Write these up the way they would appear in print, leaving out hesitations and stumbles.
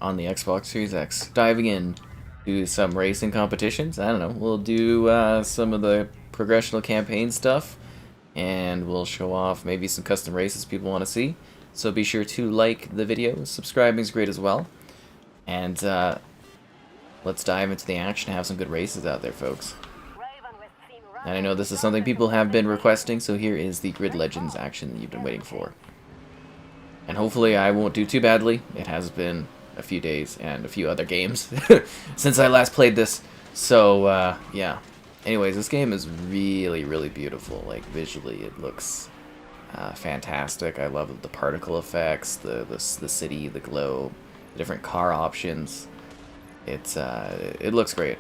on the Xbox Series X. Diving in to some racing competitions. I don't know. We'll do some of the progressional campaign stuff, and we'll show off maybe some custom races people want to see. So be sure to like the video. Subscribing is great as well. And let's dive into the action and have some good races out there, folks. And I know this is something people have been requesting, so here is the Grid Legends action that you've been waiting for. And hopefully I won't do too badly. It has been a few days and a few other games since I last played this. So, yeah. Anyways, this game is really, really beautiful. Like, visually, it looks fantastic. I love the particle effects, the city, the glow, the different car options. It looks great.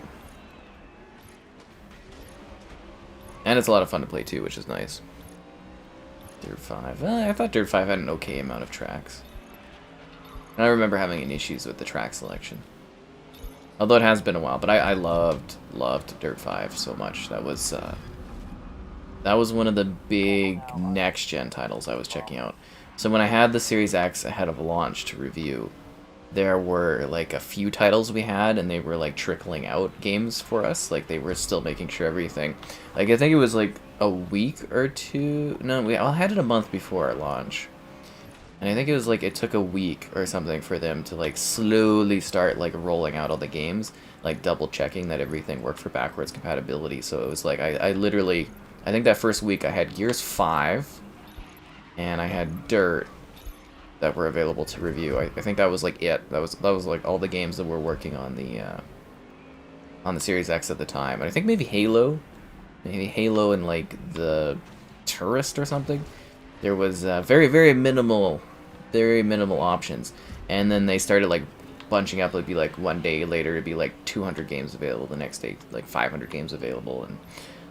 And it's a lot of fun to play too, which is nice. Dirt 5. I thought Dirt 5 had an okay amount of tracks. And I remember having any issues with the track selection. Although it has been a while, but I loved Dirt 5 so much. That was one of the big next-gen titles I was checking out. So when I had the Series X ahead of launch to review, there were like a few titles we had, and they were like trickling out games for us. Like they were still making sure everything. Like I think it was like a week or two. No, I had it a month before our launch, and I think it was like it took a week or something for them to like slowly start like rolling out all the games, like double checking that everything worked for backwards compatibility. So it was like I literally, I think that first week I had Gears 5, and I had Dirt that were available to review. I think that was like it. That was like all the games that were working on the Series X at the time. And I think maybe Halo and like the Tourist or something. There was very minimal options. And then they started like bunching up. It'd be like one day later it'd be like 200 games available. The next day like 500 games available. And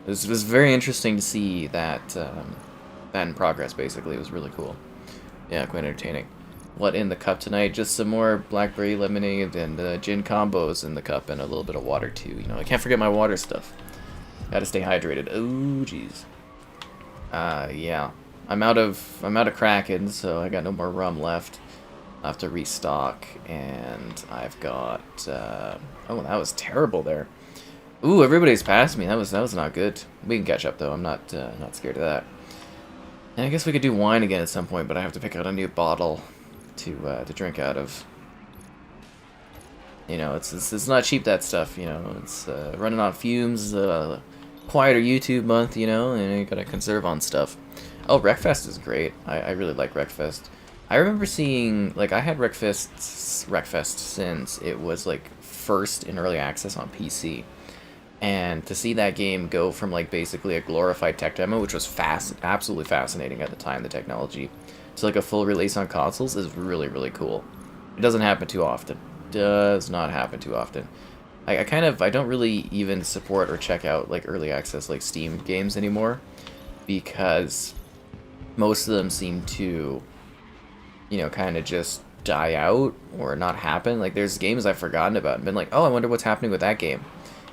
it was very interesting to see that that in progress. Basically, it was really cool. Yeah, quite entertaining. What in the cup tonight? Just some more blackberry lemonade and gin combos in the cup, and a little bit of water too. You know, I can't forget my water stuff. Gotta stay hydrated. Oh, jeez. Yeah. I'm out of Kraken, so I got no more rum left. I have to restock, and I've got. Oh, that was terrible there. Ooh, everybody's passed me. That was not good. We can catch up though. I'm not scared of that. And I guess we could do wine again at some point, but I have to pick out a new bottle to drink out of. You know, it's not cheap, that stuff. You know, it's running on fumes. Quieter YouTube month, you know, and you gotta conserve on stuff. Oh, Wreckfest is great. I really like Wreckfest. I remember seeing, like, I had Wreckfest since it was like first in early access on PC. And to see that game go from like basically a glorified tech demo, which was absolutely fascinating at the time, the technology, to like a full release on consoles is really, really cool. It doesn't happen too often. Does not happen too often. I don't really even support or check out like early access like Steam games anymore, because most of them seem to, you know, kind of just die out or not happen. Like there's games I've forgotten about and been like, oh, I wonder what's happening with that game.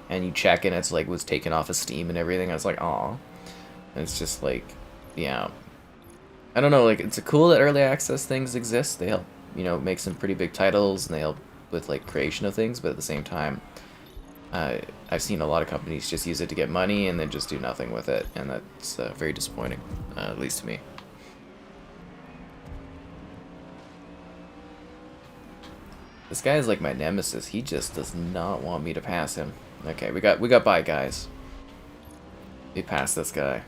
And you check and it's like was taken off of Steam and everything. I was like, aw. And it's just like, yeah. I don't know, like it's cool that early access things exist. They help, you know, make some pretty big titles, and they help with like creation of things, but at the same time, I've seen a lot of companies just use it to get money and then just do nothing with it, and that's very disappointing, at least to me. This guy is like my nemesis. He just does not want me to pass him. Okay, we got by, guys. We passed this guy.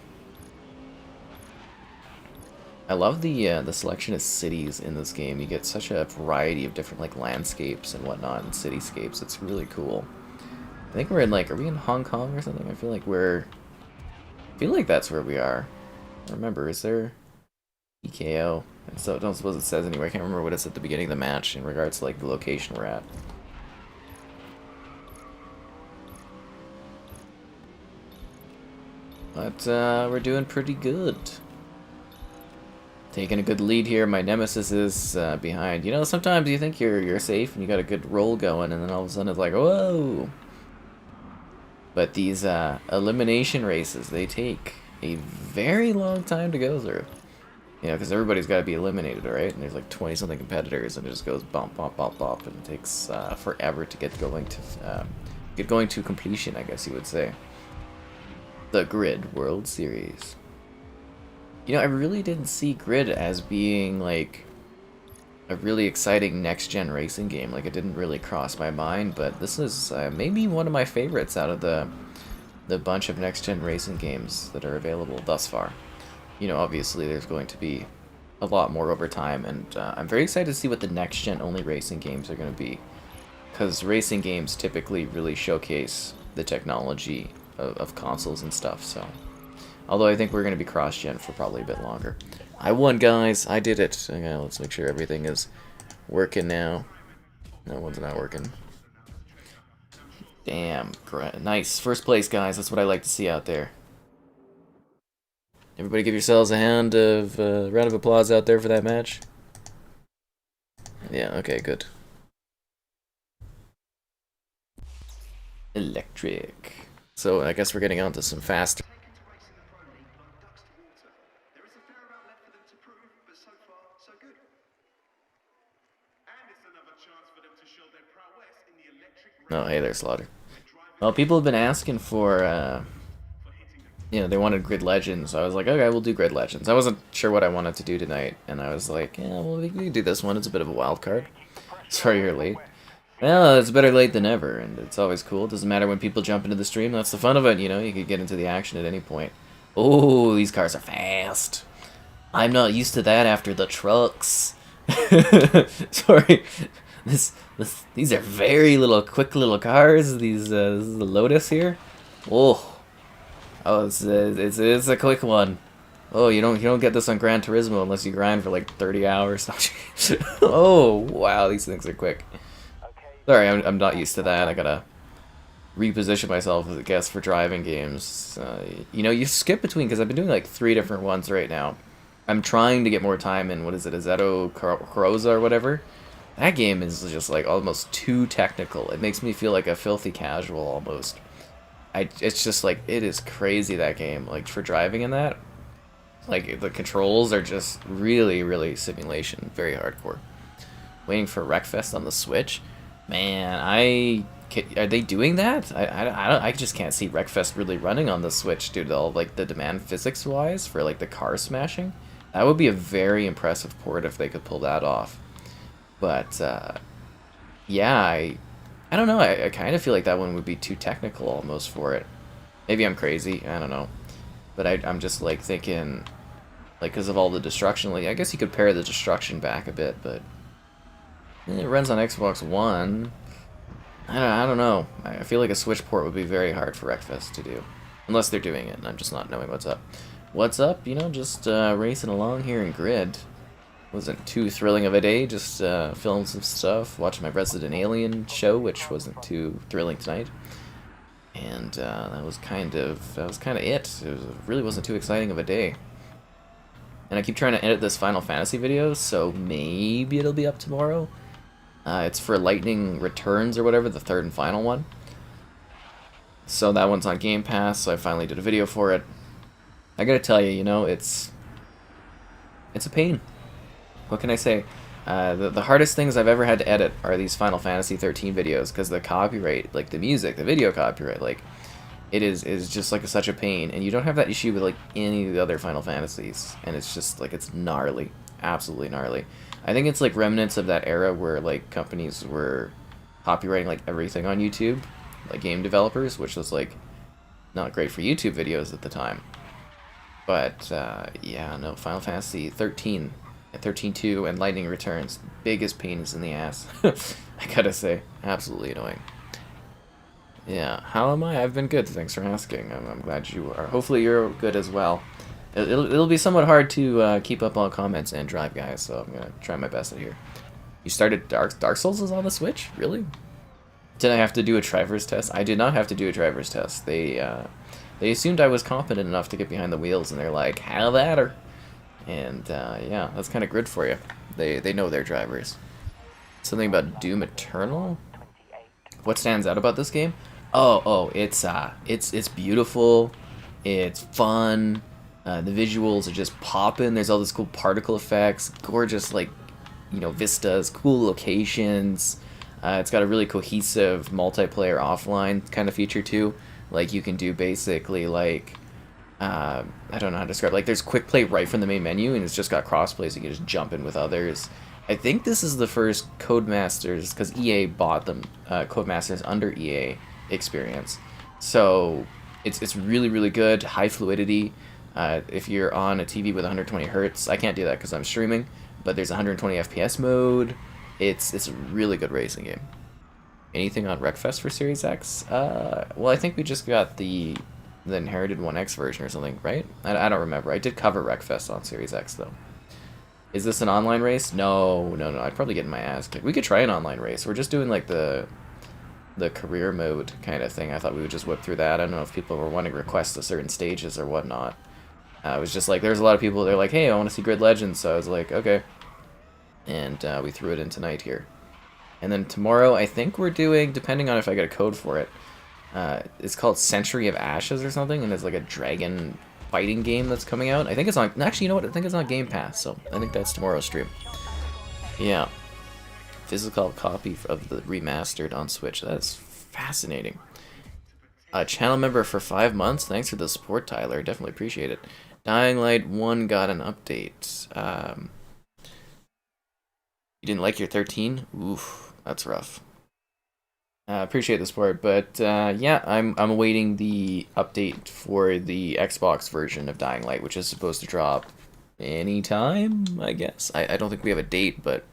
I love the selection of cities in this game. You get such a variety of different like landscapes and whatnot, and cityscapes. It's really cool. I think we're in like, are we in Hong Kong or something? I feel like that's where we are. I don't remember, is there EKO? So I don't suppose it says anywhere. I can't remember what it's at the beginning of the match in regards to like the location we're at. But we're doing pretty good. Taking a good lead here. My Nemesis is behind. You know, sometimes you think you're safe and you got a good roll going, and then all of a sudden it's like, whoa. But these elimination races, they take a very long time to go through. You know, because everybody's got to be eliminated, right? And there's like 20-something competitors, and it just goes bump, bump, bump, bump, and it takes forever to get going to completion, I guess you would say. The Grid World Series. You know, I really didn't see Grid as being like a really exciting next-gen racing game. Like, it didn't really cross my mind, but this is maybe one of my favorites out of the bunch of next-gen racing games that are available thus far. You know, obviously there's going to be a lot more over time, and I'm very excited to see what the next-gen only racing games are going to be, because racing games typically really showcase the technology of consoles and stuff, so... Although I think we're going to be cross-gen for probably a bit longer. I won, guys. I did it. Okay, let's make sure everything is working now. No one's not working. Damn. Nice. First place, guys. That's what I like to see out there. Everybody give yourselves a round of applause out there for that match. Yeah, okay, good. Electric. So I guess we're getting on to some faster. Oh, hey there, Slaughter. Well, people have been asking for, you know, they wanted Grid Legends, so I was like, okay, we'll do Grid Legends. I wasn't sure what I wanted to do tonight, and I was like, yeah, well, we can do this one. It's a bit of a wild card. Sorry you're late. Well, it's better late than never, and it's always cool. It doesn't matter when people jump into the stream. That's the fun of it, you know? You could get into the action at any point. Oh, these cars are fast. I'm not used to that after the trucks. Sorry. These are very quick little cars. This is the Lotus here. Oh, it's a quick one. Oh, you don't get this on Gran Turismo unless you grind for like 30 hours. Oh, wow, these things are quick. Sorry, I'm not used to that. I gotta reposition myself as a guest for driving games. You know, you skip between, because I've been doing like 3 different ones right now. I'm trying to get more time in, what is it, Azzetto Corroza or whatever? That game is just like almost too technical. It makes me feel like a filthy casual almost. It's just like, it is crazy, that game. Like, for driving in that, like, the controls are just really, really simulation. Very hardcore. Waiting for Wreckfest on the Switch? Man, are they doing that? I just can't see Wreckfest really running on the Switch due to all, like, the demand physics-wise for, like, the car smashing. That would be a very impressive port if they could pull that off. But, yeah, I don't know. I kind of feel like that one would be too technical almost for it. Maybe I'm crazy. I don't know. But I'm just, like, thinking, like, because of all the destruction, like, I guess you could pare the destruction back a bit, but it runs on Xbox One. I don't know. I feel like a Switch port would be very hard for Wreckfest to do. Unless they're doing it, and I'm just not knowing what's up. What's up? You know, just racing along here in Grid. Wasn't too thrilling of a day, just filming some stuff, watching my Resident Alien show, which wasn't too thrilling tonight. And that was kind of it. Really wasn't too exciting of a day. And I keep trying to edit this Final Fantasy video, so maybe it'll be up tomorrow. It's for Lightning Returns or whatever, the 3rd and final one. So that one's on Game Pass, so I finally did a video for it. I gotta tell you, you know, it's a pain. What can I say? The hardest things I've ever had to edit are these Final Fantasy 13 videos, because the copyright, like the music, the video copyright, like, it is just like such a pain, and you don't have that issue with like any of the other Final Fantasies, and it's just like, it's gnarly, absolutely gnarly. I think it's like remnants of that era where like companies were copywriting like everything on YouTube, like game developers, which was like not great for YouTube videos at the time. But yeah, no, Final Fantasy 13, 13-2, and Lightning Returns, biggest pains in the ass. I gotta say, absolutely annoying. Yeah, how am I? I've been good, thanks for asking. I'm glad you are. Hopefully you're good as well. It'll be somewhat hard to keep up on comments and drive, guys, so I'm gonna try my best here. You started Dark Souls is on the Switch? Really? Did I have to do a driver's test? I did not have to do a driver's test. They assumed I was competent enough to get behind the wheels, and they're like, have at her. And yeah, that's kind of good for you. They know their drivers. Something about Doom Eternal? What stands out about this game? Oh, it's beautiful. It's fun. The visuals are just popping. There's all this cool particle effects, gorgeous like, you know, vistas, cool locations. It's got a really cohesive multiplayer offline kind of feature too. Like you can do basically like I don't know how to describe it. Like there's quick play right from the main menu, and it's just got crossplay, so you can just jump in with others. I think this is the first Codemasters, because EA bought them, Codemasters under EA experience. So it's really, really good, high fluidity. If you're on a TV with 120 hertz, I can't do that because I'm streaming, but there's 120 FPS mode. It's a really good racing game. Anything on Wreckfest for Series X? Well, I think we just got the inherited 1X version or something, right? I don't remember. I did cover Wreckfest on Series X, though. Is this an online race? No. I'd probably get my ass kicked. We could try an online race. We're just doing, like, the career mode kind of thing. I thought we would just whip through that. I don't know if people were wanting requests to certain stages or whatnot. It was just like, there's a lot of people, they're like, hey, I want to see Grid Legends. So I was like, okay. And we threw it in tonight here. And then tomorrow, I think we're doing, depending on if I get a code for it, it's called Century of Ashes or something, and it's like a dragon fighting game that's coming out. I think it's on, actually, you know what, I think it's on Game Pass, so I think that's tomorrow's stream. Yeah. Physical copy of the remastered on Switch. That's fascinating. Channel member for 5 months. Thanks for the support, Tyler. Definitely appreciate it. Dying Light 1 got an update. You didn't like your 13? Oof, that's rough. Appreciate the support, but yeah, I'm awaiting the update for the Xbox version of Dying Light, which is supposed to drop anytime, I guess. I don't think we have a date, but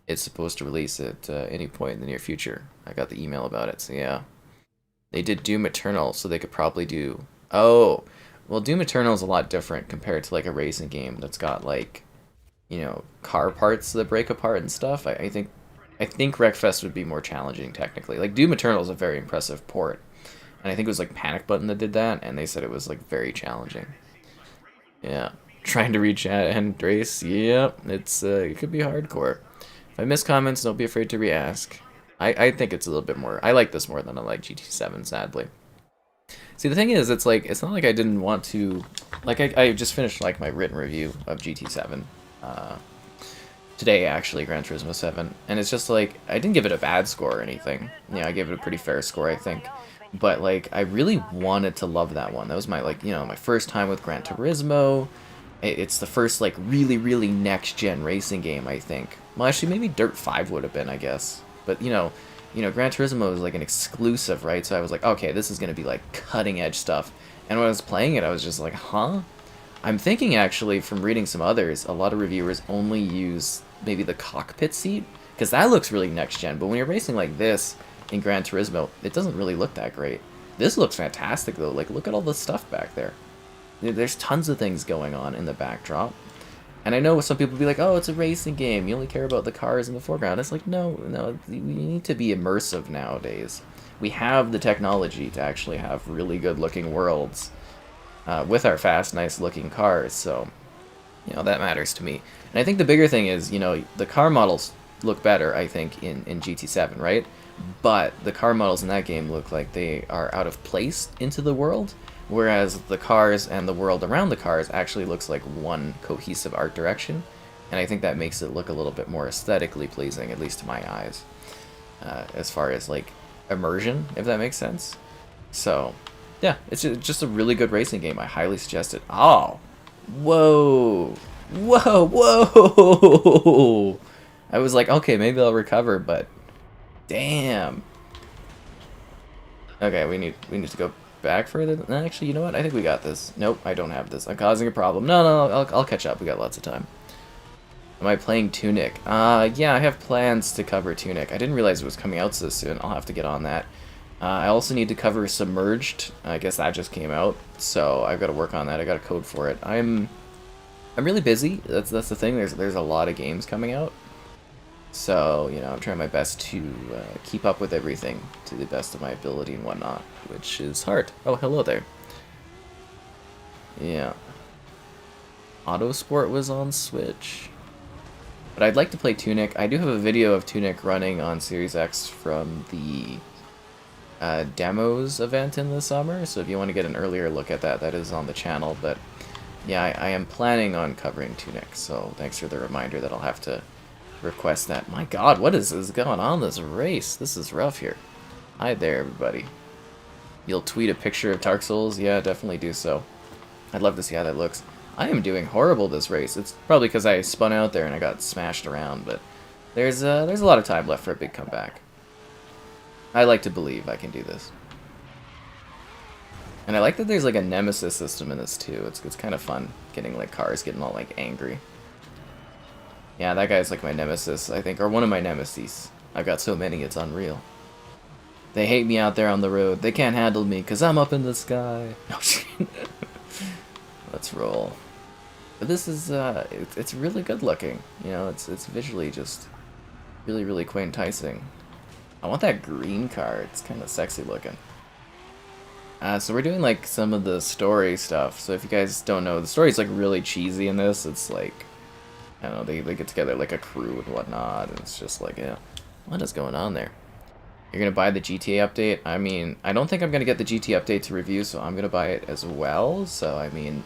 it's supposed to release at any point in the near future. I got the email about it, so yeah. They did Doom Eternal, so they could probably do... Oh, well, Doom Eternal is a lot different compared to like a racing game that's got like, you know, car parts that break apart and stuff. I think Wreckfest would be more challenging technically. Like Doom Eternal is a very impressive port, and I think it was like Panic Button that did that, and they said it was like very challenging. Yeah, trying to reach Andres. Yep, it could be hardcore. If I miss comments, don't be afraid to re-ask. I think it's a little bit more. I like this more than I like GT7, sadly. See, the thing is, it's like, it's not like I didn't want to, like, I just finished, like, my written review of GT7, today, actually, Gran Turismo 7, and it's just, like, I didn't give it a bad score or anything. Yeah, I gave it a pretty fair score, I think, but, like, I really wanted to love that one. That was my, like, you know, my first time with Gran Turismo. It's the first, like, really, really next-gen racing game, I think. Well, actually, maybe Dirt 5 would have been, I guess, but, you know, Gran Turismo was like an exclusive, right? So I was like, okay, this is going to be like cutting edge stuff. And when I was playing it, I was just like, huh? I'm thinking actually from reading some others, a lot of reviewers only use maybe the cockpit seat, because that looks really next gen. But when you're racing like this in Gran Turismo, it doesn't really look that great. This looks fantastic though. Like, look at all the stuff back there. There's tons of things going on in the backdrop. And I know some people be like, oh, it's a racing game. You only care about the cars in the foreground. It's like, no, we need to be immersive nowadays. We have the technology to actually have really good-looking worlds with our fast, nice-looking cars. So, you know, that matters to me. And I think the bigger thing is, you know, the car models look better, I think, in GT7, right? But the car models in that game look like they are out of place into the world. Whereas the cars and the world around the cars actually looks like one cohesive art direction. And I think that makes it look a little bit more aesthetically pleasing, at least to my eyes. As far as, like, immersion, if that makes sense. So, yeah, it's just a really good racing game. I highly suggest it. Oh! Whoa! Whoa! Whoa! I was like, okay, maybe I'll recover, but... Damn! Okay, we need to go... back further. Actually, you know what? I think we got this. Nope, I don't have this. I'm causing a problem. No, I'll catch up. We got lots of time. Am I playing Tunic? Yeah, I have plans to cover Tunic. I didn't realize it was coming out so soon. I'll have to get on that. I also need to cover Submerged. I guess that just came out, so I've got to work on that. I got a code for it. I'm really busy. That's the thing. There's a lot of games coming out. So, you know, I'm trying my best to keep up with everything to the best of my ability and whatnot, which is hard. Oh, hello there. Yeah. Autosport was on Switch. But I'd like to play Tunic. I do have a video of Tunic running on Series X from the demos event in the summer, so if you want to get an earlier look at that, that is on the channel. But Yeah, I am planning on covering Tunic, so thanks for the reminder that I'll have to request that. My god, what is going on this race? This is rough here. Hi there, everybody. You'll tweet a picture of Dark Souls? Yeah, definitely do so. I'd love to see how that looks. I am doing horrible this race. It's probably because I spun out there and I got smashed around, but there's a lot of time left for a big comeback. I like to believe I can do this. And I like that there's like a Nemesis system in this too. It's kind of fun getting like cars getting all like angry. Yeah, that guy's like my nemesis, I think, or one of my nemesis. I've got so many, it's unreal. They hate me out there on the road. They can't handle me because I'm up in the sky. Let's roll. But this is, it's really good looking. You know, it's visually just really, really quite enticing. I want that green car. It's kind of sexy looking. So we're doing like some of the story stuff. So if you guys don't know, the story's like really cheesy in this. It's like, I don't know, they get together like a crew and whatnot, and it's just like, yeah, what is going on there? You're gonna buy the GTA update? I mean, I don't think I'm gonna get the GTA update to review, so I'm gonna buy it as well. So I mean,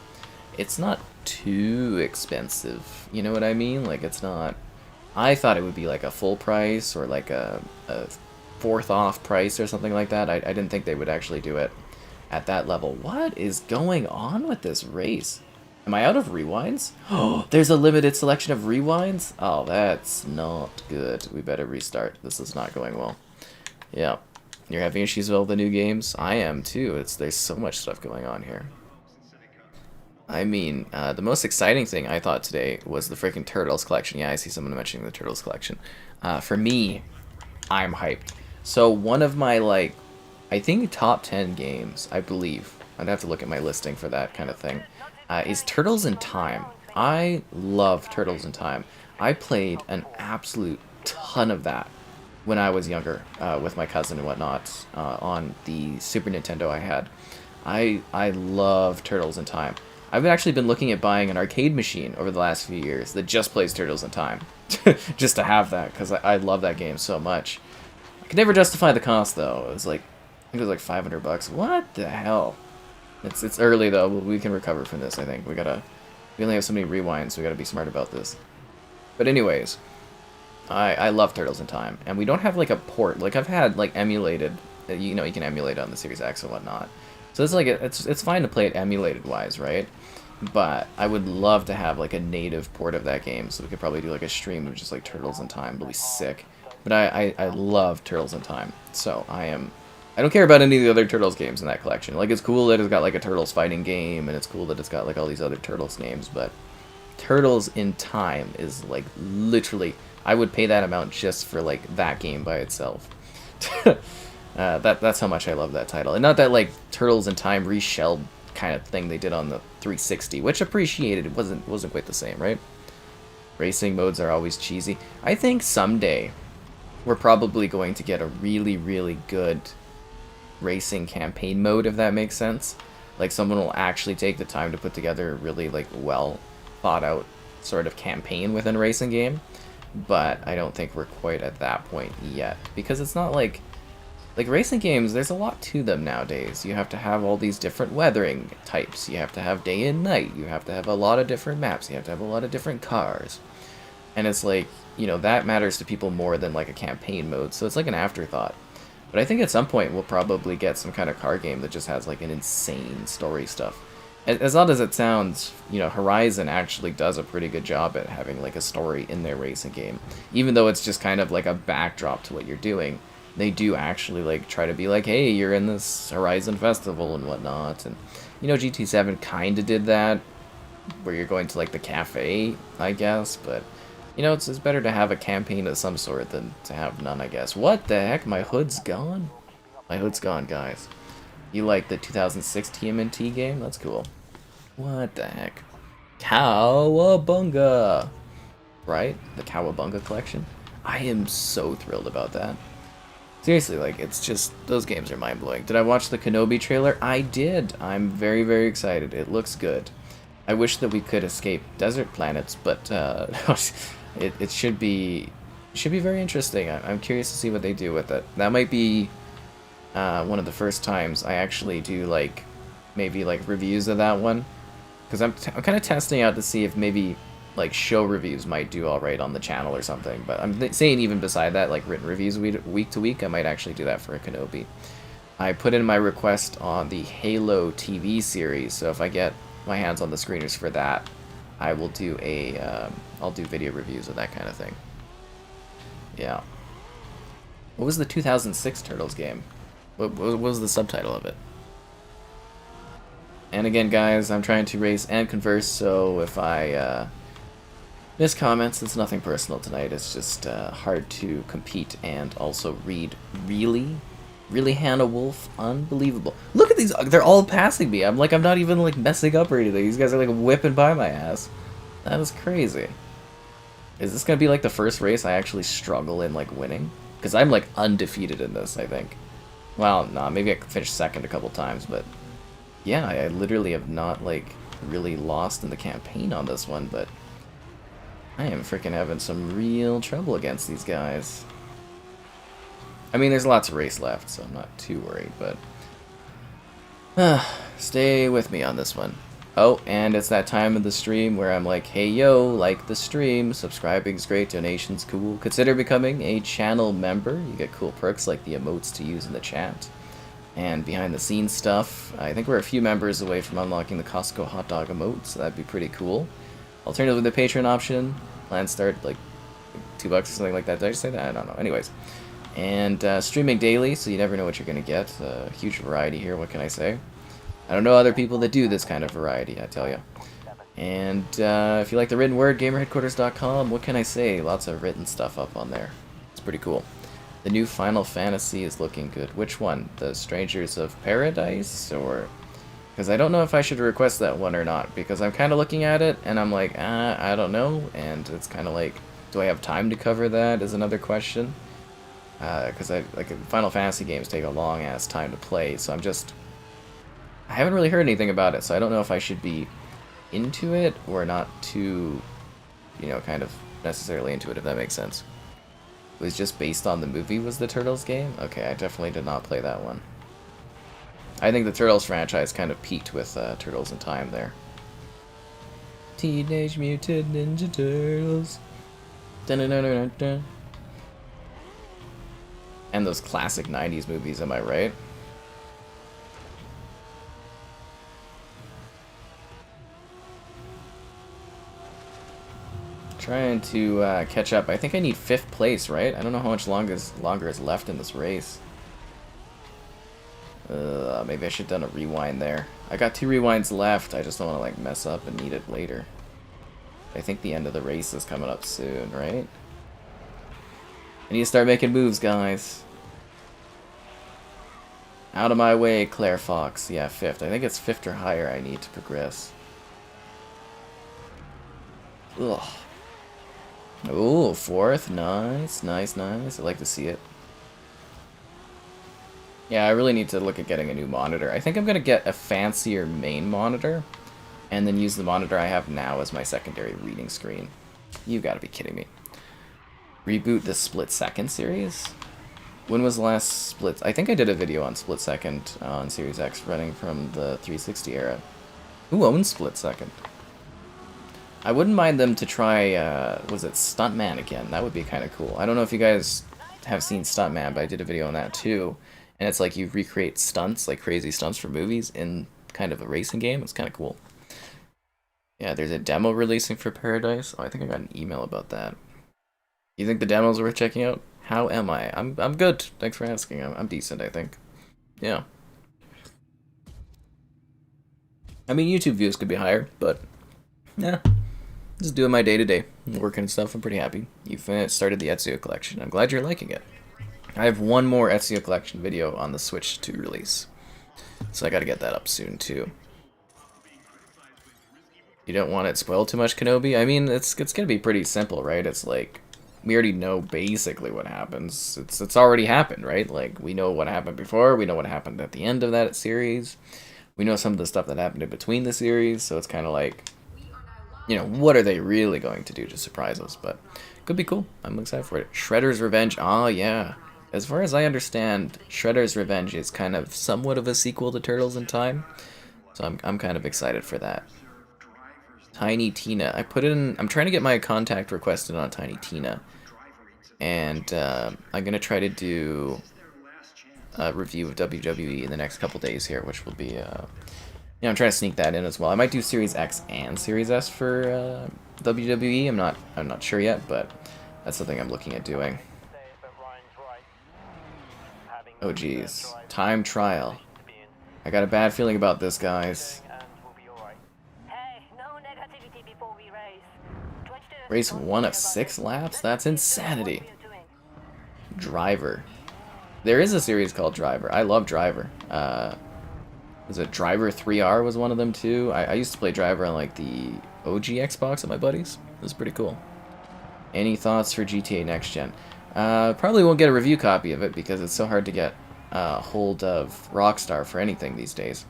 it's not too expensive. You know what I mean? Like, it's not. I thought it would be like a full price or like a fourth off price or something like that. I didn't think they would actually do it at that level. What is going on with this race? Am I out of rewinds? Oh, there's a limited selection of rewinds? Oh, that's not good. We better restart. This is not going well. Yeah. You're having issues with all the new games? I am too. There's so much stuff going on here. I mean, the most exciting thing I thought today was the freaking Turtles collection. Yeah, I see someone mentioning the Turtles collection. For me, I'm hyped. So one of my, like, I think top 10 games, I believe, I'd have to look at my listing for that kind of thing, is Turtles in Time. I love Turtles in Time. I played an absolute ton of that when I was younger, with my cousin and whatnot, on the Super Nintendo I had. I love Turtles in Time. I've actually been looking at buying an arcade machine over the last few years that just plays Turtles in Time. Just to have that, because I love that game so much. I could never justify the cost, though. It was like, I think it was like 500 bucks. What the hell? It's early, though. We can recover from this, I think. We only have so many rewinds, so we gotta be smart about this. But anyways, I love Turtles in Time, and we don't have like a port. Like, I've had like emulated, you know, you can emulate on the Series X and whatnot. So it's like it's fine to play it emulated wise, right? But I would love to have like a native port of that game, so we could probably do like a stream of just like Turtles in Time. It'll be sick. But I love Turtles in Time, so I don't care about any of the other Turtles games in that collection. Like, it's cool that it's got like a Turtles fighting game, and it's cool that it's got like all these other Turtles names, but Turtles in Time is like literally, I would pay that amount just for like that game by itself. That's how much I love that title. And not that like Turtles in Time reshelled kind of thing they did on the 360, which appreciated, it wasn't quite the same, right? Racing modes are always cheesy. I think someday we're probably going to get a really, really good racing campaign mode, if that makes sense. Like, someone will actually take the time to put together a really like well thought out sort of campaign within a racing game. But I don't think we're quite at that point yet, because it's not like racing games, there's a lot to them nowadays. You have to have all these different weathering types. You have to have day and night. You have to have a lot of different maps. You have to have a lot of different cars. And it's like, you know, that matters to people more than like a campaign mode. So it's like an afterthought. But I think at some point we'll probably get some kind of car game that just has like an insane story stuff. As odd as it sounds, you know, Horizon actually does a pretty good job at having like a story in their racing game. Even though it's just kind of like a backdrop to what you're doing. They do actually like try to be like, hey, you're in this Horizon festival and whatnot. And, you know, GT7 kind of did that, where you're going to like the cafe, I guess. But, you know, it's better to have a campaign of some sort than to have none, I guess. What the heck? My hood's gone? My hood's gone, guys. You like the 2006 TMNT game? That's cool. What the heck? Cowabunga! Right? The Cowabunga collection? I am so thrilled about that. Seriously, like, it's just, those games are mind-blowing. Did I watch the Kenobi trailer? I did. I'm very, very excited. It looks good. I wish that we could escape desert planets, but it should be very interesting. I'm curious to see what they do with it. That might be one of the first times I actually do, like, maybe, like, reviews of that one. Because I'm kind of testing out to see if maybe like show reviews might do all right on the channel or something. But I'm saying even beside that, like written reviews week to week, I might actually do that for a Kenobi. I put in my request on the Halo TV series, so if I get my hands on the screeners for that, I will do I'll do video reviews of that kind of thing. Yeah. What was the 2006 Turtles game? What was the subtitle of it? And again, guys, I'm trying to race and converse, so if I miss comments, it's nothing personal tonight. It's just hard to compete and also read. Really, Hannah Wolf? Unbelievable. Look at these. They're all passing me. I'm not even, like, messing up or anything. These guys are, like, whipping by my ass. That is crazy. Is this going to be, like, the first race I actually struggle in, like, winning? Because I'm, like, undefeated in this, I think. Well, nah, maybe I could finish second a couple times, but... yeah, I literally have not, like, really lost in the campaign on this one, but... I am freaking having some real trouble against these guys. I mean, there's lots of race left, so I'm not too worried, but... stay with me on this one. Oh, and it's that time of the stream where I'm like, hey yo, like the stream, subscribing's great, donation's cool. Consider becoming a channel member. You get cool perks like the emotes to use in the chat. And behind the scenes stuff. I think we're a few members away from unlocking the Costco hot dog emote, so that'd be pretty cool. Alternatively, the Patreon option. Plans start like $2 or something like that. Did I just say that? I don't know. Anyways. And streaming daily, so you never know what you're going to get. Huge variety here, what can I say? I don't know other people that do this kind of variety, I tell you. And if you like the written word, gamerheadquarters.com, what can I say? Lots of written stuff up on there. It's pretty cool. The new Final Fantasy is looking good. Which one? The Strangers of Paradise? Or... because I don't know if I should request that one or not, because I'm kind of looking at it, and I'm like, I don't know, and it's kind of like, do I have time to cover that is another question. Because Final Fantasy games take a long-ass time to play, so I haven't really heard anything about it, so I don't know if I should be into it, or not too, kind of necessarily into it, if that makes sense. It was just based on the movie was the Turtles game? Okay, I definitely did not play that one. I think the Turtles franchise kind of peaked with Turtles in Time there. Teenage Mutant Ninja Turtles. Dun-dun-dun-dun-dun. And those classic 90s movies, am I right? Trying to catch up. I think I need 5th place, right? I don't know how much longer is left in this race. Maybe I should have done a rewind there. I got 2 rewinds left. I just don't want to like mess up and need it later. I think the end of the race is coming up soon, right? I need to start making moves, guys. Out of my way, Claire Fox. Yeah, 5th. I think it's 5th or higher I need to progress. Ugh. Ooh, 4th. Nice, nice, nice. I like to see it. Yeah, I really need to look at getting a new monitor. I think I'm going to get a fancier main monitor, and then use the monitor I have now as my secondary reading screen. You gotta be kidding me. Reboot the Split Second series? When was the last Split... I think I did a video on Split Second on Series X running from the 360 era. Who owns Split Second? I wouldn't mind them to try, was it Stuntman again? That would be kind of cool. I don't know if you guys have seen Stuntman, but I did a video on that too. And it's like you recreate stunts, like crazy stunts for movies in kind of a racing game. It's kind of cool. Yeah, there's a demo releasing for Paradise. Oh, I think I got an email about that. You think the demo's worth checking out? How am I? I'm good. Thanks for asking. I'm decent, I think. Yeah. I mean, YouTube views could be higher, but yeah. Just doing my day-to-day. Working and stuff. I'm pretty happy. You started the Ezio collection. I'm glad you're liking it. I have one more Ezio collection video on the Switch to release. So I gotta get that up soon, too. You don't want it spoiled too much, Kenobi? I mean, it's gonna be pretty simple, right? It's like, we already know basically what happens. It's already happened, right? Like, we know what happened before, we know what happened at the end of that series. We know some of the stuff that happened in between the series, so it's kind of like, what are they really going to do to surprise us? But could be cool. I'm excited for it. Shredder's Revenge. Oh, yeah. As far as I understand, Shredder's Revenge is kind of somewhat of a sequel to Turtles in Time. So I'm kind of excited for that. Tiny Tina. I put in... I'm trying to get my contact requested on Tiny Tina. And I'm going to try to do a review of WWE in the next couple days here, which will be... I'm trying to sneak that in as well. I might do Series X and Series S for WWE. I'm not sure yet, but that's something I'm looking at doing. Oh geez, time trial. I got a bad feeling about this, guys. Race 1 of 6 laps? That's insanity. Driver. There is a series called Driver. I love Driver. Was it Driver 3R was one of them too? I used to play Driver on like the OG Xbox at my buddies. It was pretty cool. Any thoughts for GTA Next Gen? Probably won't get a review copy of it because it's so hard to get hold of Rockstar for anything these days.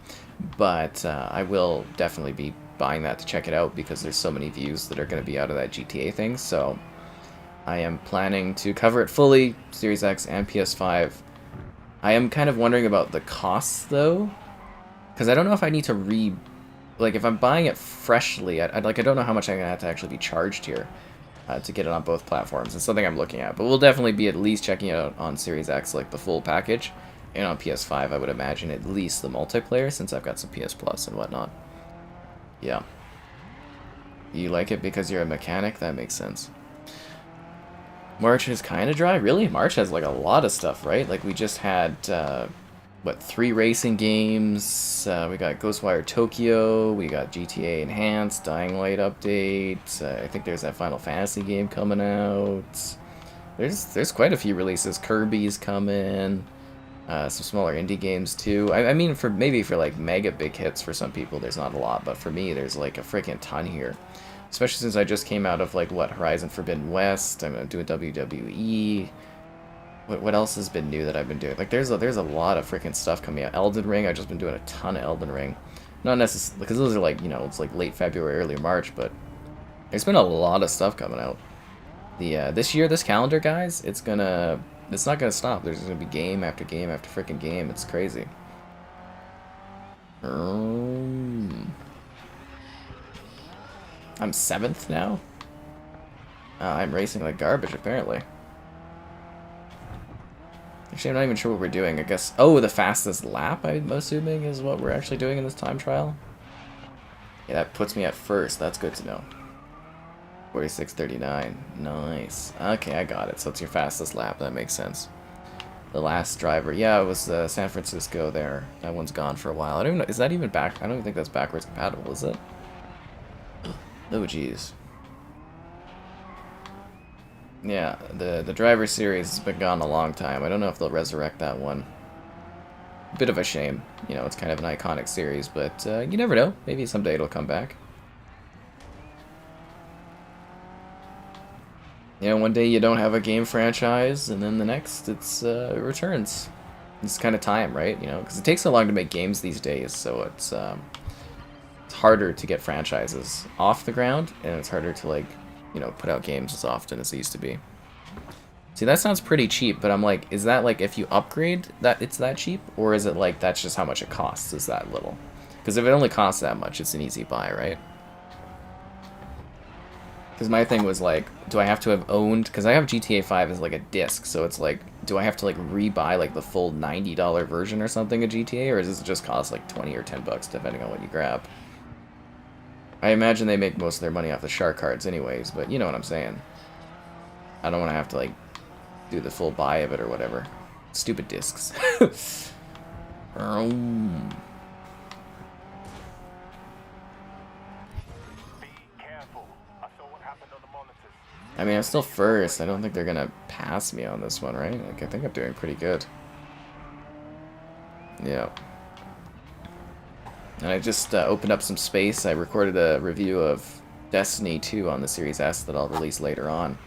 But I will definitely be buying that to check it out because there's so many views that are going to be out of that GTA thing. So I am planning to cover it fully, Series X and PS5. I am kind of wondering about the costs though, because I don't know if I need to like if I'm buying it freshly, I don't know how much I'm gonna have to actually be charged here to get it on both platforms. It's something I'm looking at, but we'll definitely be at least checking it out on Series X, like the full package, and on PS5 I would imagine at least the multiplayer since I've got some PS Plus and whatnot. Yeah. You like it because you're a mechanic? That makes sense. March is kind of dry. Really? March has like a lot of stuff, right? Like we just had, what, 3 racing games. We got Ghostwire Tokyo. We got GTA Enhanced, Dying Light update. I think there's that Final Fantasy game coming out. There's quite a few releases. Kirby's coming. Some smaller indie games too. I mean, maybe for like mega big hits for some people, there's not a lot, but for me, there's like a freaking ton here. Especially since I just came out of like what Horizon Forbidden West. I'm doing WWE. What else has been new that I've been doing? Like there's a lot of freaking stuff coming out. Elden Ring. I've just been doing a ton of Elden Ring. Not necessarily because those are like it's like late February, early March, but there's been a lot of stuff coming out. This year, this calendar, guys, it's not gonna stop. There's gonna be game after game after freaking game. It's crazy. I'm 7th now? I'm racing like garbage, apparently. Actually, I'm not even sure what we're doing. I guess... Oh, the fastest lap, I'm assuming, is what we're actually doing in this time trial. Yeah, that puts me at first. That's good to know. 46:39. Nice. Okay, I got it. So it's your fastest lap. That makes sense. The last driver. Yeah, it was San Francisco there. That one's gone for a while. I don't even know. Is that even back? I don't even think that's backwards compatible, is it? Oh, jeez. Yeah, the driver series has been gone a long time. I don't know if they'll resurrect that one. Bit of a shame. It's kind of an iconic series, but you never know. Maybe someday it'll come back. One day you don't have a game franchise, and then the next it returns. It's kind of time, right? Because it takes so long to make games these days, so it's harder to get franchises off the ground, and it's harder to put out games as often as it used to be. See, that sounds pretty cheap, but I'm like, is that like if you upgrade that it's that cheap, or is it like that's just how much it costs is that little? Because if it only costs that much, it's an easy buy, right? Because my thing was like, do I have to have owned... Because I have GTA 5 as like a disc, so it's like, do I have to like rebuy like the full $90 version or something of GTA, or does it just cost like 20 or 10 bucks depending on what you grab? I imagine they make most of their money off the shark cards anyways, but you know what I'm saying. I don't want to have to like do the full buy of it or whatever. Stupid discs. I mean, I'm still first. I don't think they're gonna pass me on this one, right? Like, I think I'm doing pretty good. Yeah. And I just opened up some space. I recorded a review of Destiny 2 on the Series S that I'll release later on.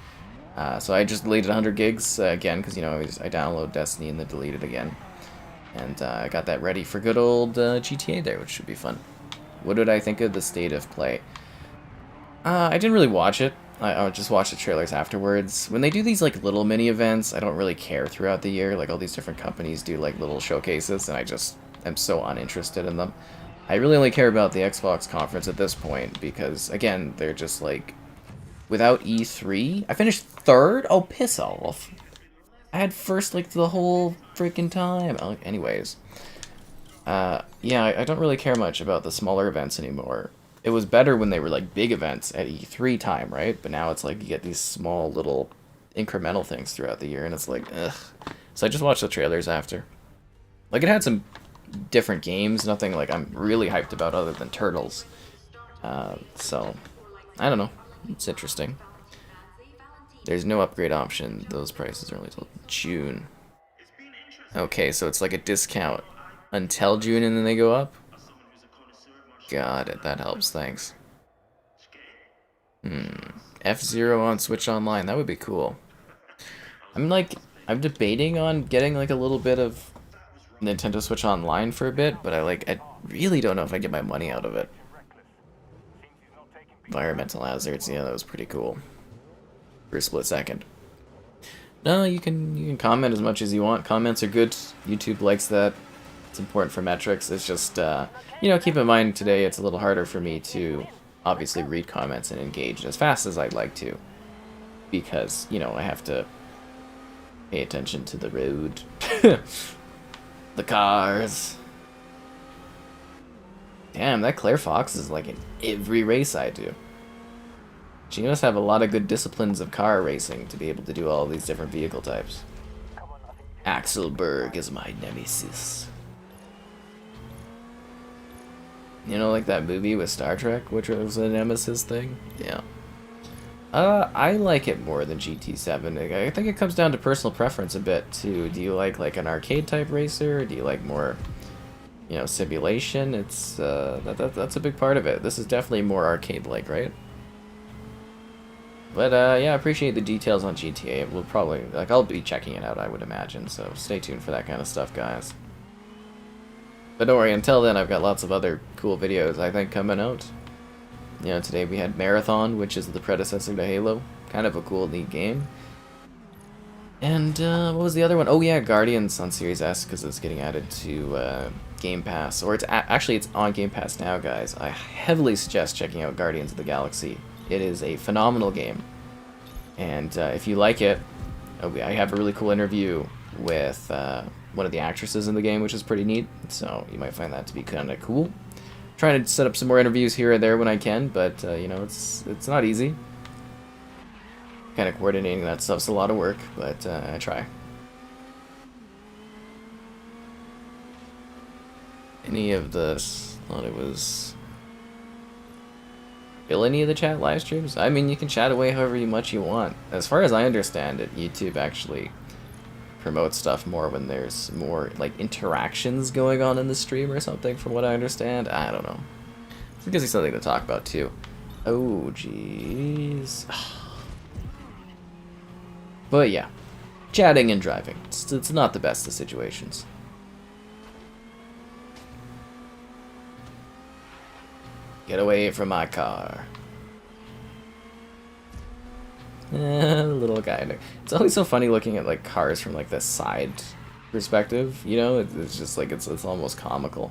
So I just deleted 100 gigs again, because, I download Destiny and then delete it again. And I got that ready for good old GTA there, which should be fun. What did I think of the state of play? I didn't really watch it. I just watch the trailers afterwards. When they do these like little mini events, I don't really care throughout the year. Like all these different companies do like little showcases, and I just am so uninterested in them. I really only care about the Xbox conference at this point because, again, they're just like, without E3, I finished 3rd? Oh, piss off. I had first, like, the whole freaking time. Anyways. Yeah, I don't really care much about the smaller events anymore. It was better when they were, like, big events at E3 time, right? But now it's like you get these small little incremental things throughout the year, and it's like, ugh. So I just watched the trailers after. Like, it had some different games, nothing, like, I'm really hyped about other than Turtles. So, I don't know. It's interesting. There's no upgrade option. Those prices are only till June. Okay, so it's like a discount until June and then they go up? Got it. That helps. Thanks. F-Zero on Switch Online. That would be cool. I'm debating on getting like a little bit of Nintendo Switch Online for a bit, but I really don't know if I get my money out of it. Environmental hazards. Yeah, that was pretty cool. For a split second. No, you can comment as much as you want. Comments are good. YouTube likes that. It's important for metrics. It's just, you know, keep in mind today it's a little harder for me to obviously read comments and engage as fast as I'd like to. Because, you know, I have to pay attention to the road. The cars. Damn, that Claire Fox is like in every race I do. She must have a lot of good disciplines of car racing to be able to do all these different vehicle types. Axelberg is my nemesis. You know, like that movie with Star Trek, which was a Nemesis thing? Yeah. I like it more than GT7. I think it comes down to personal preference a bit, too. Do you like an arcade-type racer? Or do you like more, you know, simulation? It's, that's a big part of it. This is definitely more arcade-like, right? But, yeah, I appreciate the details on GTA. We'll probably, like, I'll be checking it out, I would imagine, so stay tuned for that kind of stuff, guys. But don't worry, until then, I've got lots of other cool videos, I think, coming out. You know, today we had Marathon, which is the predecessor to Halo. Kind of a cool, neat game. And, what was the other one? Oh, yeah, Guardians on Series S, because it's getting added to, Game Pass. Or actually, it's on Game Pass now, guys. I heavily suggest checking out Guardians of the Galaxy. It is a phenomenal game. And, if you like it, I have a really cool interview with, one of the actresses in the game, which is pretty neat. So, you might find that to be kind of cool. Trying to set up some more interviews here and there when I can, but, you know, it's not easy. Kind of coordinating that stuff's a lot of work, but I try. Any of this, thought it was... Fill any of the chat live streams? I mean, you can chat away however much you want. As far as I understand it, YouTube actually promote stuff more when there's more like interactions going on in the stream or something, from what I understand. I don't know. It gives you something to talk about too. Oh jeez. But yeah, chatting and driving, it's not the best of situations. Get away from my car. Little guy. It's always so funny looking at like cars from like the side perspective, you know? It's just like, it's almost comical.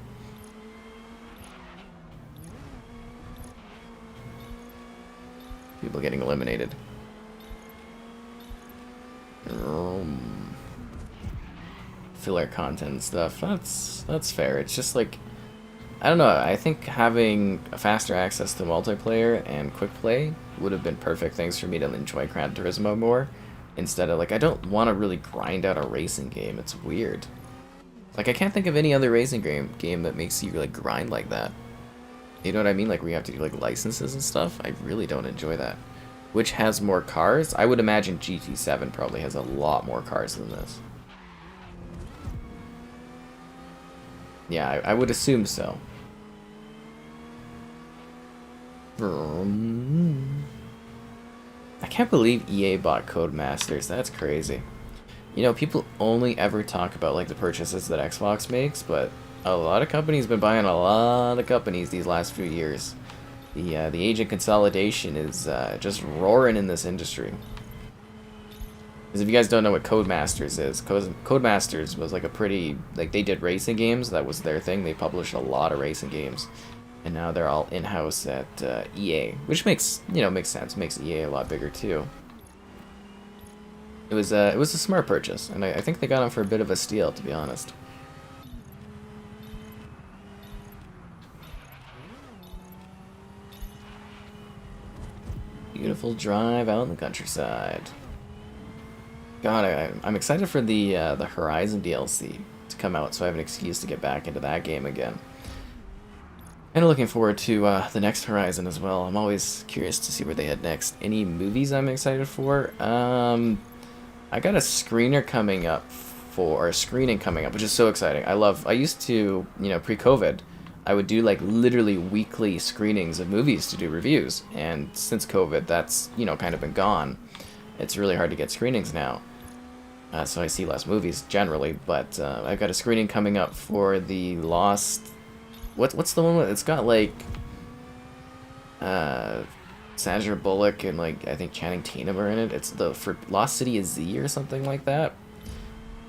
People getting eliminated. Filler content and stuff. That's fair. It's just like, I don't know, I think having faster access to multiplayer and quick play would have been perfect things for me to enjoy Gran Turismo more, instead of, like, I don't want to really grind out a racing game. It's weird. Like, I can't think of any other racing game that makes you, like, grind like that. You know what I mean? Like, where you have to do, like, licenses and stuff. I really don't enjoy that. Which has more cars? I would imagine GT7 probably has a lot more cars than this. Yeah, I would assume so. I can't believe EA bought Codemasters. That's crazy. You know, people only ever talk about like the purchases that Xbox makes, but a lot of companies have been buying a lot of companies these last few years. The age of consolidation is just roaring in this industry. Because if you guys don't know what Codemasters is, Codemasters was like a pretty, like they did racing games, that was their thing. They published a lot of racing games. And now they're all in-house at EA, which makes, makes sense. Makes EA a lot bigger too. It was a smart purchase, and I think they got them for a bit of a steal, to be honest. Beautiful drive out in the countryside. God, I'm excited for the Horizon DLC to come out, so I have an excuse to get back into that game again. Kind of looking forward to the next Horizon as well. I'm always curious to see where they head next. Any movies I'm excited for? I got a screening coming up, which is so exciting. I used to, pre-COVID, I would do like literally weekly screenings of movies to do reviews, and since COVID, that's kind of been gone. It's really hard to get screenings now, so I see less movies generally. But I've got a screening coming up for the Lost. What's the one with, it's got like Sandra Bullock and like I think Channing Tatum are in it. It's for Lost City of Z or something like that.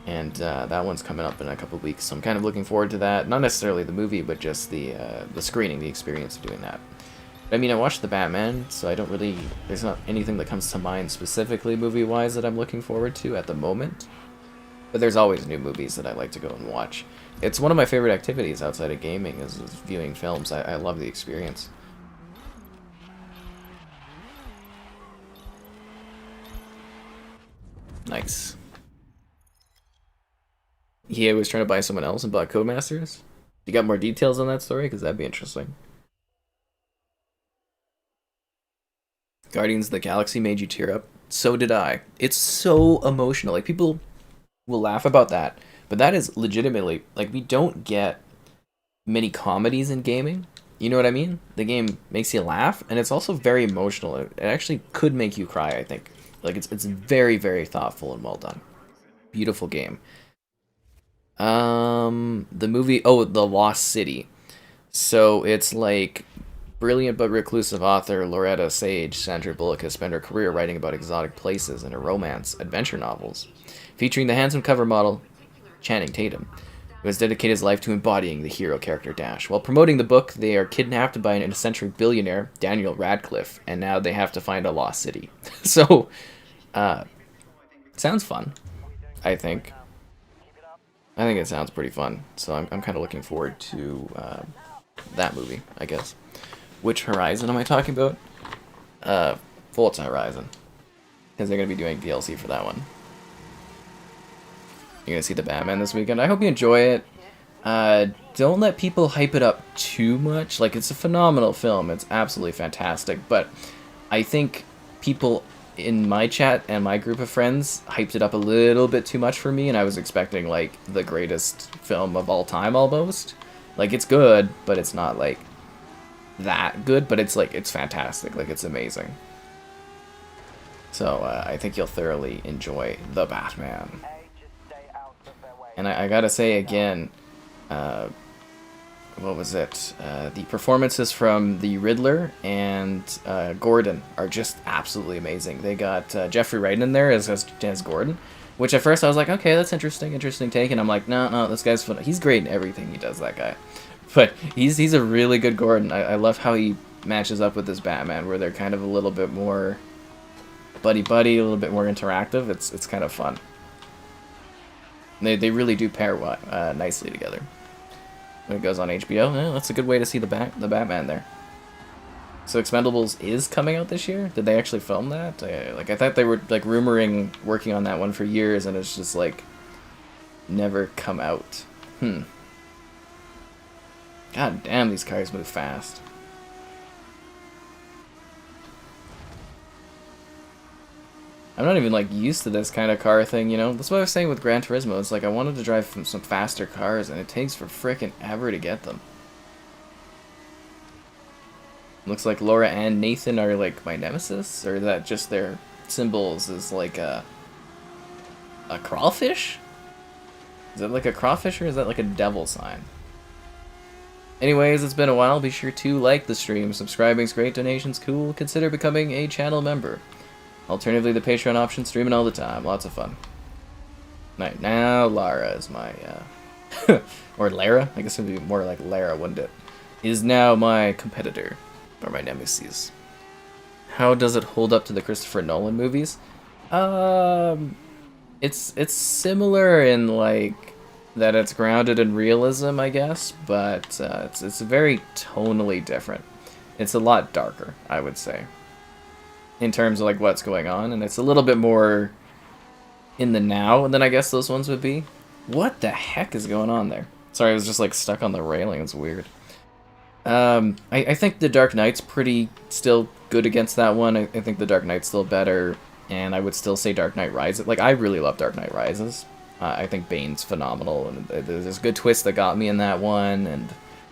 And that one's coming up in a couple weeks, so I'm kind of looking forward to that. Not necessarily the movie, but just the screening, the experience of doing that. I mean, I watched the Batman, so I don't really, there's not anything that comes to mind specifically movie-wise that I'm looking forward to at the moment. But there's always new movies that I like to go and watch. It's one of my favorite activities outside of gaming is viewing films. I love the experience. Nice. Yeah, was trying to buy someone else and bought Codemasters. You got more details on that story? Because that'd be interesting. Guardians of the Galaxy made you tear up. So did I. It's so emotional. Like, people will laugh about that, but that is legitimately, like, we don't get many comedies in gaming. You know what I mean? The game makes you laugh, and it's also very emotional. It actually could make you cry, I think. Like, it's very, very thoughtful and well done. Beautiful game. The movie, The Lost City. So it's like brilliant but reclusive author Loretta Sage Sandra Bullock has spent her career writing about exotic places and romance adventure novels, featuring the handsome cover model Channing Tatum, who has dedicated his life to embodying the hero character Dash. While promoting the book, they are kidnapped by an eccentric billionaire, Daniel Radcliffe, and now they have to find a lost city. So, sounds fun, I think. I think it sounds pretty fun, so I'm kind of looking forward to that movie, I guess. Which Horizon am I talking about? Forza Horizon. Because they're going to be doing DLC for that one. You're going to see the Batman this weekend. I hope you enjoy it. Don't let people hype it up too much. Like, it's a phenomenal film. It's absolutely fantastic. But I think people in my chat and my group of friends hyped it up a little bit too much for me, and I was expecting, like, the greatest film of all time, almost. Like, it's good, but it's not, like, that good, but it's, like, it's fantastic. Like, it's amazing. So, I think you'll thoroughly enjoy The Batman. And I gotta say again, what was it? The performances from the Riddler and Gordon are just absolutely amazing. They got Jeffrey Wright in there as Gordon, which at first I was like, okay, that's interesting take, and I'm like, no, this guy's fun. He's great in everything he does, that guy. But he's a really good Gordon. I love how he matches up with this Batman, where they're kind of a little bit more buddy-buddy, a little bit more interactive. It's kind of fun. They really do pair nicely together. When it goes on HBO, that's a good way to see the Batman there. So Expendables is coming out this year? Did they actually film that? I thought they were like rumoring working on that one for years, and it's just like never come out. God damn, these cars move fast. I'm not even like used to this kind of car thing, you know? That's what I was saying with Gran Turismo. It's like I wanted to drive some faster cars, and it takes for frickin' ever to get them. Looks like Laura and Nathan are like my nemesis, or is that just their symbols is like a crawfish? Is that like a crawfish, or is that like a devil sign? Anyways, it's been a while. Be sure to like the stream. Subscribing's great, donations cool. Consider becoming a channel member. Alternatively, the Patreon option, streaming all the time. Lots of fun. Right, now Lara is my, or Lara? I guess it would be more like Lara, wouldn't it? Is now my competitor, or my nemesis. How does it hold up to the Christopher Nolan movies? It's similar in, like, that it's grounded in realism, I guess, but it's very tonally different. It's a lot darker, I would say, in terms of, like, what's going on, and it's a little bit more in the now than I guess those ones would be. What the heck is going on there? Sorry, I was just, like, stuck on the railing. It's weird. I think The Dark Knight's pretty still good against that one. I think The Dark Knight's still better, and I would still say Dark Knight Rises. Like, I really love Dark Knight Rises. I think Bane's phenomenal, and there's a good twist that got me in that one, and,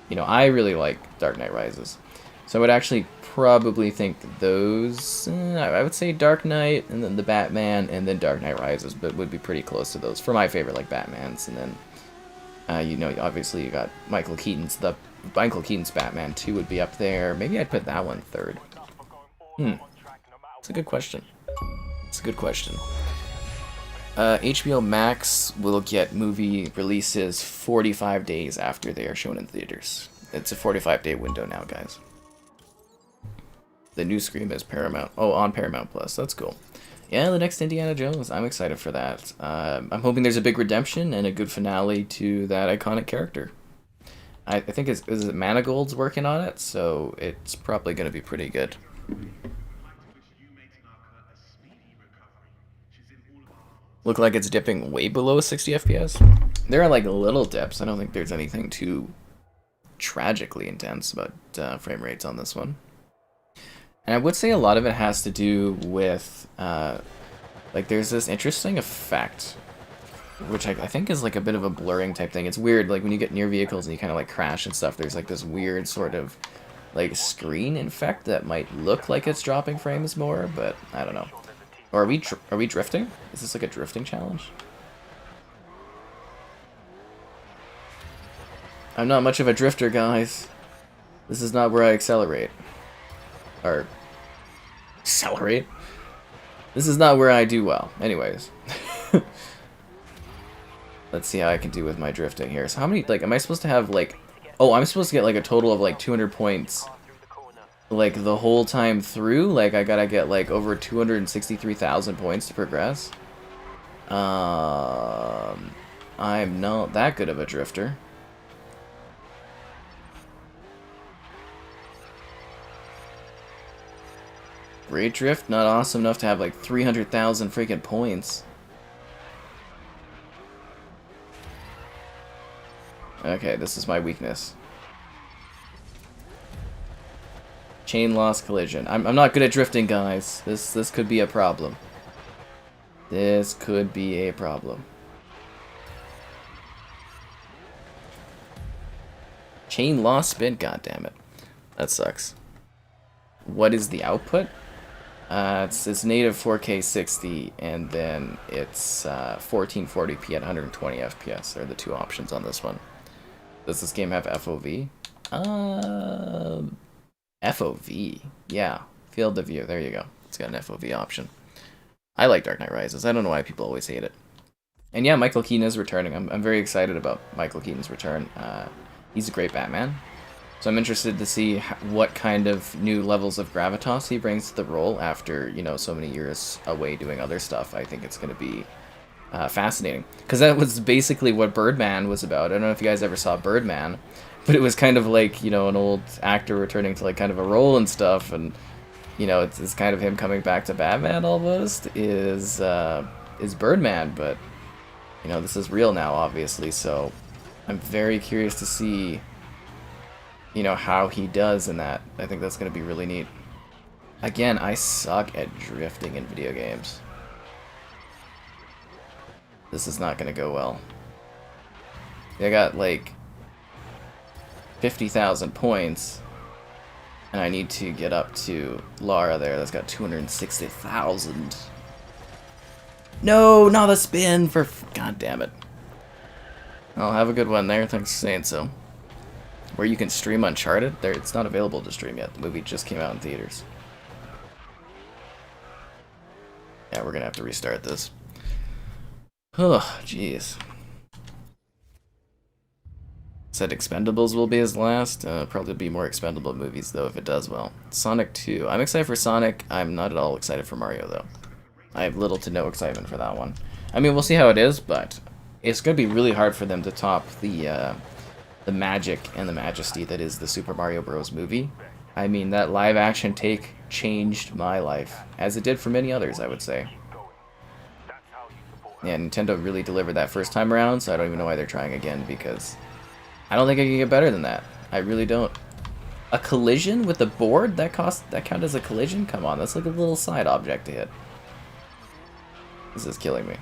you know, I really like Dark Knight Rises. So I would actually probably think those, I would say Dark Knight, and then the Batman, and then Dark Knight Rises, but would be pretty close to those for my favorite, like, Batmans, and then, you know, obviously you got Michael Keaton's Batman 2 would be up there. Maybe I'd put that one third. It's a good question. It's a good question. HBO Max will get movie releases 45 days after they are shown in theaters. It's a 45-day window now, guys. The new Scream is Paramount. Oh, on Paramount Plus. That's cool. Yeah, the next Indiana Jones. I'm excited for that. I'm hoping there's a big redemption and a good finale to that iconic character. I think is it Manigold's working on it, so it's probably going to be pretty good. Look like it's dipping way below 60 FPS. There are like little dips. I don't think there's anything too tragically intense about frame rates on this one. And I would say a lot of it has to do with, like, there's this interesting effect, which I think is like a bit of a blurring type thing. It's weird, like when you get near vehicles and you kind of like crash and stuff, there's like this weird sort of like screen effect that might look like it's dropping frames more, but I don't know. Or are we drifting? Is this like a drifting challenge? I'm not much of a drifter, guys. This is not where I accelerate. Or accelerate? This is not where I do well. Anyways. Let's see how I can do with my drifting here. So how many, like, am I supposed to have, like... Oh, I'm supposed to get, like, a total of, like, 200 points, like, the whole time through? Like, I gotta get, like, over 263,000 points to progress? I'm not that good of a drifter. Great drift? Not awesome enough to have, like, 300,000 freaking points. Okay, this is my weakness. Chain loss collision. I'm not good at drifting, guys. This could be a problem. This could be a problem. Chain loss spin? God damn it. That sucks. What is the output? It's native 4K 60, and then it's 1440p at 120 FPS are the two options on this one. Does this game have FOV? FOV. Yeah. Field of view. There you go. It's got an FOV option. I like Dark Knight Rises. I don't know why people always hate it. And yeah, Michael Keaton is returning. I'm very excited about Michael Keaton's return. He's a great Batman. So I'm interested to see what kind of new levels of gravitas he brings to the role after, you know, so many years away doing other stuff. I think it's going to be fascinating, because that was basically what Birdman was about. I don't know if you guys ever saw Birdman, but it was kind of like, you know, an old actor returning to like kind of a role and stuff, and you know, it's kind of him coming back to Batman almost is Birdman, but you know, this is real now, obviously. So I'm very curious to see, you know, how he does in that. I think that's going to be really neat. Again, I suck at drifting in video games. This is not going to go well. I got like 50,000 points, and I need to get up to Lara there. That's got 260,000. No, not a spin for... God damn it. I'll have a good one there. Thanks for saying so. Where you can stream Uncharted? There, it's not available to stream yet. The movie just came out in theaters. Yeah, we're gonna have to restart this. Oh, jeez. Said Expendables will be his last. Probably be more Expendable movies, though, if it does well. Sonic 2. I'm excited for Sonic. I'm not at all excited for Mario, though. I have little to no excitement for that one. I mean, we'll see how it is, but it's going to be really hard for them to top the magic and the majesty that is the Super Mario Bros. Movie. I mean, that live-action take changed my life, as it did for many others, I would say. Yeah, Nintendo really delivered that first time around, so I don't even know why they're trying again, because I don't think I can get better than that. I really don't. A collision with the board? That count as a collision? Come on, that's like a little side object to hit. This is killing me.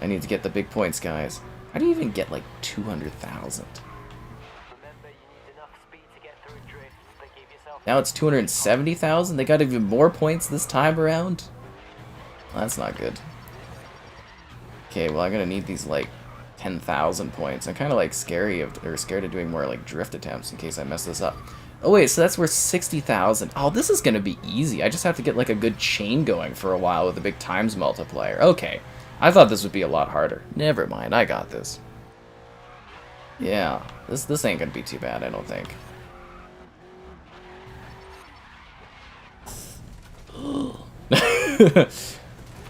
I need to get the big points, guys. How do you even get like 200,000? Now it's 270,000? They got even more points this time around? Well, that's not good. Okay, well I'm gonna need these like 10,000 points. I'm kind of like scared of doing more like drift attempts in case I mess this up. Oh wait, so that's worth 60,000. Oh, this is gonna be easy. I just have to get like a good chain going for a while with a big times multiplier. Okay, I thought this would be a lot harder. Never mind, I got this. Yeah, this ain't gonna be too bad, I don't think.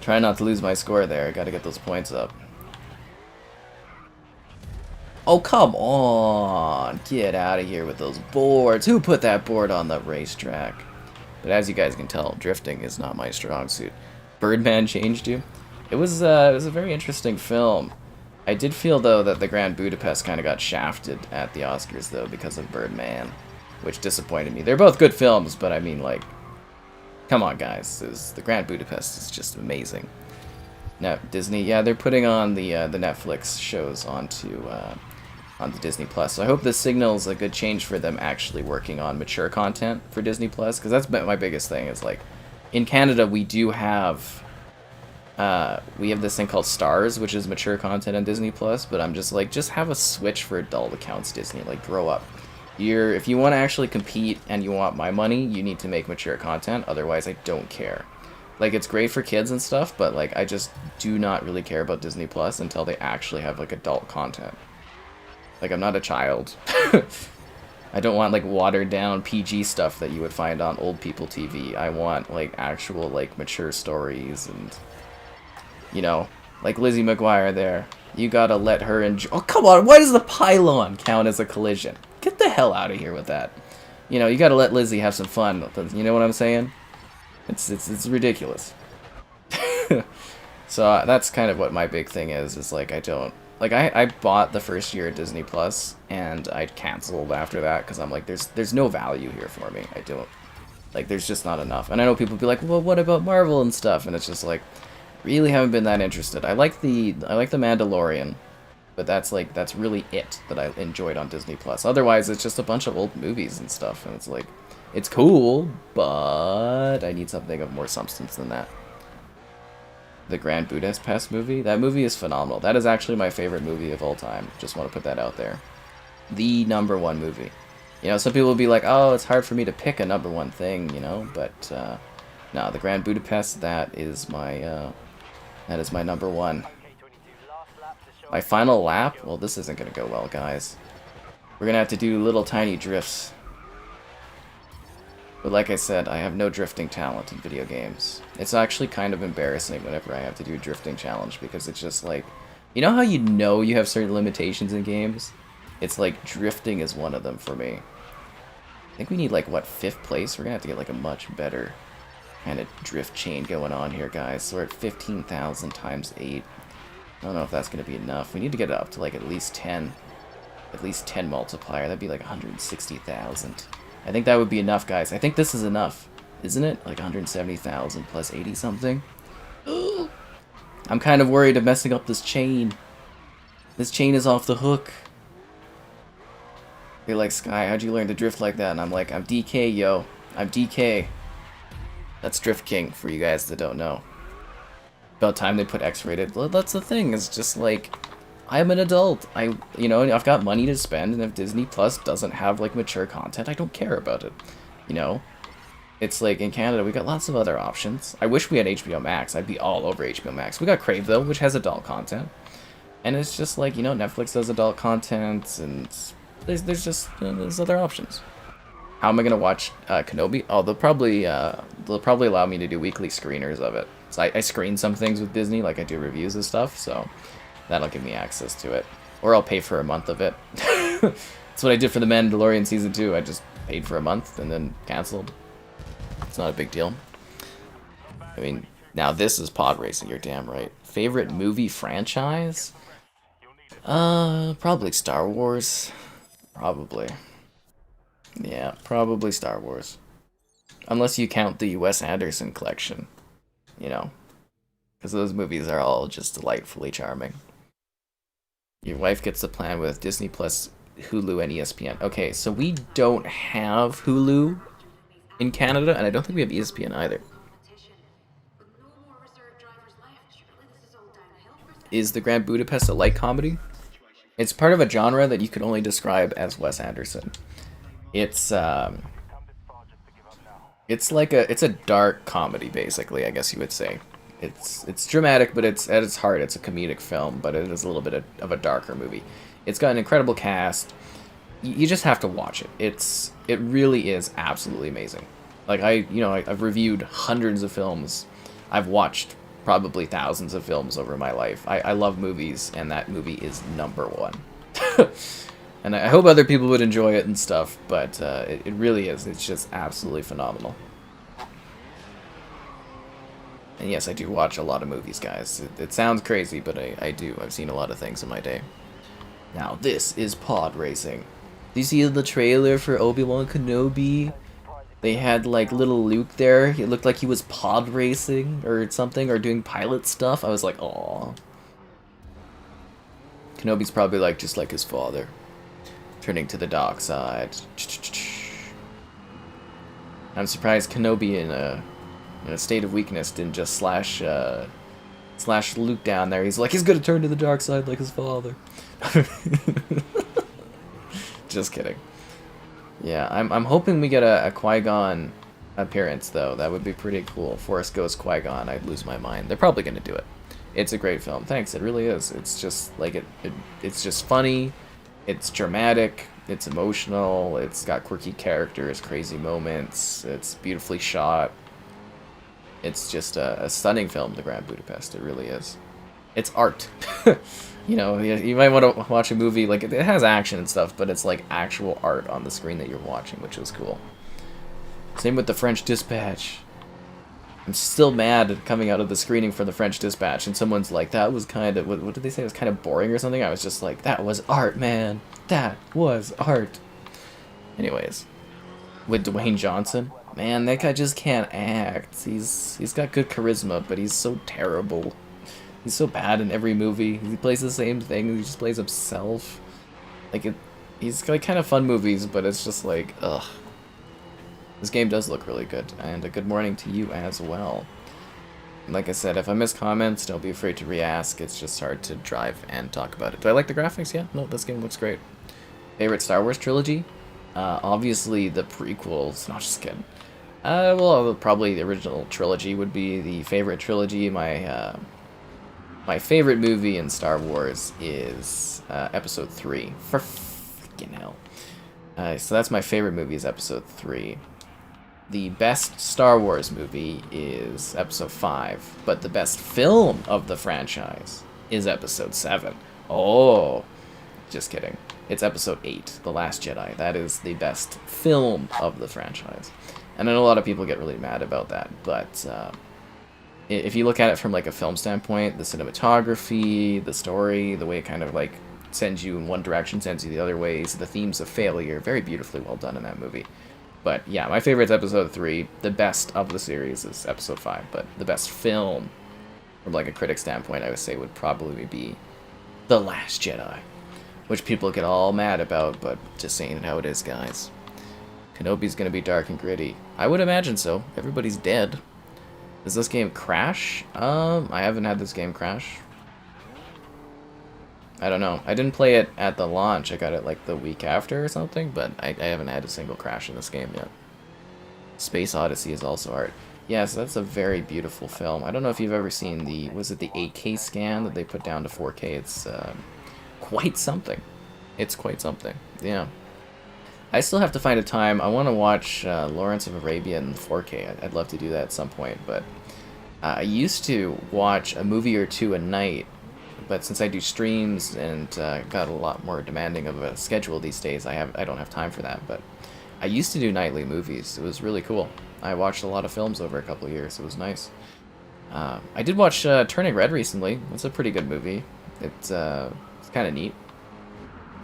Try not to lose my score there. I gotta get those points up. Oh, come on! Get out of here with those boards. Who put that board on the racetrack? But as you guys can tell, drifting is not my strong suit. Birdman changed you? It was a very interesting film. I did feel, though, that the Grand Budapest kind of got shafted at the Oscars, though, because of Birdman, which disappointed me. They're both good films, but I mean, like, come on, guys. The Grand Budapest is just amazing. Now, Disney, yeah, they're putting on the Netflix shows onto Disney Plus. So I hope this signals a good change for them actually working on mature content for Disney Plus, because that's my biggest thing. Is like, in Canada we do have this thing called Stars, which is mature content on Disney Plus. But I'm just like, just have a switch for adult accounts, Disney. Like, grow up. If you want to actually compete and you want my money, you need to make mature content. Otherwise, I don't care. Like, it's great for kids and stuff, but like, I just do not really care about Disney Plus until they actually have like adult content. Like, I'm not a child. I don't want like watered down PG stuff that you would find on old people TV. I want like actual like mature stories, and you know, like Lizzie McGuire there. You gotta let her enjoy. Oh, come on! Why does the pylon count as a collision? Get the hell out of here with that. You know, you gotta let Lizzie have some fun. You know what I'm saying? It's ridiculous. So that's kind of what my big thing is like, I don't... Like, I bought the first year at Disney Plus, and I canceled after that, because I'm like, there's no value here for me. I don't... Like, there's just not enough. And I know people be like, well, what about Marvel and stuff? And it's just like, really haven't been that interested. I like the Mandalorian, but that's really it that I enjoyed on Disney Plus. Otherwise, it's just a bunch of old movies and stuff, and it's like, it's cool, but I need something of more substance than that. The Grand Budapest movie? That movie is phenomenal. That is actually my favorite movie of all time. Just want to put that out there. The #1 movie. You know, some people will be like, oh, it's hard for me to pick a #1 thing, you know, but no, the Grand Budapest, that is my #1. My final lap? Well, this isn't going to go well, guys. We're going to have to do little tiny drifts. But like I said, I have no drifting talent in video games. It's actually kind of embarrassing whenever I have to do a drifting challenge, because it's just like, you know how you have certain limitations in games? It's like drifting is one of them for me. I think we need like, what, 5th place? We're gonna have to get like a much better kind of drift chain going on here, guys. So we're at 15,000 times 8. I don't know if that's gonna be enough. We need to get it up to like at least 10. At least 10 multiplier. That'd be like 160,000. I think that would be enough, guys. I think this is enough. Isn't it? Like 170,000 plus 80 something. I'm kind of worried of messing up this chain. This chain is off the hook. You're like, Sky, how'd you learn to drift like that? And I'm like, I'm DK, yo. I'm DK. That's Drift King, for you guys that don't know. About time they put X-rated. Well, that's the thing. It's just like, I'm an adult. You know, I've got money to spend, and if Disney Plus doesn't have like mature content, I don't care about it. You know, It's like in Canada, we got lots of other options. I wish we had HBO Max. I'd be all over HBO Max. We got Crave, though, which has adult content. And it's just like, you know, Netflix does adult content, and there's just, you know, there's other options. How am I gonna watch Kenobi? Oh, they'll probably allow me to do weekly screeners of it. So I screen some things with Disney, like I do reviews and stuff, so that'll give me access to it. Or I'll pay for a month of it. That's what I did for The Mandalorian Season 2. I just paid for a month and then canceled. It's not a big deal. I mean, now this is pod racing, you're damn right. Favorite movie franchise? Probably Star Wars. Probably. Yeah, probably Star Wars. Unless you count the Wes Anderson collection, you know. Because those movies are all just delightfully charming. Your wife gets the plan with Disney Plus, Hulu, and ESPN. Okay, so we don't have Hulu in Canada, and I don't think we have ESPN either. Is the Grand Budapest a light comedy? It's part of a genre that you could only describe as Wes Anderson. It's it's a dark comedy, basically, I guess you would say. It's dramatic, but it's at its heart it's a comedic film, but it is a little bit of a darker movie. It's got an incredible cast. You just have to watch it. It really is absolutely amazing. Like I've reviewed hundreds of films. I've watched probably thousands of films over my life. I love movies, and that movie is number one. And I hope other people would enjoy it and stuff, but it really is. It's just absolutely phenomenal. And yes, I do watch a lot of movies, guys. It sounds crazy, but I do. I've seen a lot of things in my day. Now, this is pod racing. Do you see the trailer for Obi-Wan Kenobi? They had, like, little Luke there. It looked like he was pod racing or something, or doing pilot stuff. I was like, aww. Kenobi's probably, like, just like his father. Turning to the dark side. I'm surprised Kenobi in a state of weakness didn't just slash Luke down there. He's like, he's gonna turn to the dark side like his father. Just kidding. Yeah, I'm hoping we get a Qui-Gon appearance, though. That would be pretty cool. Force Ghost Qui-Gon, I'd lose my mind. They're probably gonna do it. It's a great film. Thanks, it really is. It's just like it's just funny. It's dramatic, it's emotional, it's got quirky characters, crazy moments, it's beautifully shot. It's just a stunning film, The Grand Budapest, it really is. It's art. You know, you might want to watch a movie, like, it has action and stuff, but it's like actual art on the screen that you're watching, which is cool. Same with The French Dispatch. I'm still mad coming out of the screening for The French Dispatch, and someone's like, that was kind of, what did they say, it was kind of boring or something? I was just like, that was art, man. That was art. Anyways, with Dwayne Johnson, man, that guy just can't act. He's got good charisma, but he's so terrible. He's so bad in every movie. He plays the same thing, he just plays himself. Like, he's got kind of fun movies, but it's just like, ugh. This game does look really good, and a good morning to you as well. Like I said, if I miss comments, don't be afraid to re-ask. It's just hard to drive and talk about it. Do I like the graphics? Yeah, no, this game looks great. Favorite Star Wars trilogy? Obviously the prequels. No, just kidding. Well, probably the original trilogy would be the favorite trilogy. My favorite movie in Star Wars is Episode 3. For fucking hell. So that's my favorite movie, is Episode 3. The best Star Wars movie is Episode 5, but the best film of the franchise is Episode 7. Oh, just kidding. It's Episode 8, The Last Jedi. That is the best film of the franchise. And I know a lot of people get really mad about that, but if you look at it from like a film standpoint, the cinematography, the story, the way it kind of like sends you in one direction, sends you the other ways, the themes of failure, very beautifully well done in that movie. But yeah, my favorite is Episode 3. The best of the series is Episode 5, but the best film, from like a critic standpoint, I would say would probably be The Last Jedi, which people get all mad about, but just saying it how it is, guys. Kenobi's gonna be dark and gritty. I would imagine so. Everybody's dead. Does this game crash? I haven't had this game crash. I don't know. I didn't play it at the launch. I got it like the week after or something, but I haven't had a single crash in this game yet. Space Odyssey is also art. Yes, that's a very beautiful film. I don't know if you've ever seen the, was it the 8K scan that they put down to 4K? It's quite something. It's quite something. Yeah. I still have to find a time. I want to watch Lawrence of Arabia in 4K. I'd love to do that at some point, but I used to watch a movie or two a night, but since I do streams and got a lot more demanding of a schedule these days, I don't have time for that. But I used to do nightly movies. It was really cool. I watched a lot of films over a couple of years. It was nice. I did watch Turning Red recently. It's a pretty good movie. It's kind of neat.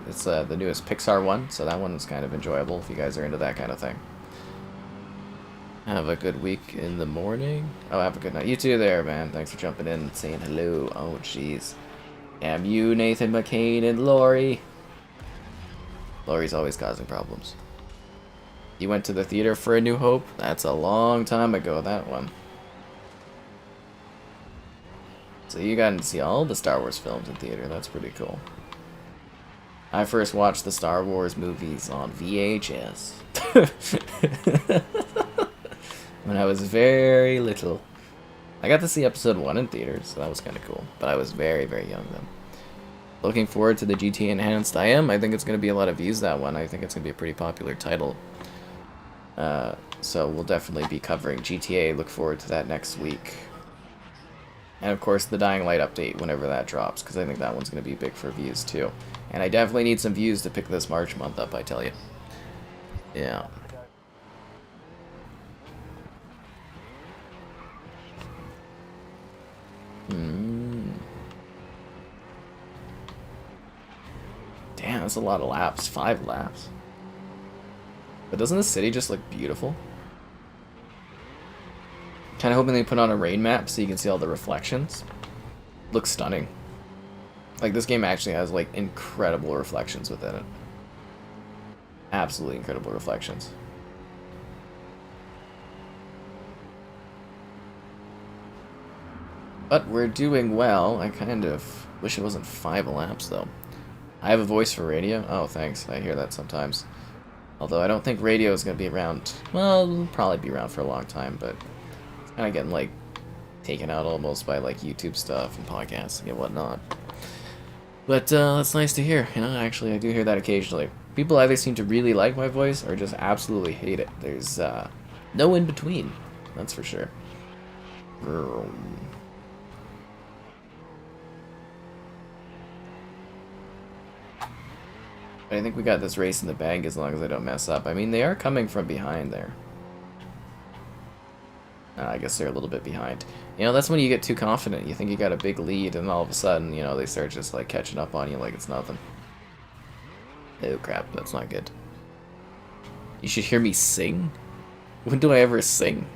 It's the newest Pixar one, so that one is kind of enjoyable if you guys are into that kind of thing. Have a good week in the morning. Oh, have a good night. You too there, man. Thanks for jumping in and saying hello. Oh, jeez. Damn you, Nathan McCain and Lori. Lori's always causing problems. You went to the theater for A New Hope? That's a long time ago, that one. So you got to see all the Star Wars films in theater. That's pretty cool. I first watched the Star Wars movies on VHS. When I was very little. I got to see episode 1 in theaters, so that was kind of cool. But I was very, very young then. Looking forward to the GT Enhanced. I think it's going to be a lot of views, that one. I think it's going to be a pretty popular title. So we'll definitely be covering GTA. Look forward to that next week. And of course the Dying Light update whenever that drops, because I think that one's going to be big for views too. And I definitely need some views to pick this March month up, I tell you. Yeah. Damn, that's a lot of laps. 5 laps. But doesn't the city just look beautiful? Kind of hoping they put on a rain map so you can see all the reflections. Looks stunning. Like, this game actually has, like, incredible reflections within it. Absolutely incredible reflections. But we're doing well. I kind of wish it wasn't 5 laps, though. I have a voice for radio. Oh, thanks. I hear that sometimes. Although I don't think radio is going to be around. Well, it'll probably be around for a long time, but it's kind of getting, like, taken out almost by, like, YouTube stuff and podcasting and whatnot. But that's nice to hear. You know, actually, I do hear that occasionally. People either seem to really like my voice or just absolutely hate it. There's no in between. That's for sure. But I think we got this race in the bag as long as I don't mess up. I mean, they are coming from behind there. I guess they're a little bit behind. You know, that's when you get too confident. You think you got a big lead, and all of a sudden, you know, they start just, like, catching up on you like it's nothing. Oh, crap. That's not good. You should hear me sing? When do I ever sing?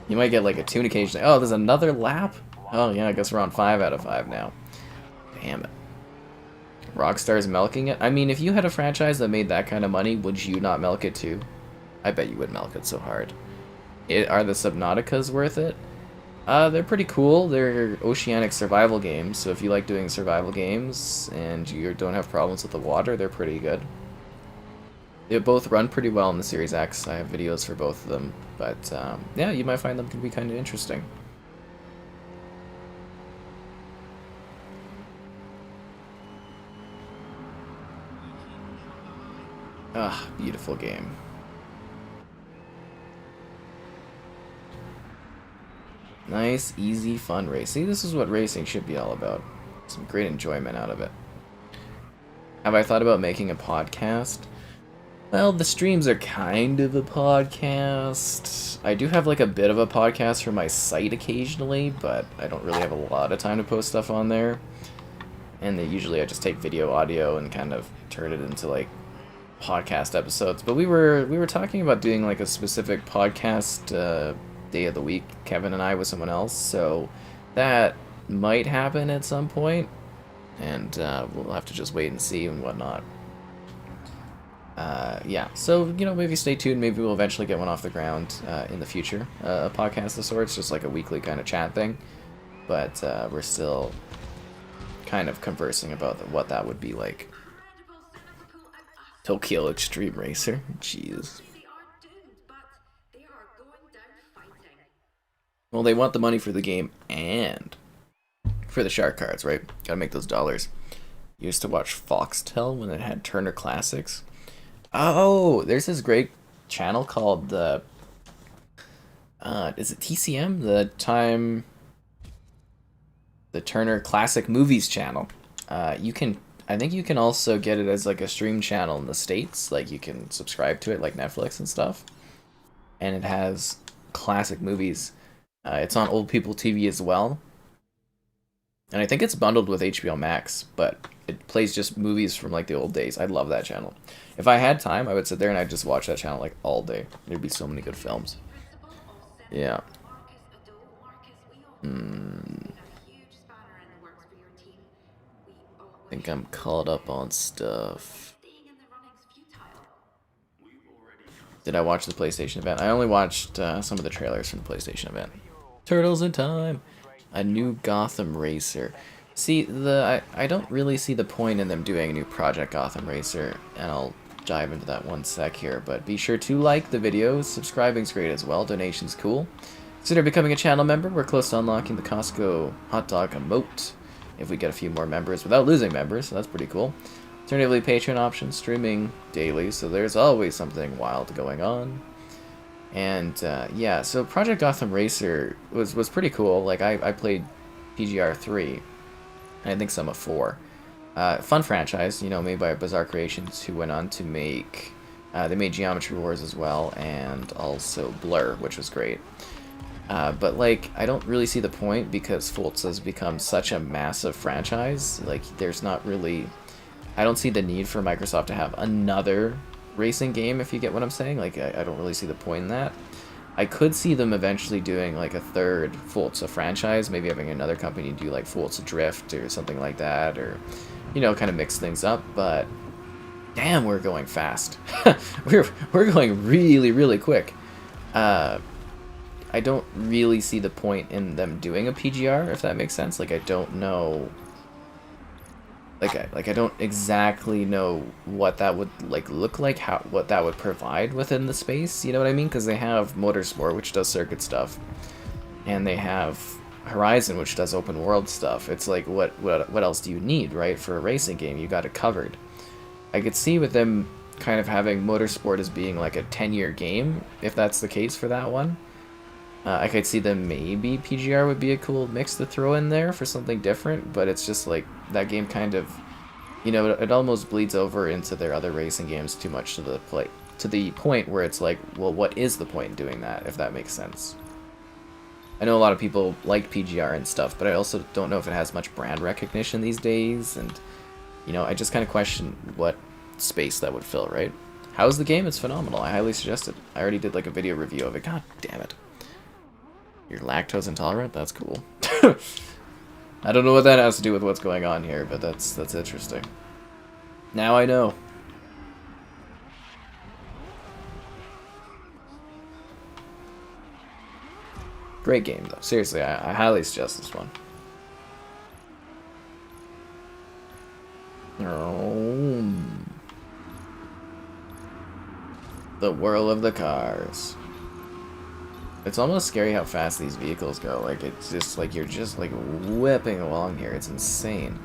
You might get, like, a tune occasionally. Oh, there's another lap? Oh, yeah, I guess we're on 5 out of 5 now. Damn it. Rockstar's milking it? I mean, if you had a franchise that made that kind of money, would you not milk it too? I bet you would milk it so hard. Are the Subnauticas worth it? They're pretty cool. They're oceanic survival games, so if you like doing survival games and you don't have problems with the water, they're pretty good. They both run pretty well in the Series X. I have videos for both of them, but yeah, you might find them to be kind of interesting. Ah, beautiful game. Nice, easy, fun race. See, this is what racing should be all about. Some great enjoyment out of it. Have I thought about making a podcast? Well, the streams are kind of a podcast. I do have like a bit of a podcast for my site occasionally, but I don't really have a lot of time to post stuff on there. And then usually I just take video, audio, and kind of turn it into like podcast episodes. But we were talking about doing like a specific podcast day of the week, Kevin and I with someone else, so that might happen at some point, and we'll have to just wait and see and whatnot. Yeah, so, you know, maybe stay tuned. Maybe we'll eventually get one off the ground in the future, a podcast of sorts, just like a weekly kind of chat thing, but we're still kind of conversing about what that would be like. Tokyo Extreme Racer, jeez. Well, they want the money for the game and for the shark cards, right? Gotta make those dollars. Used to watch Foxtel when it had Turner Classics. Oh, there's this great channel called the is it TCM? The Turner Classic Movies channel. I think you can also get it as like a stream channel in the States. Like you can subscribe to it like Netflix and stuff. And it has classic movies. It's on Old People TV as well. And I think it's bundled with HBO Max, but it plays just movies from like the old days. I love that channel. If I had time, I would sit there and I'd just watch that channel like all day. There'd be so many good films. Yeah. I think I'm caught up on stuff. Did I watch the PlayStation event? I only watched some of the trailers from the PlayStation event. Turtles in Time! A new Gotham Racer. See, I don't really see the point in them doing a new Project Gotham Racer, and I'll dive into that one sec here, but be sure to like the videos, subscribing's great as well, donation's cool. Consider becoming a channel member, we're close to unlocking the Costco hot dog emote if we get a few more members without losing members, so that's pretty cool. Alternatively, Patreon options, streaming daily, so there's always something wild going on. And yeah, so Project Gotham Racer was pretty cool. Like I played PGR 3, and I think some of 4. Fun franchise, you know, made by Bizarre Creations, who went on to make they made Geometry Wars as well, and also Blur, which was great. But like, I don't really see the point because Fultz has become such a massive franchise. Like, there's not really, I don't see the need for Microsoft to have another racing game, if you get what I'm saying. Like, I don't really see the point in that. I could see them eventually doing like a third Fultz franchise, maybe having another company do like Fultz Drift or something like that, or, you know, kind of mix things up. But damn, we're going fast. we're going really, really quick. I don't really see the point in them doing a PGR, if that makes sense. Like, I don't know. Like I don't exactly know what that would like look like, what that would provide within the space. You know what I mean? Because they have motorsport, which does circuit stuff, and they have Horizon, which does open world stuff. It's like, what else do you need, right? For a racing game, you got it covered. I could see with them kind of having motorsport as being like a 10-year game, if that's the case for that one. I could see them maybe PGR would be a cool mix to throw in there for something different, but it's just like that game kind of, you know, it almost bleeds over into their other racing games too much to the point where it's like, well, what is the point in doing that, if that makes sense? I know a lot of people like PGR and stuff, but I also don't know if it has much brand recognition these days, and, you know, I just kind of question what space that would fill, right? How's the game? It's phenomenal. I highly suggest it. I already did like a video review of it. God damn it. You're lactose intolerant? That's cool. I don't know what that has to do with what's going on here, but that's interesting. Now I know. Great game, though. Seriously, I highly suggest this one. The whirl of the cars. It's almost scary how fast these vehicles go. Like, it's just like you're just like whipping along here. It's insane.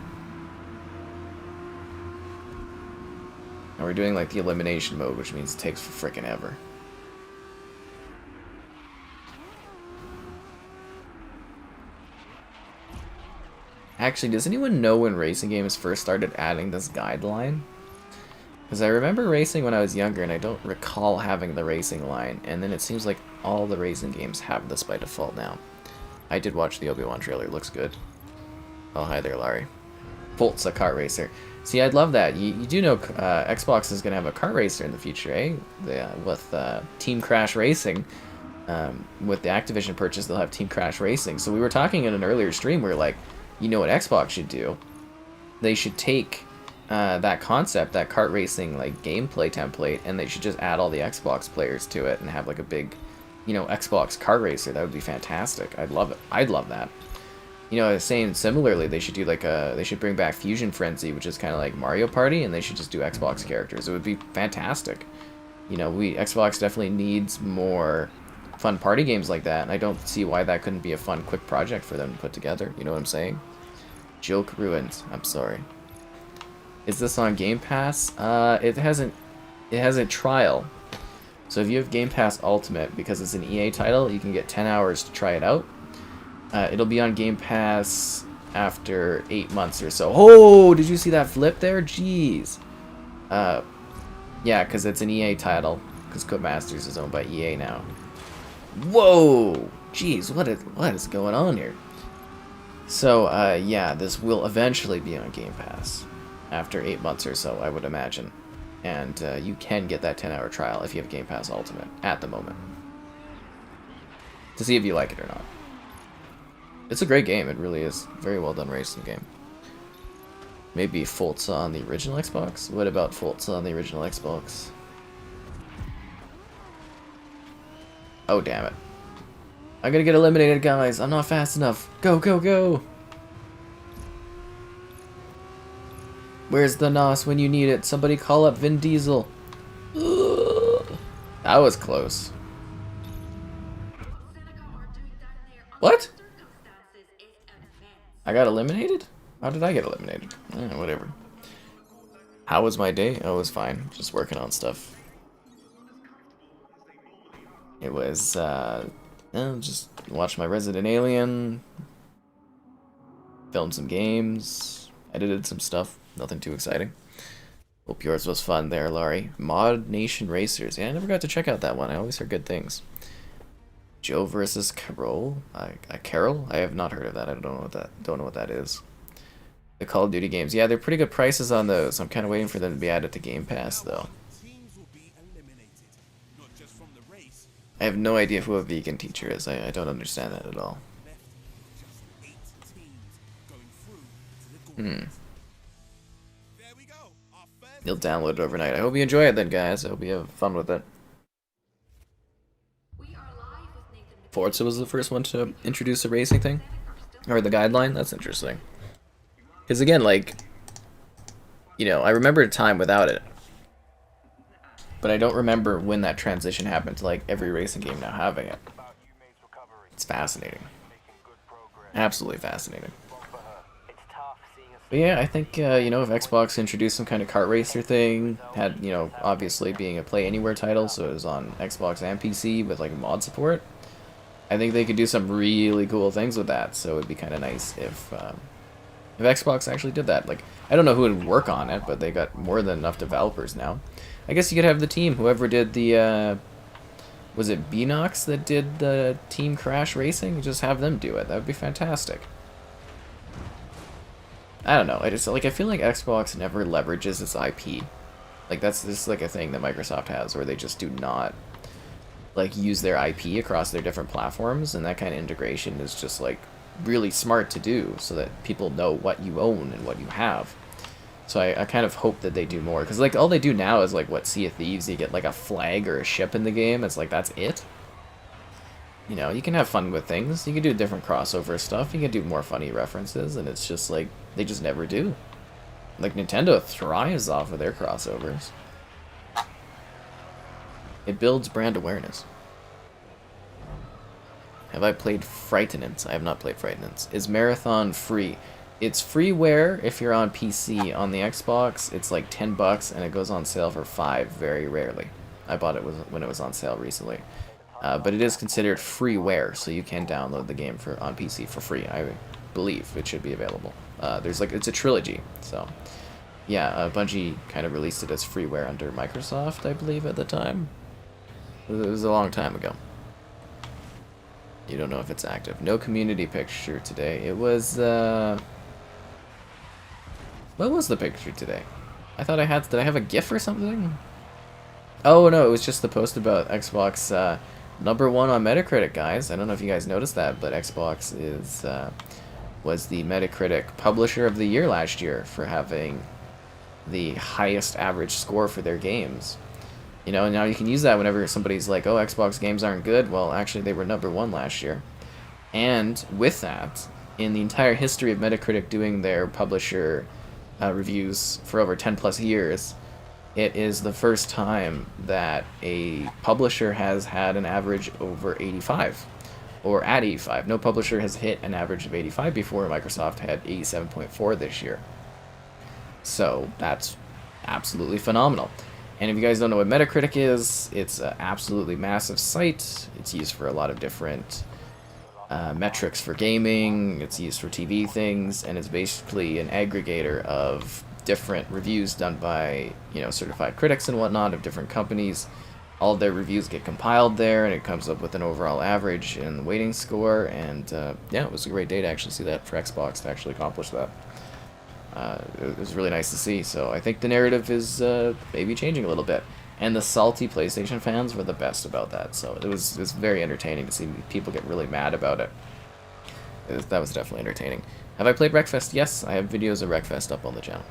And we're doing like the elimination mode, which means it takes for frickin' ever. Actually, does anyone know when racing games first started adding this guideline? Because I remember racing when I was younger, and I don't recall having the racing line, and then it seems like all the racing games have this by default now. I did watch the Obi-Wan trailer, it looks good. Oh, hi there, Larry. Fultz, a kart racer. See, I'd love that. You do know Xbox is going to have a kart racer in the future, eh? With Team Crash Racing. With the Activision purchase, they'll have Team Crash Racing. So we were talking in an earlier stream where, like, you know what Xbox should do? They should take that concept, that kart racing like gameplay template, and they should just add all the Xbox players to it and have like a big, you know, Xbox kart racer. That would be fantastic. I'd love it. I'd love that. You know, saying similarly, they should do like they should bring back Fusion Frenzy, which is kind of like Mario Party, and they should just do Xbox characters. It would be fantastic. You know, Xbox definitely needs more fun party games like that, and I don't see why that couldn't be a fun, quick project for them to put together. You know what I'm saying? Joke ruined. I'm sorry. Is this on Game Pass? It has a trial. So if you have Game Pass Ultimate, because it's an EA title, you can get 10 hours to try it out. It'll be on Game Pass after 8 months or so. Oh, did you see that flip there? Jeez. Yeah, because it's an EA title. Because Codemasters is owned by EA now. Whoa! Jeez, what is going on here? So, yeah, this will eventually be on Game Pass. After 8 months or so, I would imagine. And you can get that 10-hour trial if you have Game Pass Ultimate at the moment. To see if you like it or not. It's a great game, it really is. Very well done racing game. Maybe Forza on the original Xbox? What about Forza on the original Xbox? Oh, damn it. I'm gonna get eliminated, guys. I'm not fast enough. Go, go, go! Where's the NOS when you need it? Somebody call up Vin Diesel. Ugh. That was close. What? I got eliminated? How did I get eliminated? Whatever. How was my day? Oh, it was fine. Just working on stuff. It was, just watched my Resident Alien. Filmed some games. Edited some stuff. Nothing too exciting. Hope yours was fun there, Laurie. Mod Nation Racers. Yeah, I never got to check out that one. I always heard good things. Joe versus Carol. Carol? I have not heard of that. I don't know what that is. The Call of Duty games. Yeah, they're pretty good prices on those. I'm kind of waiting for them to be added to Game Pass, though. I have no idea who a vegan teacher is. I don't understand that at all. You'll download it overnight. I hope you enjoy it then, guys. I hope you have fun with it. Forza was the first one to introduce a racing thing? Or the guideline? That's interesting. Because again, like, you know, I remember a time without it. But I don't remember when that transition happened to, like, every racing game now having it. It's fascinating. Absolutely fascinating. But yeah, I think, you know, if Xbox introduced some kind of kart racer thing, had, you know, obviously being a Play Anywhere title, so it was on Xbox and PC with, like, mod support, I think they could do some really cool things with that, so it'd be kind of nice if Xbox actually did that. Like, I don't know who would work on it, but they got more than enough developers now. I guess you could have the team, whoever did the, was it Beanox that did the Team Crash Racing? Just have them do it. That would be fantastic. I don't know. I just, like, I feel like Xbox never leverages its IP. Like, this is like a thing that Microsoft has, where they just do not, like, use their IP across their different platforms, and that kind of integration is just, like, really smart to do, so that people know what you own and what you have. So I kind of hope that they do more, because, like, all they do now is, like, what, Sea of Thieves, you get, like, a flag or a ship in the game, it's like, that's it? You know, you can have fun with things, you can do different crossover stuff, you can do more funny references, and it's just, like, they just never do. Like, Nintendo thrives off of their crossovers. It builds brand awareness. Have I played Frightenance? I have not played Frightenance. Is Marathon free? It's freeware if you're on PC. On the Xbox, it's like $10, and it goes on sale for $5 very rarely. I bought it when it was on sale recently. But it is considered freeware, so you can download the game on PC for free. I believe it should be available. There's like, it's a trilogy, so yeah. Bungie kind of released it as freeware under Microsoft, I believe, at the time. It was a long time ago. You don't know if it's active. No community picture today. It was, what was the picture today? I thought I had, did I have a GIF or something? Oh no, it was just the post about Xbox, #1 on Metacritic, guys. I don't know if you guys noticed that, but Xbox was the Metacritic Publisher of the Year last year for having the highest average score for their games. You know, now you can use that whenever somebody's like, oh, Xbox games aren't good. Well, actually, they were #1 last year. And with that, in the entire history of Metacritic doing their publisher reviews for over 10 plus years, it is the first time that a publisher has had an average over 85, or at 85. No publisher has hit an average of 85 before. Microsoft had 87.4 this year. So that's absolutely phenomenal. And if you guys don't know what Metacritic is, it's an absolutely massive site. It's used for a lot of different metrics for gaming. It's used for TV things, and it's basically an aggregator of different reviews done by, you know, certified critics and whatnot of different companies. All of their reviews get compiled there, and it comes up with an overall average and weighting score. And yeah, it was a great day to actually see that for Xbox to actually accomplish that. It was really nice to see. So I think the narrative is maybe changing a little bit. And the salty PlayStation fans were the best about that. So it was very entertaining to see people get really mad about it. That was definitely entertaining. Have I played Wreckfest? Yes, I have videos of Wreckfest up on the channel.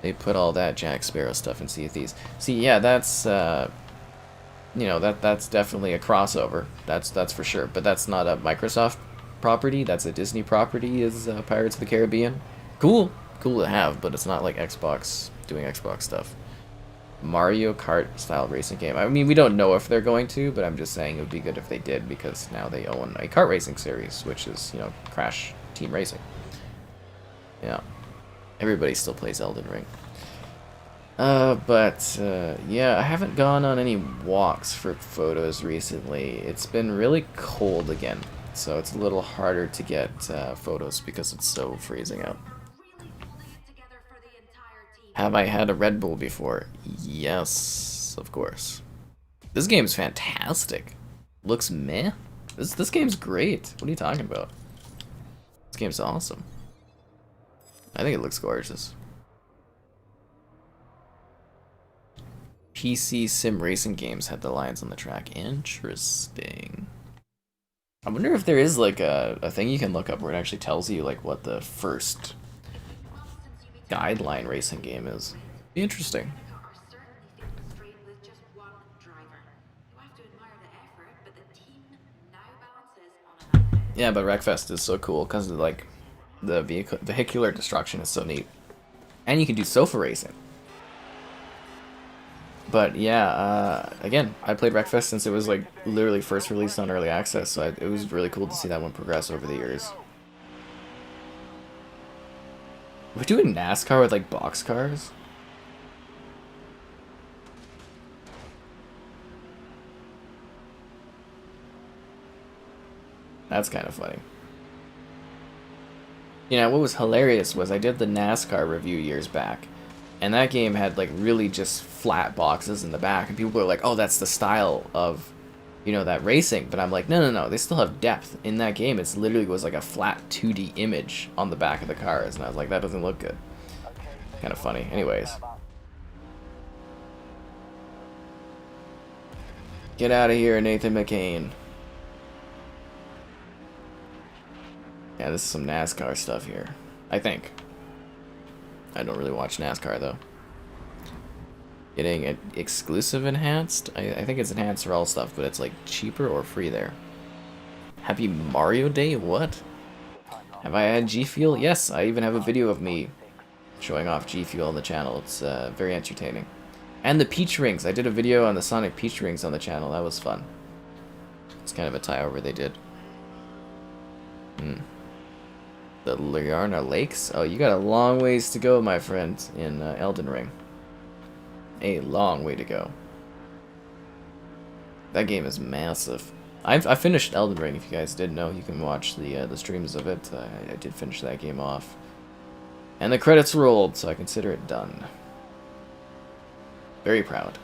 They put all that Jack Sparrow stuff in Sea of Thieves. See, yeah, that's you know, that's definitely a crossover. That's for sure. But that's not a Microsoft property. That's a Disney property. Is Pirates of the Caribbean? Cool to have, but it's not like Xbox doing Xbox stuff. Mario Kart style racing game. I mean, we don't know if they're going to, but I'm just saying it would be good if they did, because now they own a kart racing series, which is, you know, Crash Team Racing. Yeah. Everybody still plays Elden Ring. Yeah, I haven't gone on any walks for photos recently. It's been really cold again, so it's a little harder to get photos because it's so freezing out. Have I had a Red Bull before? Yes, of course. This game's fantastic. Looks meh. This game's great. What are you talking about? This game's awesome. I think it looks gorgeous. PC sim racing games had the lines on the track. Interesting. I wonder if there is like a thing you can look up where it actually tells you like what the first guideline racing game is. Be interesting. Yeah, but Wreckfest is so cool because like the vehicular destruction is so neat, and you can do sofa racing. But yeah, again, I played Wreckfest since it was like literally first released on early access, so it was really cool to see that one progress over the years. We're doing NASCAR with like box cars? That's kind of funny. You know, what was hilarious was I did the NASCAR review years back, and that game had like really just flat boxes in the back, and people were like, oh, that's the style of, you know, that racing. But I'm like, no, they still have depth in that game. It's literally was like a flat 2D image on the back of the cars, and I was like, that doesn't look good. Kind of funny. Anyways. Get out of here, Nathan McCain. Yeah, this is some NASCAR stuff here. I think. I don't really watch NASCAR, though. Getting an exclusive enhanced? I think it's enhanced for all stuff, but it's like cheaper or free there. Happy Mario Day? What? Have I had G Fuel? Yes, I even have a video of me showing off G Fuel on the channel. It's very entertaining. And the Peach Rings. I did a video on the Sonic Peach Rings on the channel. That was fun. It's kind of a tie-over they did. The Liarna Lakes? Oh, you got a long ways to go, my friend, in Elden Ring. A long way to go. That game is massive. I finished Elden Ring. If you guys didn't know, you can watch the streams of it. I did finish that game off. And the credits rolled, so I consider it done. Very proud.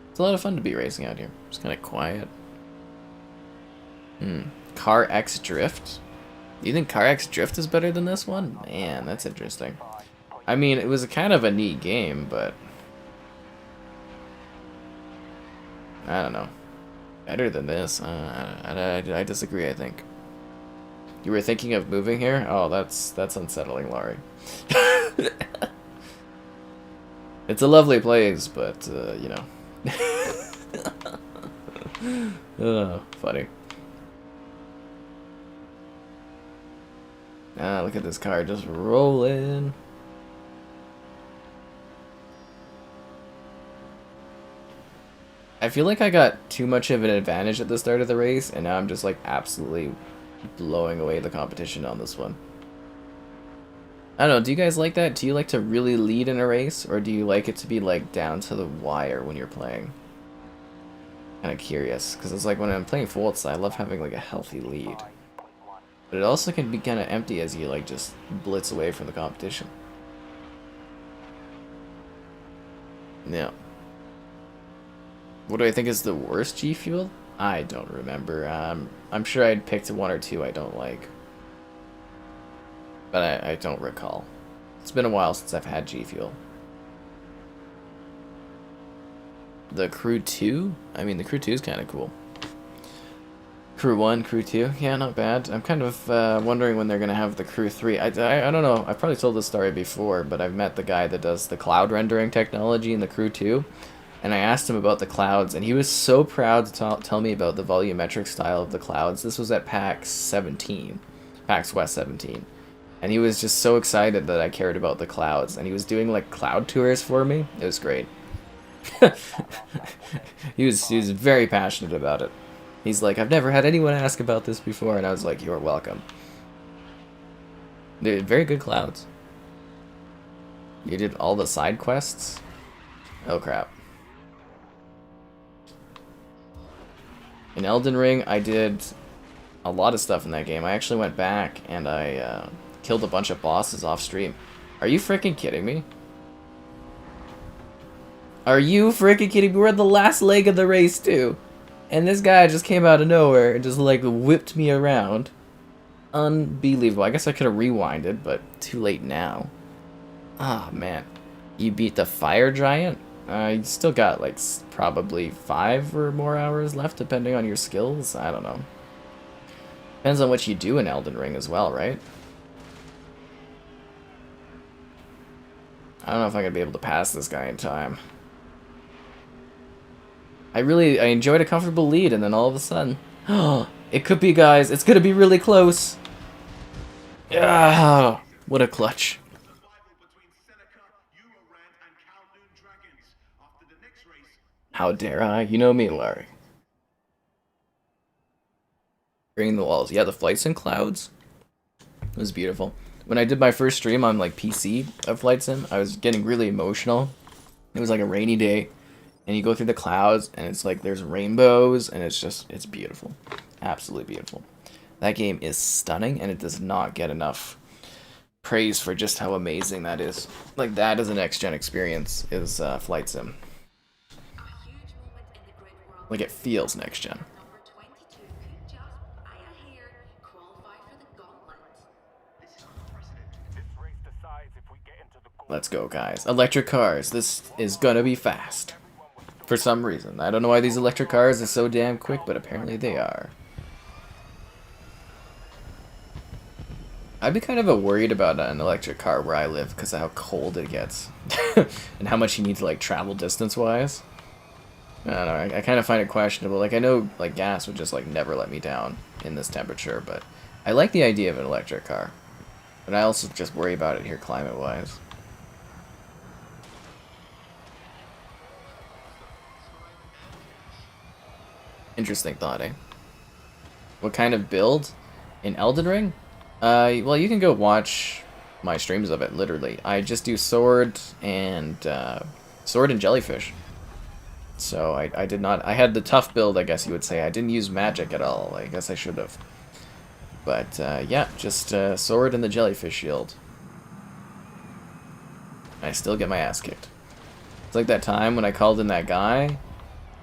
It's a lot of fun to be racing out here. It's kind of quiet. Car X Drift? Do you think Car X Drift is better than this one? Man, that's interesting. I mean, it was kind of a neat game, but I don't know. Better than this? I disagree, I think. You were thinking of moving here? Oh, that's unsettling, Laurie. It's a lovely place, but, you know. Oh, funny. Ah, look at this car just rolling. I feel like I got too much of an advantage at the start of the race, and now I'm just like absolutely blowing away the competition on this one. I don't know, do you guys like that? Do you like to really lead in a race, or do you like it to be like down to the wire when you're playing? Kind of curious, because it's like when I'm playing Forza, I love having like a healthy lead. But it also can be kind of empty as you like just blitz away from the competition. Yeah. What do I think is the worst G Fuel? I don't remember. I'm sure I'd picked one or two I don't like. But I don't recall. It's been a while since I've had G Fuel. The Crew 2? I mean, the Crew 2 is kind of cool. Crew 1, Crew 2, yeah, not bad. I'm kind of wondering when they're going to have the Crew 3. I don't know, I've probably told this story before, but I've met the guy that does the cloud rendering technology in the Crew 2, and I asked him about the clouds, and he was so proud to tell me about the volumetric style of the clouds. This was at PAX 17, PAX West 17. And he was just so excited that I cared about the clouds. And he was doing like cloud tours for me. It was great. he was very passionate about it. He's like, I've never had anyone ask about this before. And I was like, you're welcome. They're very good clouds. You did all the side quests? Oh crap. In Elden Ring, I did a lot of stuff in that game. I actually went back and I killed a bunch of bosses off stream. Are you freaking kidding me? Are you freaking kidding me? We're at the last leg of the race too. And this guy just came out of nowhere and just like whipped me around. Unbelievable. I guess I could have rewinded, but too late now. Ah, man. You beat the fire giant? You still got like probably 5 or more hours left depending on your skills. I don't know. Depends on what you do in Elden Ring as well, right? I don't know if I'm gonna be able to pass this guy in time. I enjoyed a comfortable lead, and then all of a sudden, it could be, guys. It's gonna be really close. Ah, what a clutch! How dare I? You know me, Larry. Bringing the walls. Yeah, the flights and clouds. It was beautiful. When I did my first stream on like PC of Flight Sim, I was getting really emotional. It was like a rainy day, and you go through the clouds, and it's like there's rainbows, and it's beautiful. Absolutely beautiful. That game is stunning, and it does not get enough praise for just how amazing that is. Like, that is a next-gen experience, is Flight Sim. Like, it feels next-gen. Let's go, guys. Electric cars. This is gonna be fast. For some reason. I don't know why these electric cars are so damn quick, but apparently they are. I'd be kind of worried about an electric car where I live because of how cold it gets. And how much you need to, like, travel distance-wise. I don't know, I kind of find it questionable. Like, I know, like, gas would just, like, never let me down in this temperature, but I like the idea of an electric car. But I also just worry about it here climate-wise. Interesting thought, eh? What kind of build? In Elden Ring? Well, you can go watch my streams of it, literally. I just do sword and jellyfish. So I did not... I had the tough build, I guess you would say. I didn't use magic at all. I guess I should have. But, yeah, just sword and the jellyfish shield. I still get my ass kicked. It's like that time when I called in that guy...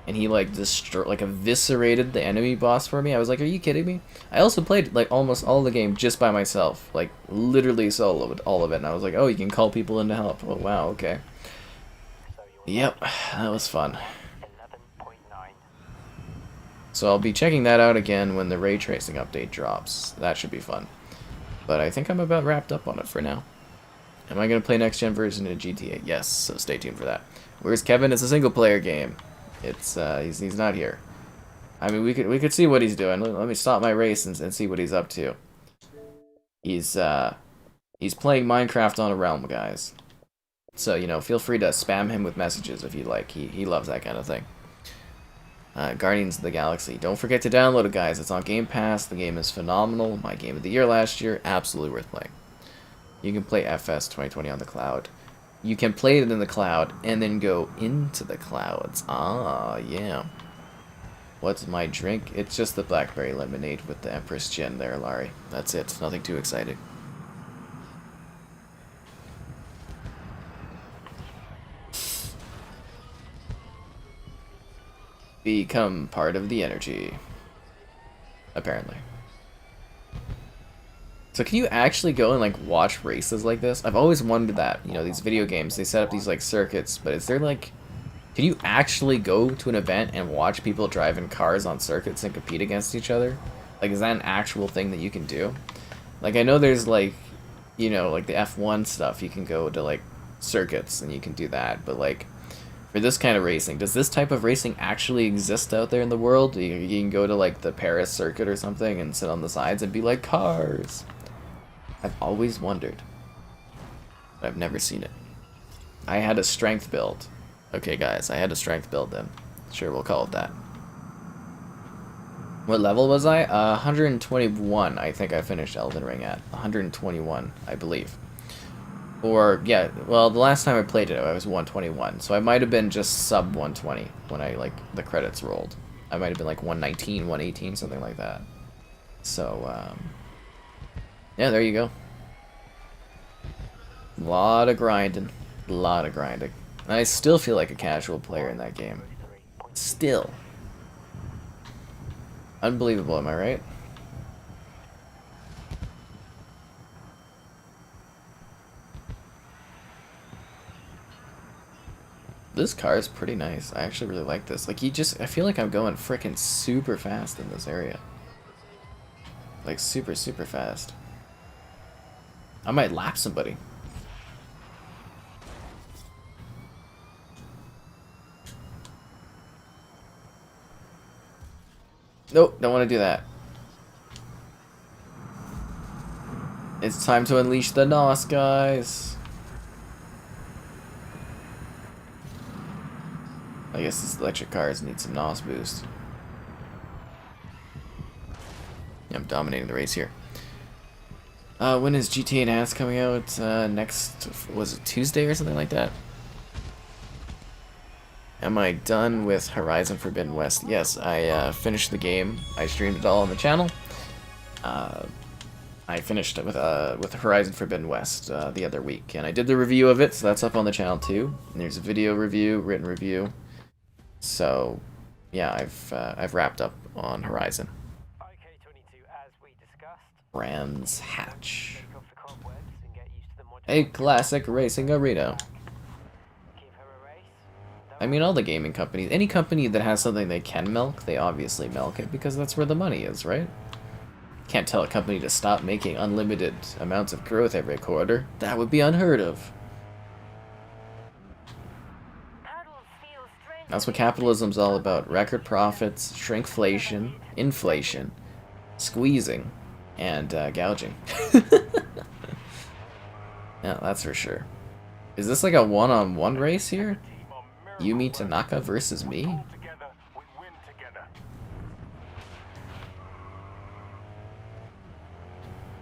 and he, like, eviscerated the enemy boss for me. I was like, are you kidding me? I also played, like, almost all the game just by myself. Like, literally soloed all of it. And I was like, oh, you can call people in to help. Oh, wow, okay. Yep, that was fun. So I'll be checking that out again when the ray tracing update drops. That should be fun. But I think I'm about wrapped up on it for now. Am I going to play next-gen version of GTA? Yes, so stay tuned for that. Where's Kevin? It's a single-player game. It's he's not here. I mean, we could see what he's doing. Let me stop my race and see what he's up to. He's playing Minecraft on a realm, guys. So, you know, feel free to spam him with messages if you like. He loves that kind of thing. Guardians of the Galaxy. Don't forget to download it, guys. It's on Game Pass. The game is phenomenal. My game of the year last year. Absolutely worth playing. You can play FS 2020 on the cloud. You can play it in the cloud and then go into the clouds. Ah, yeah. What's my drink? It's just the blackberry lemonade with the Empress Gin there, Larry. That's it. Nothing too exciting. Become part of the energy. Apparently. So can you actually go and like watch races like this? I've always wondered that. You know, these video games, they set up these like circuits, but is there like, can you actually go to an event and watch people drive in cars on circuits and compete against each other? Like, is that an actual thing that you can do? Like, I know there's like, you know, like the F1 stuff, you can go to like circuits and you can do that, but like for this kind of racing, does this type of racing actually exist out there in the world? You can go to like the Paris circuit or something and sit on the sides and be like cars. I've always wondered, but I've never seen it. I had a strength build. Okay, guys, I had a strength build then. Sure, we'll call it that. What level was I? 121, I think I finished Elden Ring at. 121, I believe. Or, yeah, well, the last time I played it, I was 121. So I might have been just sub 120 when I, like, the credits rolled. I might have been like 119, 118, something like that. So, yeah, there you go. Lot of grinding. Lot of grinding. And I still feel like a casual player in that game. Still. Unbelievable, am I right? This car is pretty nice. I actually really like this. Like, I feel like I'm going frickin' super fast in this area. Like, super, super fast. I might lap somebody. Nope, don't want to do that. It's time to unleash the NOS, guys. I guess these electric cars need some NOS boost. Yeah, I'm dominating the race here. When is GTA Enhanced coming out? Next, was it Tuesday or something like that? Am I done with Horizon Forbidden West? Yes, I finished the game. I streamed it all on the channel. I finished it with Horizon Forbidden West the other week, and I did the review of it, so that's up on the channel too. And there's a video review, written review. So, yeah, I've wrapped up on Horizon. Brands Hatch. A classic racing arena. I mean, all the gaming companies, any company that has something they can milk, they obviously milk it because that's where the money is, right? Can't tell a company to stop making unlimited amounts of growth every quarter. That would be unheard of. That's what capitalism's all about. Record profits, shrinkflation, inflation, squeezing, and gouging. Yeah, that's for sure. Is this like a one-on-one race here? Yumi Tanaka versus me?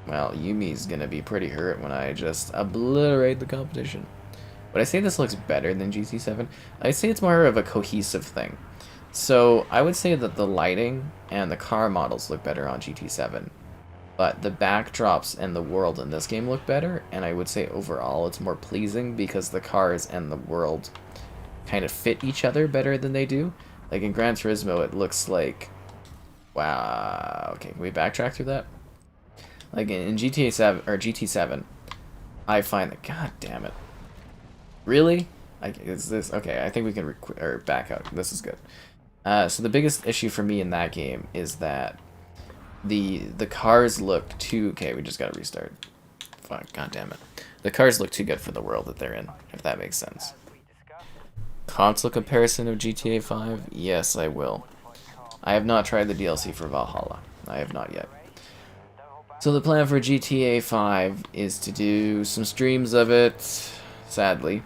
Well, Yumi's gonna be pretty hurt when I just obliterate the competition. Would I say this looks better than GT7? I'd say it's more of a cohesive thing. So I would say that the lighting and the car models look better on GT7. But the backdrops and the world in this game look better, and I would say overall it's more pleasing because the cars and the world kind of fit each other better than they do. Like in Gran Turismo, it looks like... Wow, okay, can we backtrack through that? Like in GTA 7, or GT7, I find that... God damn it. Really? Is this... Okay, I think we can back out. This is good. So the biggest issue for me in that game is that the cars look too... Okay, we just gotta restart. Fuck, god damn it. The cars look too good for the world that they're in, if that makes sense. Console comparison of GTA 5? Yes, I will. I have not tried the DLC for Valhalla. I have not yet. So the plan for GTA 5 is to do some streams of it, sadly.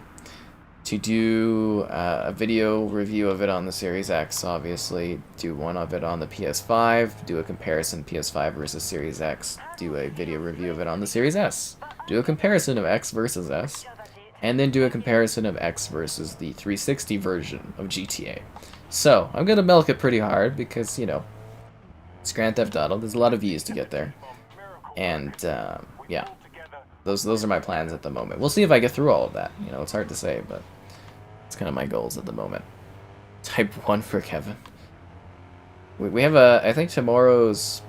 To do a video review of it on the Series X, obviously. Do one of it on the PS5. Do a comparison PS5 versus Series X. Do a video review of it on the Series S. Do a comparison of X versus S. And then do a comparison of X versus the 360 version of GTA. So, I'm going to milk it pretty hard because, you know, it's Grand Theft Auto. There's a lot of views to get there. And, yeah. Those are my plans at the moment. We'll see if I get through all of that. You know, it's hard to say, but it's kind of my goals at the moment. Type 1 for Kevin. We have I think tomorrow's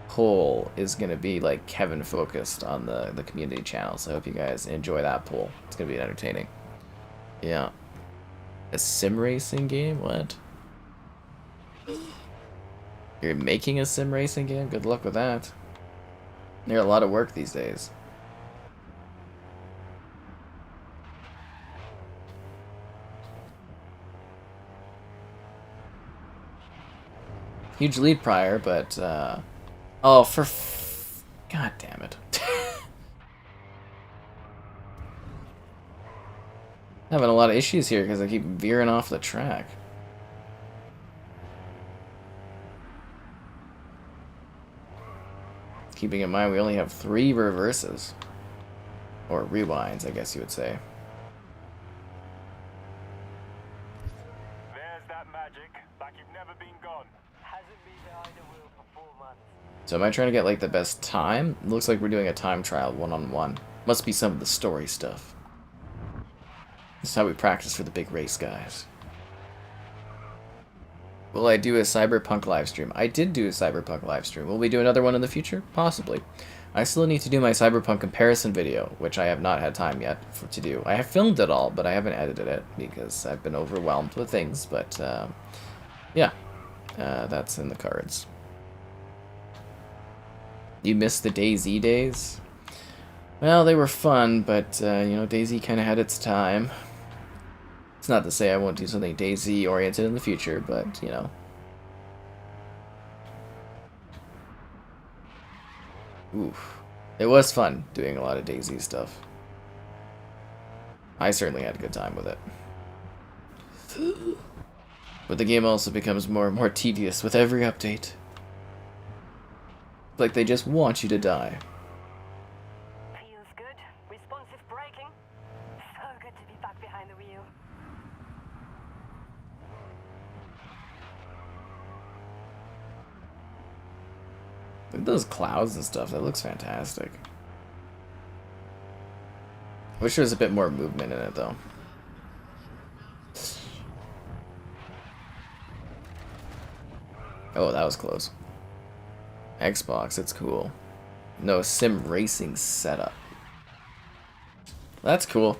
poll is going to be, like, Kevin focused on the community channel, so I hope you guys enjoy that poll. It's going to be entertaining. Yeah. A sim racing game? What? You're making a sim racing game? Good luck with that. They're a lot of work these days. Huge lead prior, but, oh, God damn it. Having a lot of issues here because I keep veering off the track. Keeping in mind we only have 3 reverses. Or rewinds, I guess you would say. There's that magic, like you've never been gone. Hasn't been behind the wheel for 4 months. So am I trying to get like the best time? It looks like we're doing a time trial one-on-one. Must be some of the story stuff. This is how we practice for the big race, guys. Will I do a Cyberpunk livestream? I did do a Cyberpunk livestream. Will we do another one in the future? Possibly. I still need to do my Cyberpunk comparison video, which I have not had time yet to do. I have filmed it all, but I haven't edited it because I've been overwhelmed with things, but yeah, that's in the cards. You missed the DayZ days? Well, they were fun, but, you know, DayZ kind of had its time. It's not to say I won't do something DayZ-oriented in the future, but, you know. Oof. It was fun doing a lot of DayZ stuff. I certainly had a good time with it. But the game also becomes more and more tedious with every update. Like they just want you to die. Feels good. Responsive braking. So good to be back behind the wheel. Look at those clouds and stuff. That looks fantastic. Wish there was a bit more movement in it, though. Oh, that was close. Xbox, it's cool. No, sim racing setup. That's cool.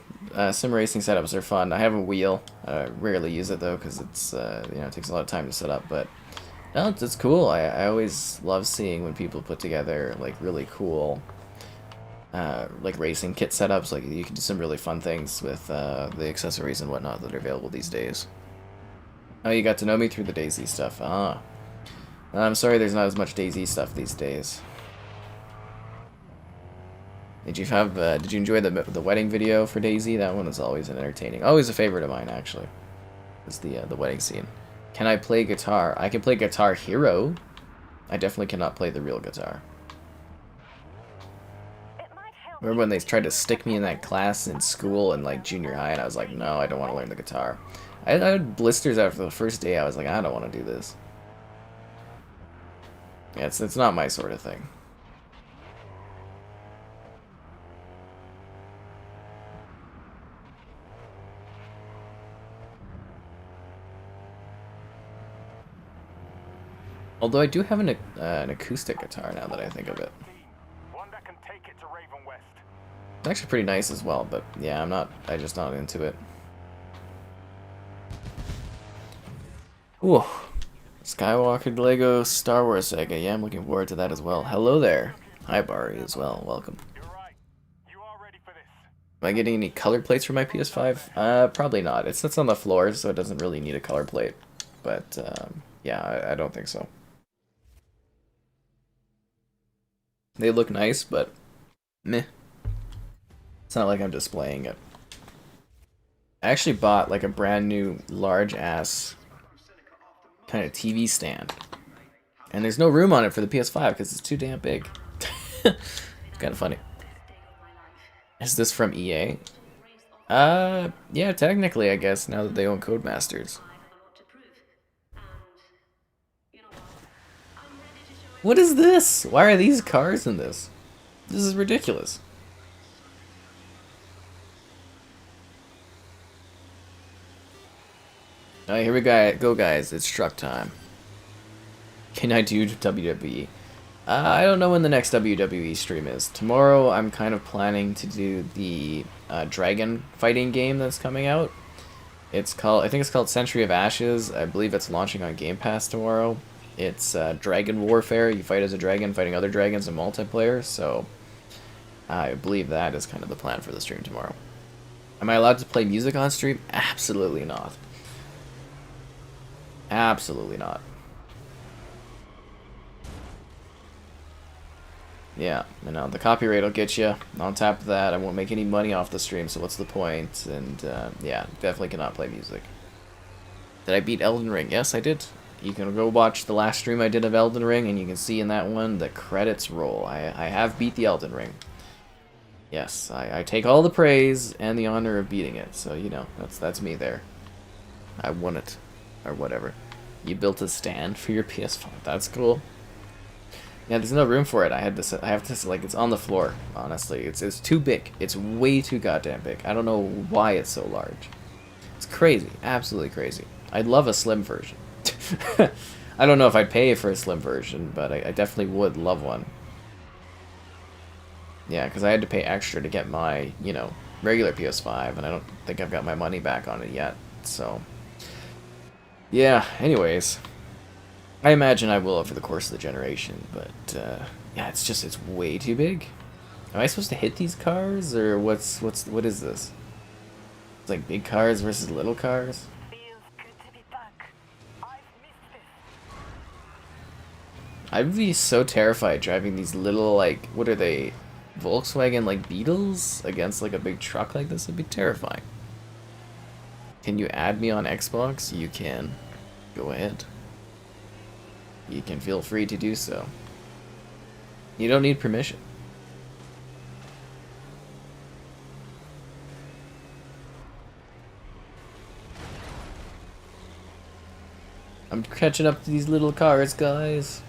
Sim racing setups are fun. I have a wheel. I rarely use it, though, because it's, you know, it takes a lot of time to set up, but no, it's cool. I always love seeing when people put together, like, really cool, like, racing kit setups. Like, you can do some really fun things with the accessories and whatnot that are available these days. Oh, you got to know me through the DayZ stuff. Ah. I'm sorry there's not as much DayZ stuff these days. Did you enjoy the wedding video for DayZ? That one is always entertaining. Always a favorite of mine, actually. Is the wedding scene. Can I play guitar? I can play Guitar Hero. I definitely cannot play the real guitar. Remember when they tried to stick me in that class in school in like junior high, and I was like, no, I don't want to learn the guitar. I had blisters after the first day. I was like, I don't want to do this. Yeah, it's not my sort of thing. Although I do have an acoustic guitar now that I think of it. One that can take it to Raven West. It's actually pretty nice as well, but yeah, I'm just not into it. Ooh. Skywalker Lego Star Wars Saga. Yeah, I'm looking forward to that as well. Hello there. Hi, Bari, as well. Welcome. You're right. You are ready for this. Am I getting any color plates for my PS5? Probably not. It sits on the floor, so it doesn't really need a color plate. But, yeah, I don't think so. They look nice, but meh. It's not like I'm displaying it. I actually bought like a brand new large ass kind of TV stand. And there's no room on it for the PS5 because it's too damn big. It's kind of funny. Is this from EA? Yeah, technically, I guess, now that they own Codemasters. What is this? Why are these cars in this? This is ridiculous. Alright, here we go, guys. It's truck time. Can I do WWE? I don't know when the next WWE stream is. Tomorrow, I'm kind of planning to do the dragon fighting game that's coming out. I think it's called Century of Ashes. I believe it's launching on Game Pass tomorrow. It's dragon warfare. You fight as a dragon, fighting other dragons in multiplayer. So, I believe that is kind of the plan for the stream tomorrow. Am I allowed to play music on stream? Absolutely not. Absolutely not. Yeah, you know, the copyright will get you. On top of that, I won't make any money off the stream, so what's the point? And, yeah, definitely cannot play music. Did I beat Elden Ring? Yes, I did. You can go watch the last stream I did of Elden Ring, and you can see in that one the credits roll. I have beat the Elden Ring. Yes, I take all the praise and the honor of beating it, so, you know, that's me there. I won it. Or whatever. You built a stand for your PS5. That's cool. Yeah, there's no room for it. I have to like, it's on the floor, honestly. It's too big. It's way too goddamn big. I don't know why it's so large. It's crazy. Absolutely crazy. I'd love a slim version. I don't know if I'd pay for a slim version, but I definitely would love one. Yeah, because I had to pay extra to get my, you know, regular PS5, and I don't think I've got my money back on it yet, so... Yeah, anyways... I imagine I will over the course of the generation, but yeah, it's way too big. Am I supposed to hit these cars, or what is this? It's like big cars versus little cars? Feels good to be back. I've missed this. I'd be so terrified driving these little, like, what are they, Volkswagen, like, Beetles against, like, a big truck like this? It'd be terrifying. Can you add me on Xbox? You can. Go ahead. You can feel free to do so. You don't need permission. I'm catching up to these little cars, guys.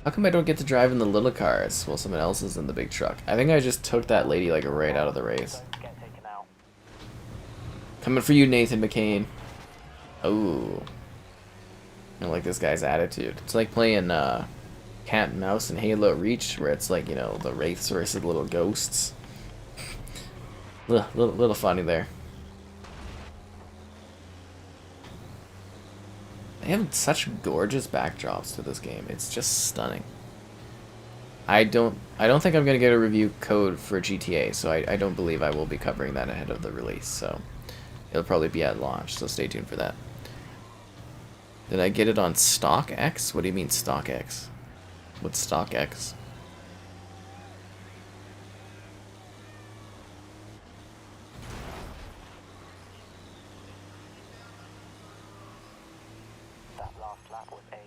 How come I don't get to drive in the little cars while someone else is in the big truck? I think I just took that lady like right out of the race. Coming for you, Nathan McCain. Oh. I don't like this guy's attitude. It's like playing cat and mouse in Halo Reach, where it's like, you know, the wraiths versus little ghosts. Little funny there. They have such gorgeous backdrops to this game. It's just stunning. I don't think I'm gonna get a review code for GTA, so I don't believe I will be covering that ahead of the release. So it'll probably be at launch. So stay tuned for that. Did I get it on StockX? What do you mean StockX? What's StockX?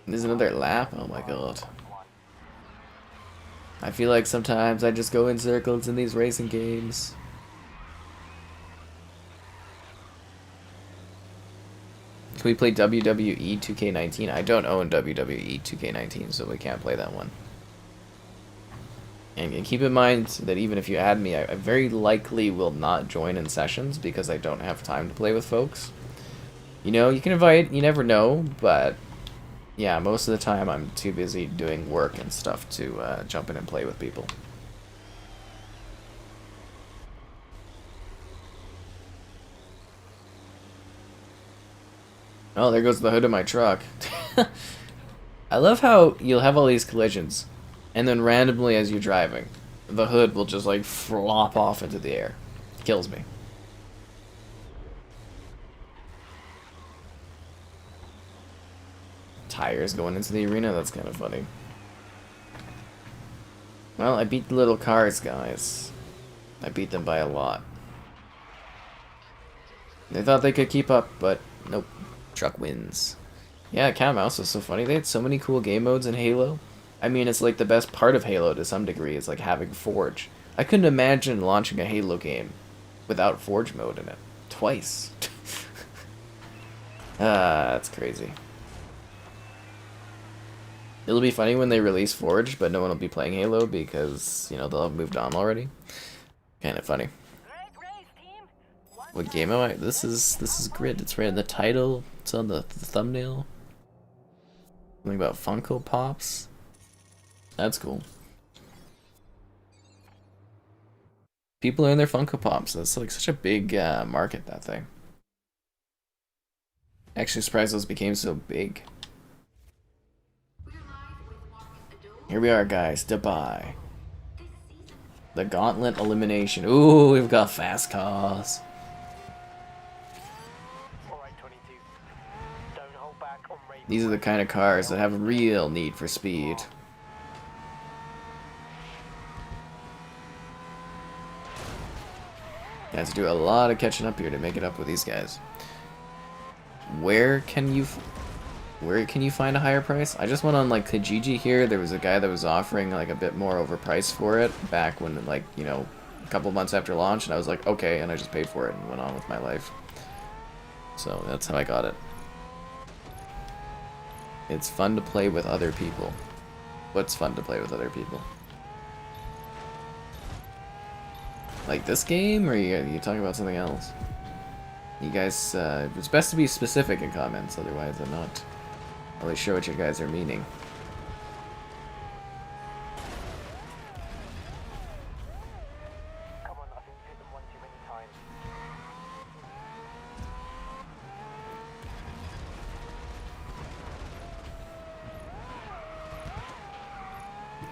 There's another lap? Oh my god. I feel like sometimes I just go in circles in these racing games. Can we play WWE 2K19? I don't own WWE 2K19, so we can't play that one. And keep in mind that even if you add me, I very likely will not join in sessions because I don't have time to play with folks. You know, you can invite, you never know, but yeah, most of the time I'm too busy doing work and stuff to jump in and play with people. Oh, there goes the hood of my truck. I love how you'll have all these collisions, and then randomly as you're driving, the hood will just like flop off into the air. Kills me. Tires going into the arena, that's kind of funny. Well, I beat the little cars, guys. I beat them by a lot. They thought they could keep up, but nope. Truck wins. Yeah, Cat Mouse was so funny. They had so many cool game modes in Halo. I mean, it's like the best part of Halo to some degree. It's like having Forge. I couldn't imagine launching a Halo game without Forge mode in it. Twice. That's crazy. It'll be funny when they release Forge, but no one will be playing Halo because, you know, they'll have moved on already. Kind of funny. What game am I? This is Grid. It's right in the title. It's on the thumbnail. Something about Funko Pops. That's cool. People are in their Funko Pops. That's like such a big market, that thing. Actually surprised those became so big. Here we are, guys. Dubai. The Gauntlet Elimination. Ooh, we've got fast cars. These are the kind of cars that have a real need for speed. You have to do a lot of catching up here to make it up with these guys. Where can you find a higher price? I just went on like Kijiji here. There was a guy that was offering like a bit more overpriced for it back when, like, you know, a couple months after launch, and I was like, okay, and I just paid for it and went on with my life. So that's how I got it. It's fun to play with other people. What's fun to play with other people? Like this game, or you talking about something else? You guys, it's best to be specific in comments, otherwise I'm not really sure what you guys are meaning. Come on, I think you hit them one too many times.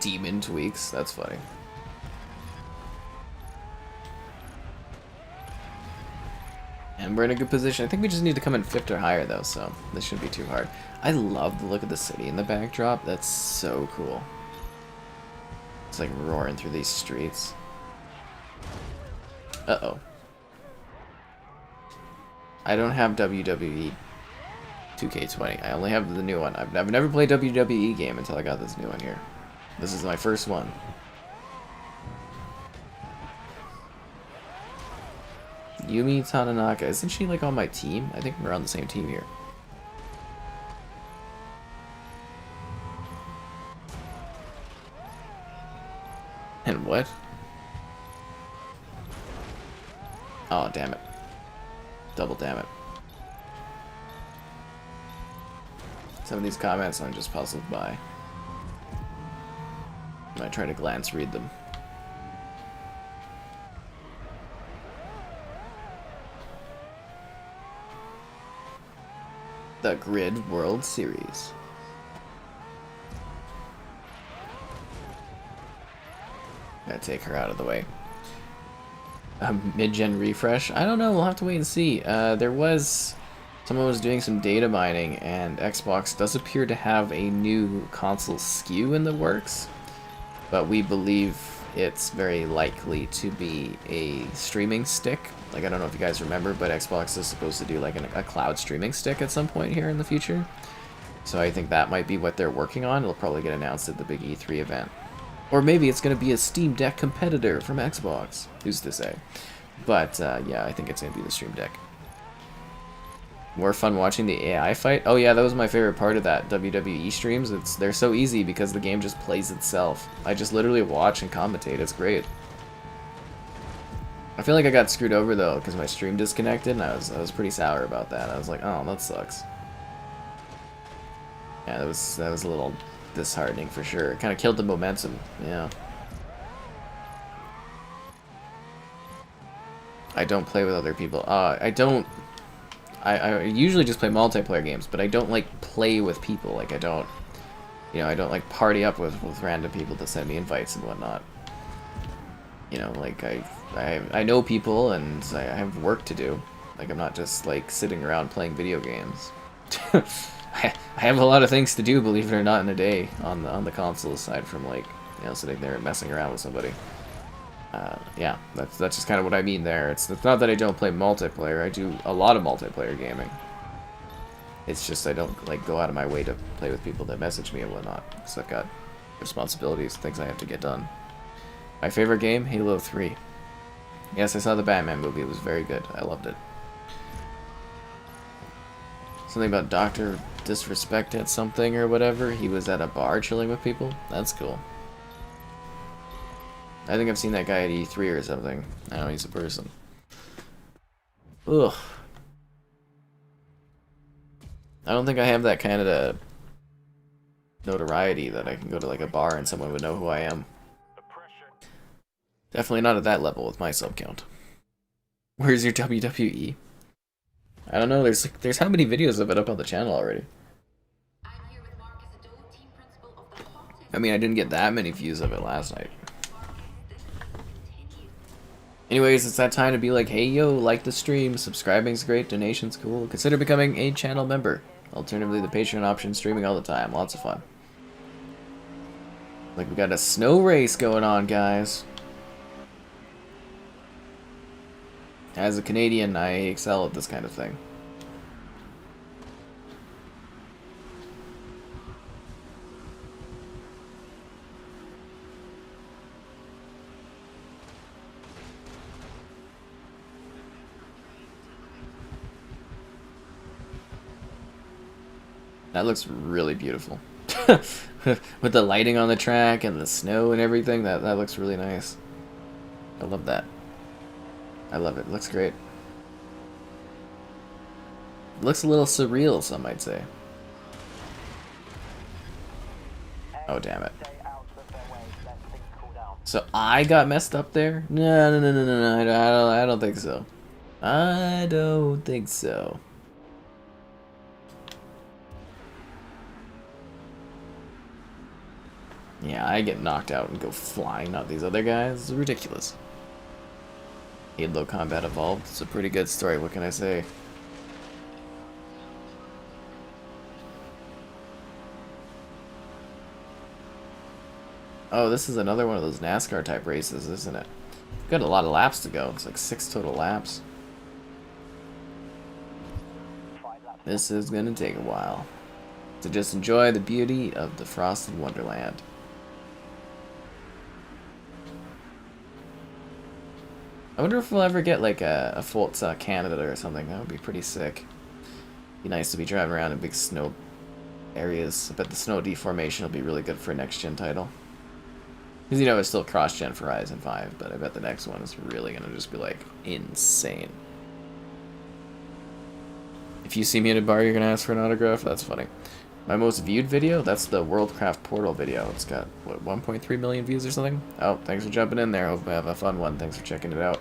Demon tweaks, that's funny. And we're in a good position. I think we just need to come in 5th or higher though, so this shouldn't be too hard. I love the look of the city in the backdrop. That's so cool. It's like roaring through these streets. Uh-oh. I don't have WWE 2K20. I only have the new one. I've never played a WWE game until I got this new one here. This is my first one. Yumi Tananaka, isn't she like on my team? I think we're on the same team here. And what? Oh, damn it. Double damn it. Some of these comments I'm just puzzled by. I might try to glance read them. The Grid World Series. Gotta take her out of the way. A mid-gen refresh? I don't know, we'll have to wait and see. Someone was doing some data mining, and Xbox does appear to have a new console SKU in the works, but we believe it's very likely to be a streaming stick. Like, I don't know if you guys remember, but Xbox is supposed to do like a cloud streaming stick at some point here in the future. So I think that might be what they're working on. It'll probably get announced at the big E3 event. Or maybe it's going to be a Steam Deck competitor from Xbox. Who's to say? But yeah, I think it's going to be the Stream Deck. More fun watching the AI fight? Oh yeah, that was my favorite part of that WWE streams. They're so easy because the game just plays itself. I just literally watch and commentate. It's great. I feel like I got screwed over though because my stream disconnected, and I was pretty sour about that. I was like, oh, that sucks. Yeah, that was a little disheartening for sure. It kind of killed the momentum. Yeah. I don't play with other people. I usually just play multiplayer games, but I don't like play with people. Like I don't like party up with random people to send me invites and whatnot. You know, like I know people and I have work to do. Like I'm not just like sitting around playing video games. I have a lot of things to do, believe it or not, in a day on the console aside from like you know, sitting there and messing around with somebody. Yeah, that's just kind of what I mean there. It's not that I don't play multiplayer. I do a lot of multiplayer gaming. It's just I don't like go out of my way to play with people that message me and whatnot, because I've got responsibilities, things I have to get done. My favorite game, Halo 3. Yes, I saw the Batman movie. It was very good. I loved it. Something about Dr. Disrespect at something or whatever. He was at a bar chilling with people. That's cool. I think I've seen that guy at E3 or something. I know he's a person. Ugh. I don't think I have that kind of notoriety that I can go to like a bar and someone would know who I am. Definitely not at that level with my sub count. Where's your WWE? I don't know. There's how many videos of it up on the channel already? I mean, I didn't get that many views of it last night. Anyways, it's that time to be like, hey yo, like the stream, subscribing's great, donation's cool, consider becoming a channel member. Alternatively, the Patreon option, streaming all the time, lots of fun. Like, we got a snow race going on, guys. As a Canadian, I excel at this kind of thing. That looks really beautiful. With the lighting on the track and the snow and everything, that looks really nice. I love that. I love it. It looks great. It looks a little surreal, some might say. Oh, damn it. So I got messed up there? No. I don't think so. I don't think so. Yeah, I get knocked out and go flying, not these other guys. It's ridiculous. Halo Combat Evolved. It's a pretty good story, what can I say? Oh, this is another one of those NASCAR type races, isn't it? We've got a lot of laps to go. It's like 6 total laps. This is gonna take a while. So just enjoy the beauty of the Frosted Wonderland. I wonder if we'll ever get like a Forza Canada or something. That would be pretty sick. Be nice to be driving around in big snow areas. I bet the snow deformation will be really good for a next-gen title. Because, you know, it's still cross-gen for Horizon 5, but I bet the next one is really going to just be, like, insane. If you see me in a bar, you're going to ask for an autograph? That's funny. My most viewed video? That's the Worldcraft Portal video. It's got, what, 1.3 million views or something? Oh, thanks for jumping in there. Hope I have a fun one. Thanks for checking it out.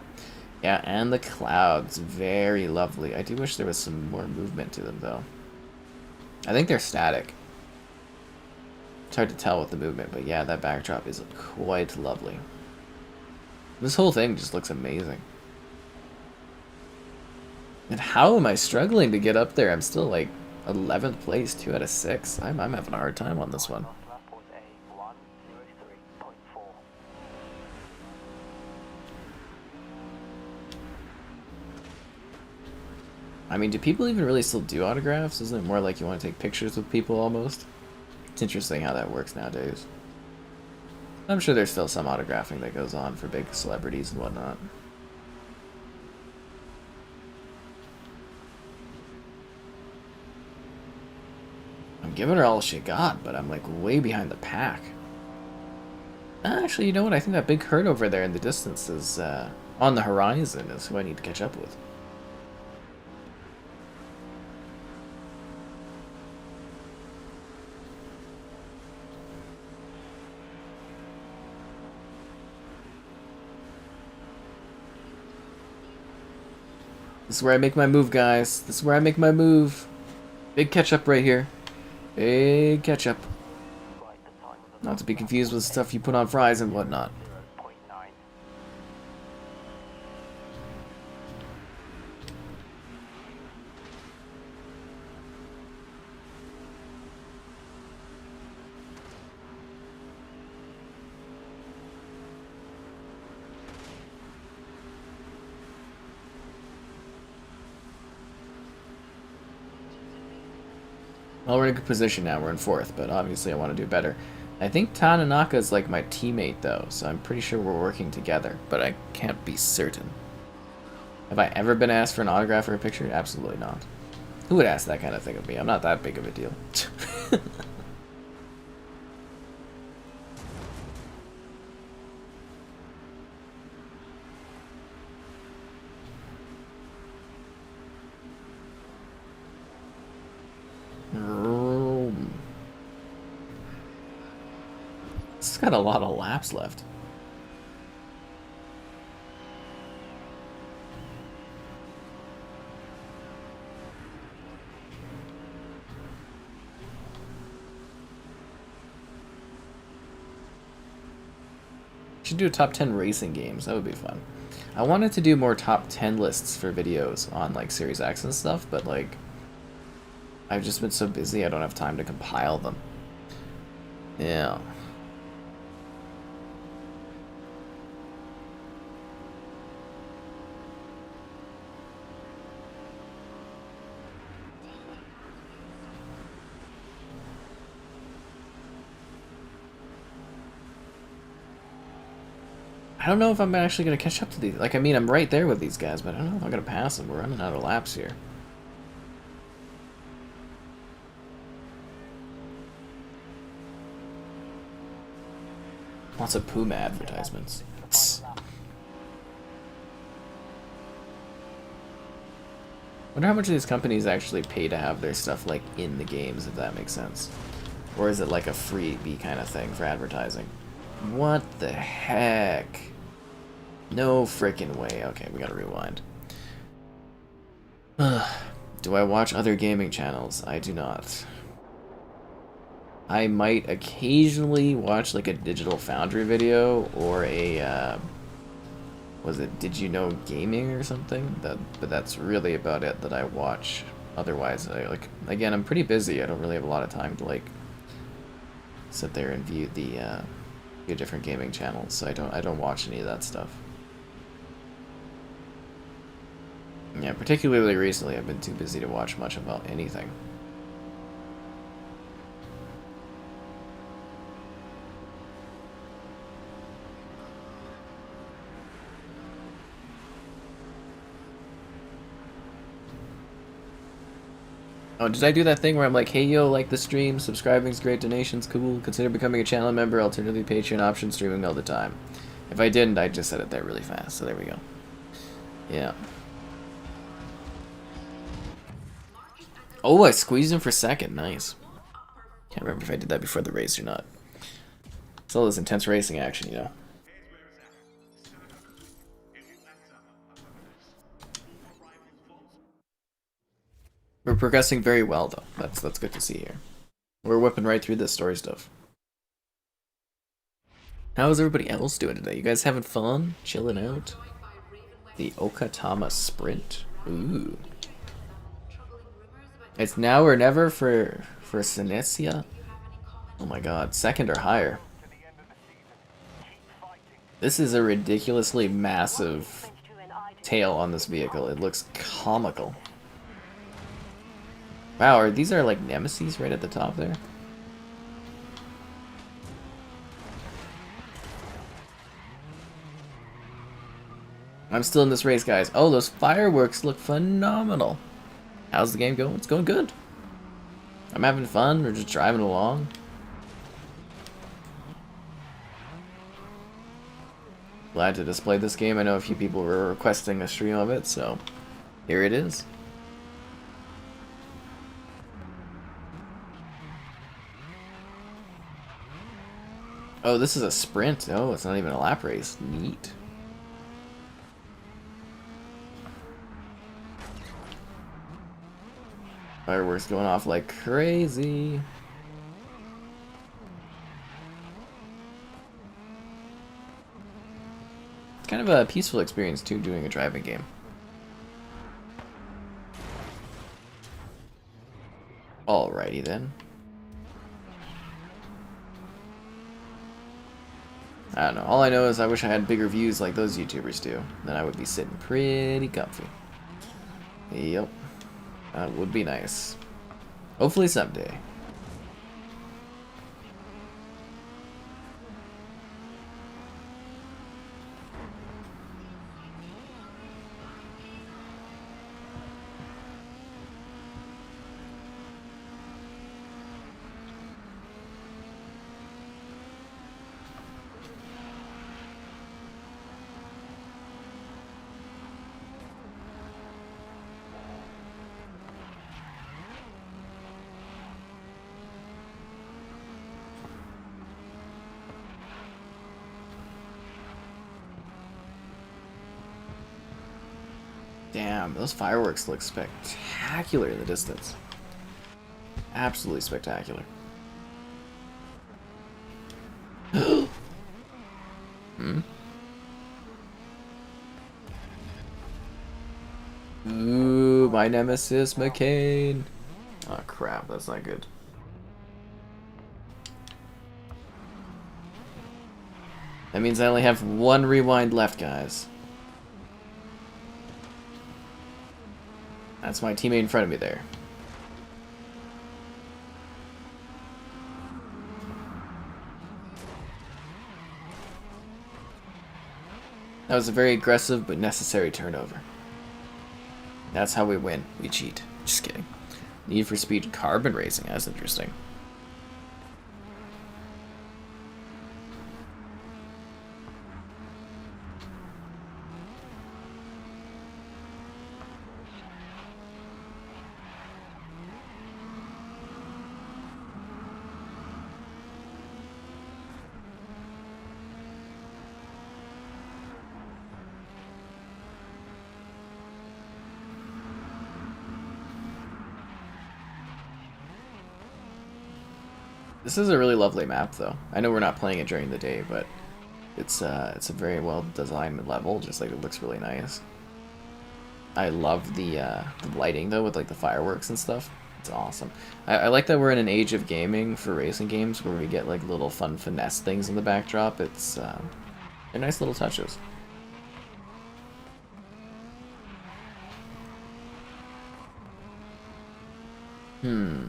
Yeah, and the clouds. Very lovely. I do wish there was some more movement to them, though. I think they're static. It's hard to tell with the movement, but yeah, that backdrop is quite lovely. This whole thing just looks amazing. And how am I struggling to get up there? I'm still like 11th place, 2 out of 6. I'm having a hard time on this one. I mean, do people even really still do autographs? Isn't it more like you want to take pictures with people almost? It's interesting how that works nowadays. I'm sure there's still some autographing that goes on for big celebrities and whatnot. I'm giving her all she got, but I'm like way behind the pack. Actually, you know what? I think that big herd over there in the distance is on the horizon is who I need to catch up with. This is where I make my move, guys. This is where I make my move. Big catch-up right here. Big catch-up. Not to be confused with stuff you put on fries and whatnot. Well, we're in a good position now. We're in 4th, but obviously I want to do better. I think Tananaka is like my teammate, though, so I'm pretty sure we're working together, but I can't be certain. Have I ever been asked for an autograph or a picture? Absolutely not. Who would ask that kind of thing of me? I'm not that big of a deal. It's got a lot of laps left. Should do a top 10 racing games. That would be fun. I wanted to do more top 10 lists for videos on like Series X and stuff, but like I've just been so busy I don't have time to compile them. Yeah. I don't know if I'm actually going to catch up to these. Like, I mean, I'm right there with these guys, but I don't know if I'm going to pass them. We're running out of laps here. Lots of Puma advertisements. Wonder how much these companies actually pay to have their stuff, like, in the games, if that makes sense. Or is it like a freebie kind of thing for advertising? What the heck? No freaking way. Okay, we gotta rewind. Do I watch other gaming channels? I do not. I might occasionally watch like a Digital Foundry video or a was it Did You Know Gaming or something? But that's really about it that I watch. Otherwise, again, I'm pretty busy. I don't really have a lot of time to like sit there and view the different gaming channels. So I don't watch any of that stuff. Yeah, particularly recently, I've been too busy to watch much about anything. Oh, did I do that thing where I'm like, hey yo, like the stream, subscribing's great, donations cool, consider becoming a channel member, alternatively Patreon option, streaming all the time. If I didn't, I just said it there really fast, so there we go. Yeah. Oh, I squeezed him for second, nice. Can't remember if I did that before the race or not. It's all this intense racing action, you know. We're progressing very well, though. That's good to see here. We're whipping right through this story stuff. How is everybody else doing today? You guys having fun? Chilling out? The Okatama Sprint. Ooh. It's now or never for Sinesia. Oh my god, second or higher. This is a ridiculously massive tail on this vehicle. It looks comical. Wow, these are like Nemesis right at the top there? I'm still in this race, guys. Oh, those fireworks look phenomenal. How's the game going? It's going good. I'm having fun. We're just driving along. Glad to display this game. I know a few people were requesting a stream of it, so here it is. Oh, this is a sprint. Oh, it's not even a lap race. Neat. Fireworks going off like crazy. It's kind of a peaceful experience too, doing a driving game. Alrighty then. I don't know. All I know is I wish I had bigger views like those YouTubers do. Then I would be sitting pretty comfy. Yep. That would be nice. Hopefully someday. Damn, those fireworks look spectacular in the distance. Absolutely spectacular. Hmm? Ooh, my Nemesis, McCain. Oh crap, that's not good. That means I only have one rewind left, guys. That's my teammate in front of me there. That was a very aggressive but necessary turnover. That's how we win. We cheat. Just kidding. Need for Speed Carbon Racing. That's interesting. This is a really lovely map, though. I know we're not playing it during the day, but it's a very well designed level. Just like it looks really nice. I love the lighting though, with like the fireworks and stuff. It's awesome. I like that we're in an age of gaming for racing games where we get like little fun finesse things in the backdrop. It's they're nice little touches. Hmm.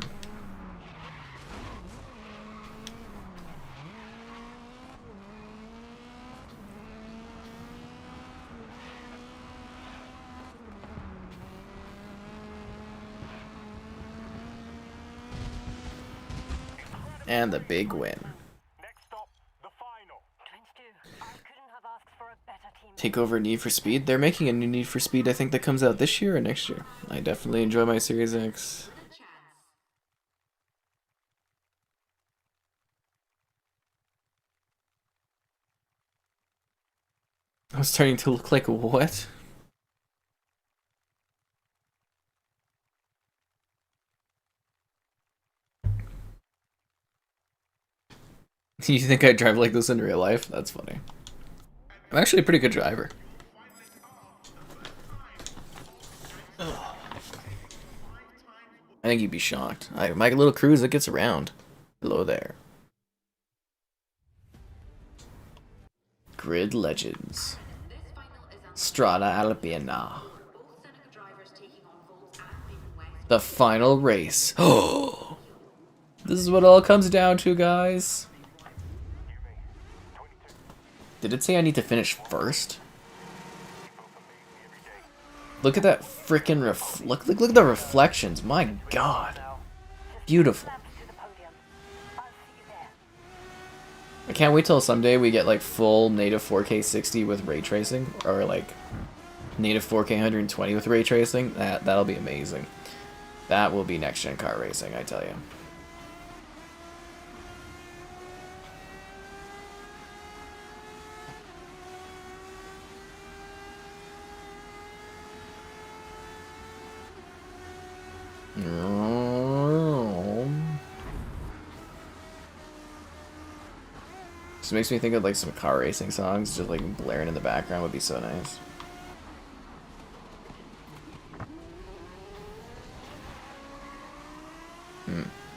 And the big win. Next stop, the final. I couldn't have asked for a better team. Take over Need for Speed. They're making a new Need for Speed, I think, that comes out this year or next year. I definitely enjoy my Series X. I was starting to look like what? You think I drive like this in real life? That's funny. I'm actually a pretty good driver. I think you'd be shocked. My little cruise, it gets around. Hello there. Grid Legends. Strada Alpina. The final race. Oh! This is what it all comes down to, guys. Did it say I need to finish first? Look at that freaking look at the reflections. My god. Beautiful. I can't wait till someday we get like full native 4K 60 with ray tracing, or like native 4K 120 with ray tracing. That'll be amazing. That will be next gen car racing, I tell you. Just makes me think of like some car racing songs, just like blaring in the background would be so nice.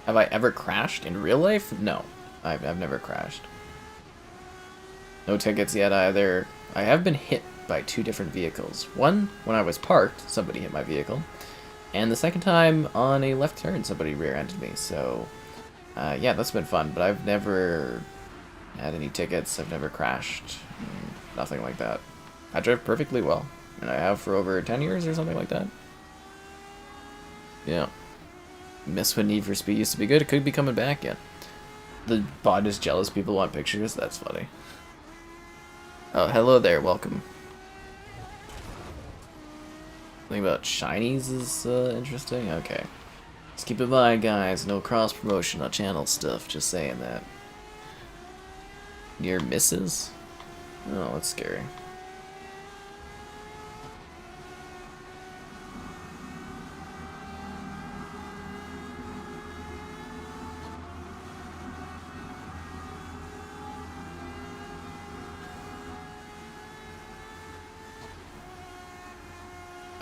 Have I ever crashed in real life? No, I've never crashed. No tickets yet either. I have been hit by 2 different vehicles. One, when I was parked, somebody hit my vehicle. And the second time on a left turn, somebody rear-ended me. So, yeah, that's been fun. But I've never had any tickets. I've never crashed. Nothing like that. I drive perfectly well. And I have for over 10 years or something like that. Yeah. Miss when Need for Speed used to be good. It could be coming back yet. The bot is jealous people want pictures. That's funny. Oh, hello there. Welcome. Something about shinies is interesting. Okay. Just keep in mind, guys. No cross promotion on channel stuff. Just saying that. Near misses? Oh, that's scary.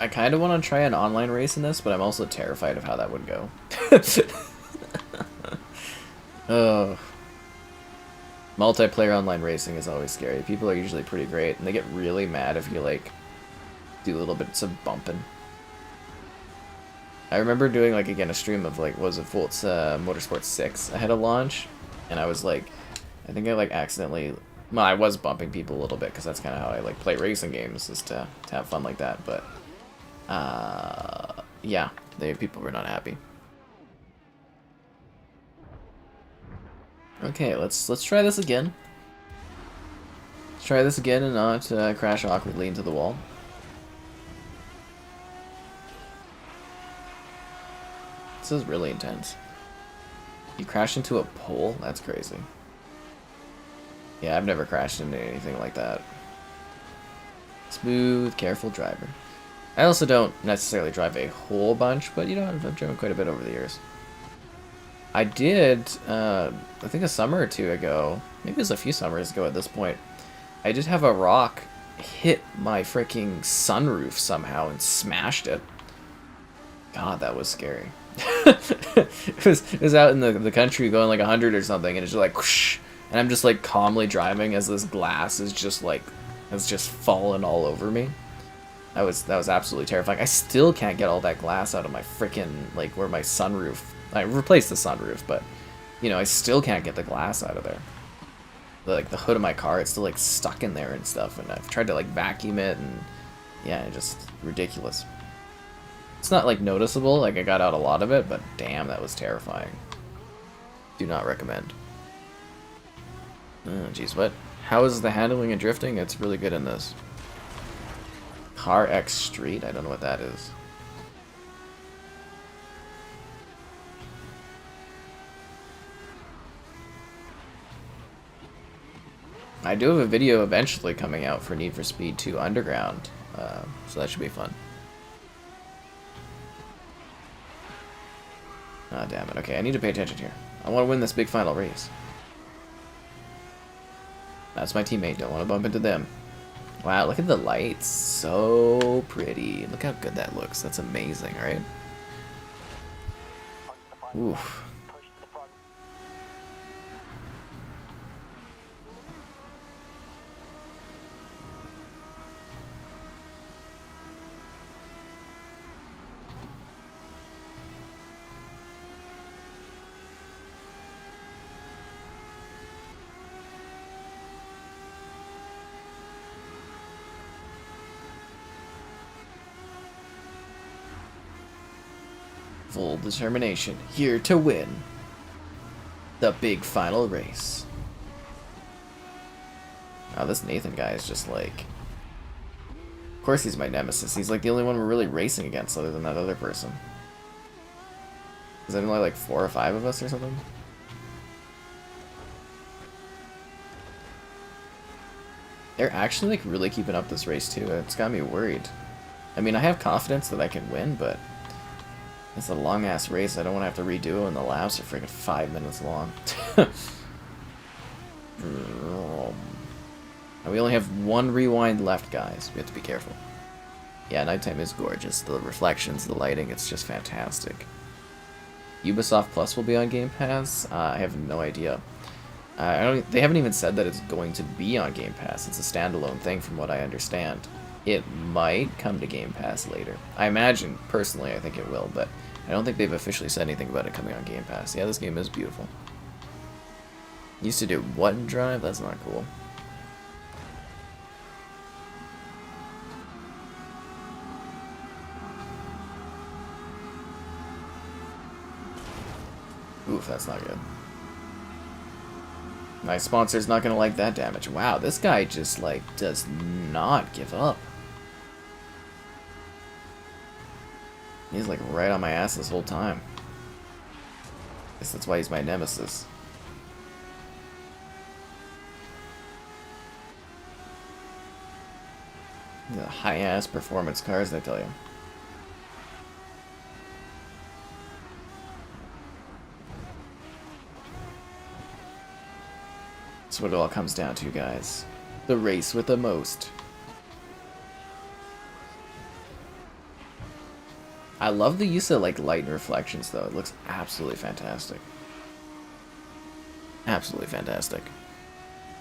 I kind of want to try an online race in this, but I'm also terrified of how that would go. Oh. Multiplayer online racing is always scary. People are usually pretty great, and they get really mad if you, like, do little bits of bumping. I remember doing, like, again, a stream of, like, what was it, Volt's Motorsport 6 ahead of launch, and I was, like, I think I, like, accidentally... Well, I was bumping people a little bit, because that's kind of how I, like, play racing games, is to have fun like that, but... yeah, people were not happy. Okay, let's try this again. Let's try this again and not crash awkwardly into the wall. This is really intense. You crash into a pole? That's crazy. Yeah, I've never crashed into anything like that. Smooth, careful driver. I also don't necessarily drive a whole bunch, but you know, I've driven quite a bit over the years. I did, I think a summer or two ago, maybe it was a few summers ago at this point, I did have a rock hit my freaking sunroof somehow and smashed it. God, that was scary. it was out in the country going like 100 or something, and it's just like whoosh, and I'm just like calmly driving as this glass is just like, has just fallen all over me. That was absolutely terrifying. I still can't get all that glass out of my freaking, like, where my sunroof... I replaced the sunroof, but, you know, I still can't get the glass out of there. Like, the hood of my car, it's still, like, stuck in there and stuff, and I've tried to, like, vacuum it, and, yeah, it's just ridiculous. It's not, like, noticeable, like, I got out a lot of it, but damn, that was terrifying. Do not recommend. Oh, jeez, what? How is the handling and drifting? It's really good in this. Car X Street? I don't know what that is. I do have a video eventually coming out for Need for Speed 2 Underground, so that should be fun. Ah, damn it. Okay, I need to pay attention here. I want to win this big final race. That's my teammate. Don't want to bump into them. Wow, look at the lights. So pretty. Look how good that looks. That's amazing, right? Oof. Full determination, here to win the big final race. Oh, this Nathan guy is just like... Of course he's my nemesis. He's like the only one we're really racing against other than that other person. Is there only like 4 or 5 of us or something? They're actually like really keeping up this race too. It's got me worried. I mean, I have confidence that I can win, but... It's a long-ass race. I don't want to have to redo it, and the laps are freaking 5 minutes long. And we only have 1 rewind left, guys. We have to be careful. Yeah, nighttime is gorgeous. The reflections, the lighting, it's just fantastic. Ubisoft Plus will be on Game Pass? I have no idea. They haven't even said that it's going to be on Game Pass. It's a standalone thing from what I understand. it might come to Game Pass later. I imagine, personally, I think it will, but I don't think they've officially said anything about it coming on Game Pass. Yeah, this game is beautiful. Used to do one drive? That's not cool. Oof, that's not good. My sponsor's not gonna like that damage. Wow, this guy just, like, does not give up. He's, like, right on my ass this whole time. Guess that's why he's my nemesis. The high-ass performance cars, I tell you. That's what it all comes down to, guys. The race with the most. I love the use of, like, light and reflections, though. It looks absolutely fantastic. Absolutely fantastic.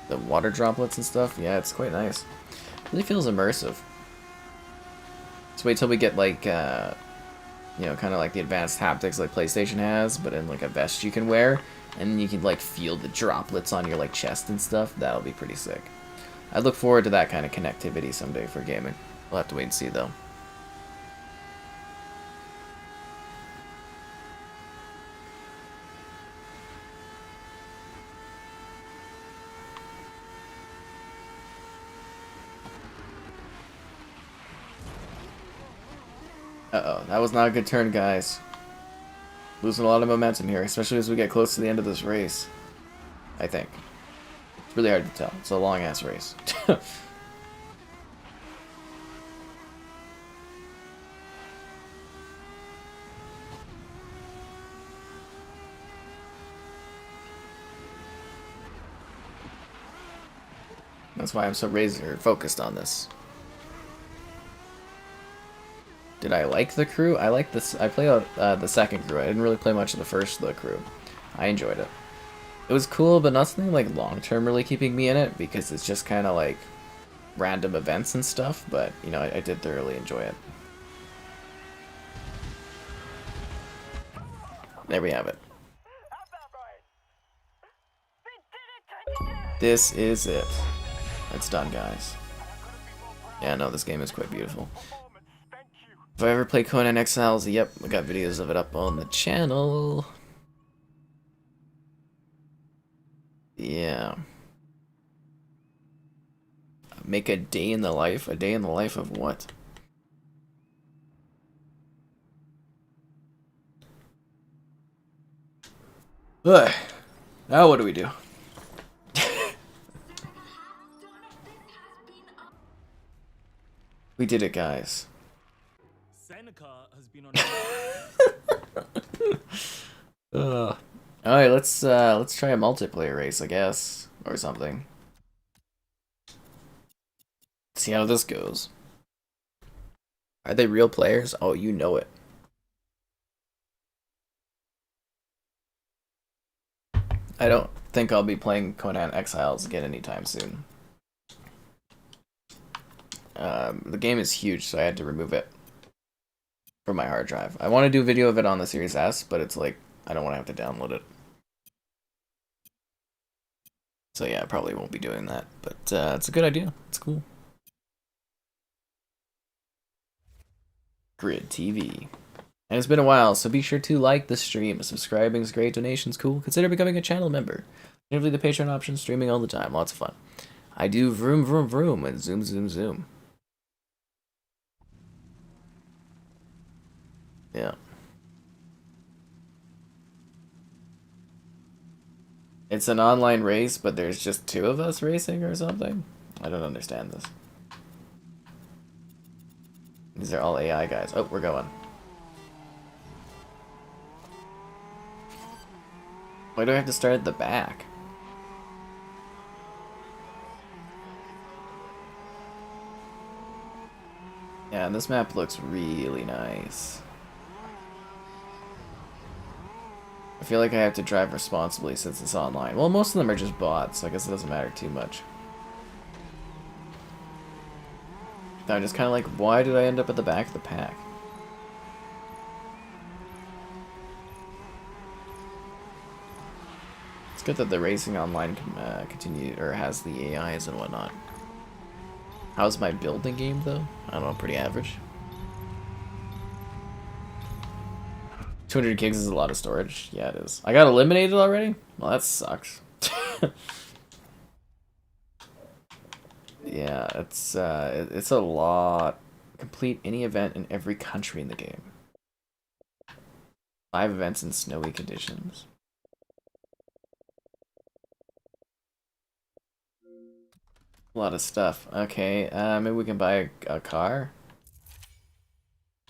The water droplets and stuff, yeah, it's quite nice. Really feels immersive. Let's wait till we get, like, you know, kind of like the advanced haptics like PlayStation has, but in, like, a vest you can wear. And you can, like, feel the droplets on your, like, chest and stuff. That'll be pretty sick. I look forward to that kind of connectivity someday for gaming. We'll have to wait and see, though. Uh-oh, that was not a good turn, guys. Losing a lot of momentum here, especially as we get close to the end of this race. I think. It's really hard to tell. It's a long-ass race. That's why I'm so razor-focused on this. Did I like the crew? I like this. I played the second crew. I didn't really play much of the first crew. I enjoyed it. It was cool, but nothing like long-term really keeping me in it, because it's just kind of like random events and stuff, but, you know, I did thoroughly enjoy it. There we have it. This is it. It's done, guys. Yeah, no, this game is quite beautiful. If I ever play Conan Exiles, yep, I got videos of it up on the channel. Yeah. Make a day in the life? A day in the life of what? Ugh. Now what do we do? We did it, guys. Has been on Alright, let's try a multiplayer race, I guess, or something. See how this goes. Are they real players? Oh, you know it. I don't think I'll be playing Conan Exiles again anytime soon. The game is huge, so I had to remove it from my hard drive. I want to do a video of it on the Series S, but it's like, I don't want to have to download it. So yeah, I probably won't be doing that, but it's a good idea. It's cool. Grid TV. And it's been a while, so be sure to like the stream. Subscribing is great, donations cool. Consider becoming a channel member. Generally the Patreon option, streaming all the time, lots of fun. I do vroom vroom vroom and zoom zoom zoom. Yeah. It's an online race, but there's just 2 of us racing or something? I don't understand this. These are all AI guys. Oh, we're going. Why do I have to start at the back? Yeah, this map looks really nice. I feel like I have to drive responsibly since it's online. Well, most of them are just bots, so I guess it doesn't matter too much. I'm just kind of like, why did I end up at the back of the pack? It's good that the racing online can continue, or has the AIs and whatnot. How's my building game though? I don't know, pretty average. 200 gigs is a lot of storage. Yeah, it is. I got eliminated already? Well, that sucks. Yeah, it's a lot. Complete any event in every country in the game. 5 events in snowy conditions. A lot of stuff. Okay, maybe we can buy a car.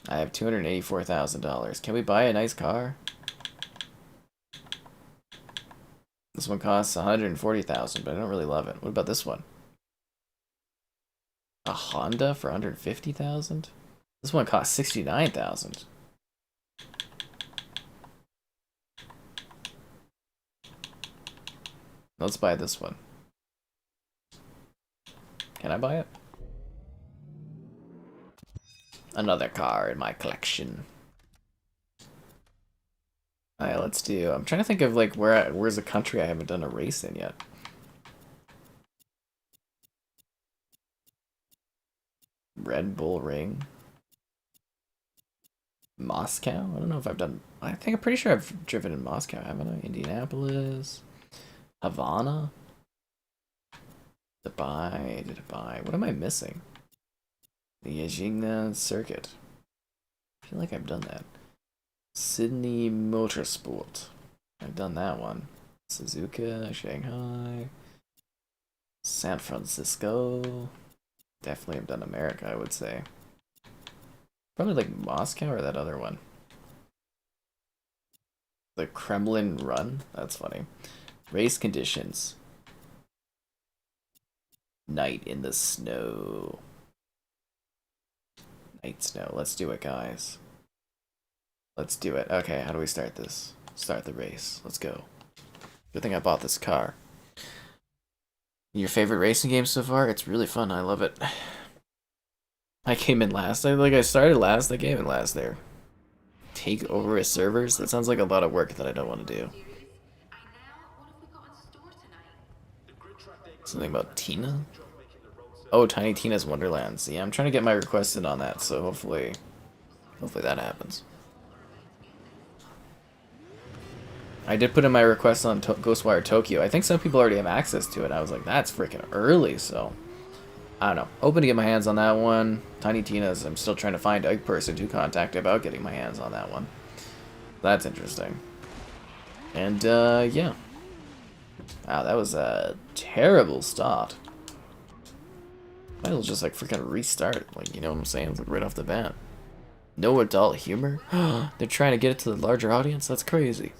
I have $284,000. Can we buy a nice car? This one costs $140,000, but I don't really love it. What about this one? A Honda for $150,000? This one costs $69,000. Let's buy this one. Can I buy it? Another car in my collection. Alright, let's do... I'm trying to think of, like, where's a country I haven't done a race in yet. Red Bull Ring. Moscow? I don't know if I've done... I think I'm pretty sure I've driven in Moscow, haven't I? Indianapolis. Havana. Dubai. What am I missing? The Yajing circuit. I feel like I've done that. Sydney Motorsport. I've done that one. Suzuka, Shanghai. San Francisco. Definitely have done America, I would say. Probably like Moscow or that other one. The Kremlin Run? That's funny. Race conditions. Night in the snow. Night snow. Let's do it, guys. Let's do it. Okay, how do we start this? Start the race. Let's go. Good thing I bought this car. Your favorite racing game so far? It's really fun. I love it. I came in last. I started last. I came in last there. Take over his servers? That sounds like a lot of work that I don't want to do. Something about Tina? Oh, Tiny Tina's Wonderlands. Yeah, I'm trying to get my request in on that, so hopefully that happens. I did put in my request on Ghostwire Tokyo. I think some people already have access to it. I was like, that's freaking early, so... I don't know. Hoping to get my hands on that one. Tiny Tina's, I'm still trying to find a person to contact about getting my hands on that one. That's interesting. And, yeah. Wow, that was a terrible start. Might as well just, like, freaking restart. Like, you know what I'm saying? Like, right off the bat. No adult humor? They're trying to get it to the larger audience? That's crazy.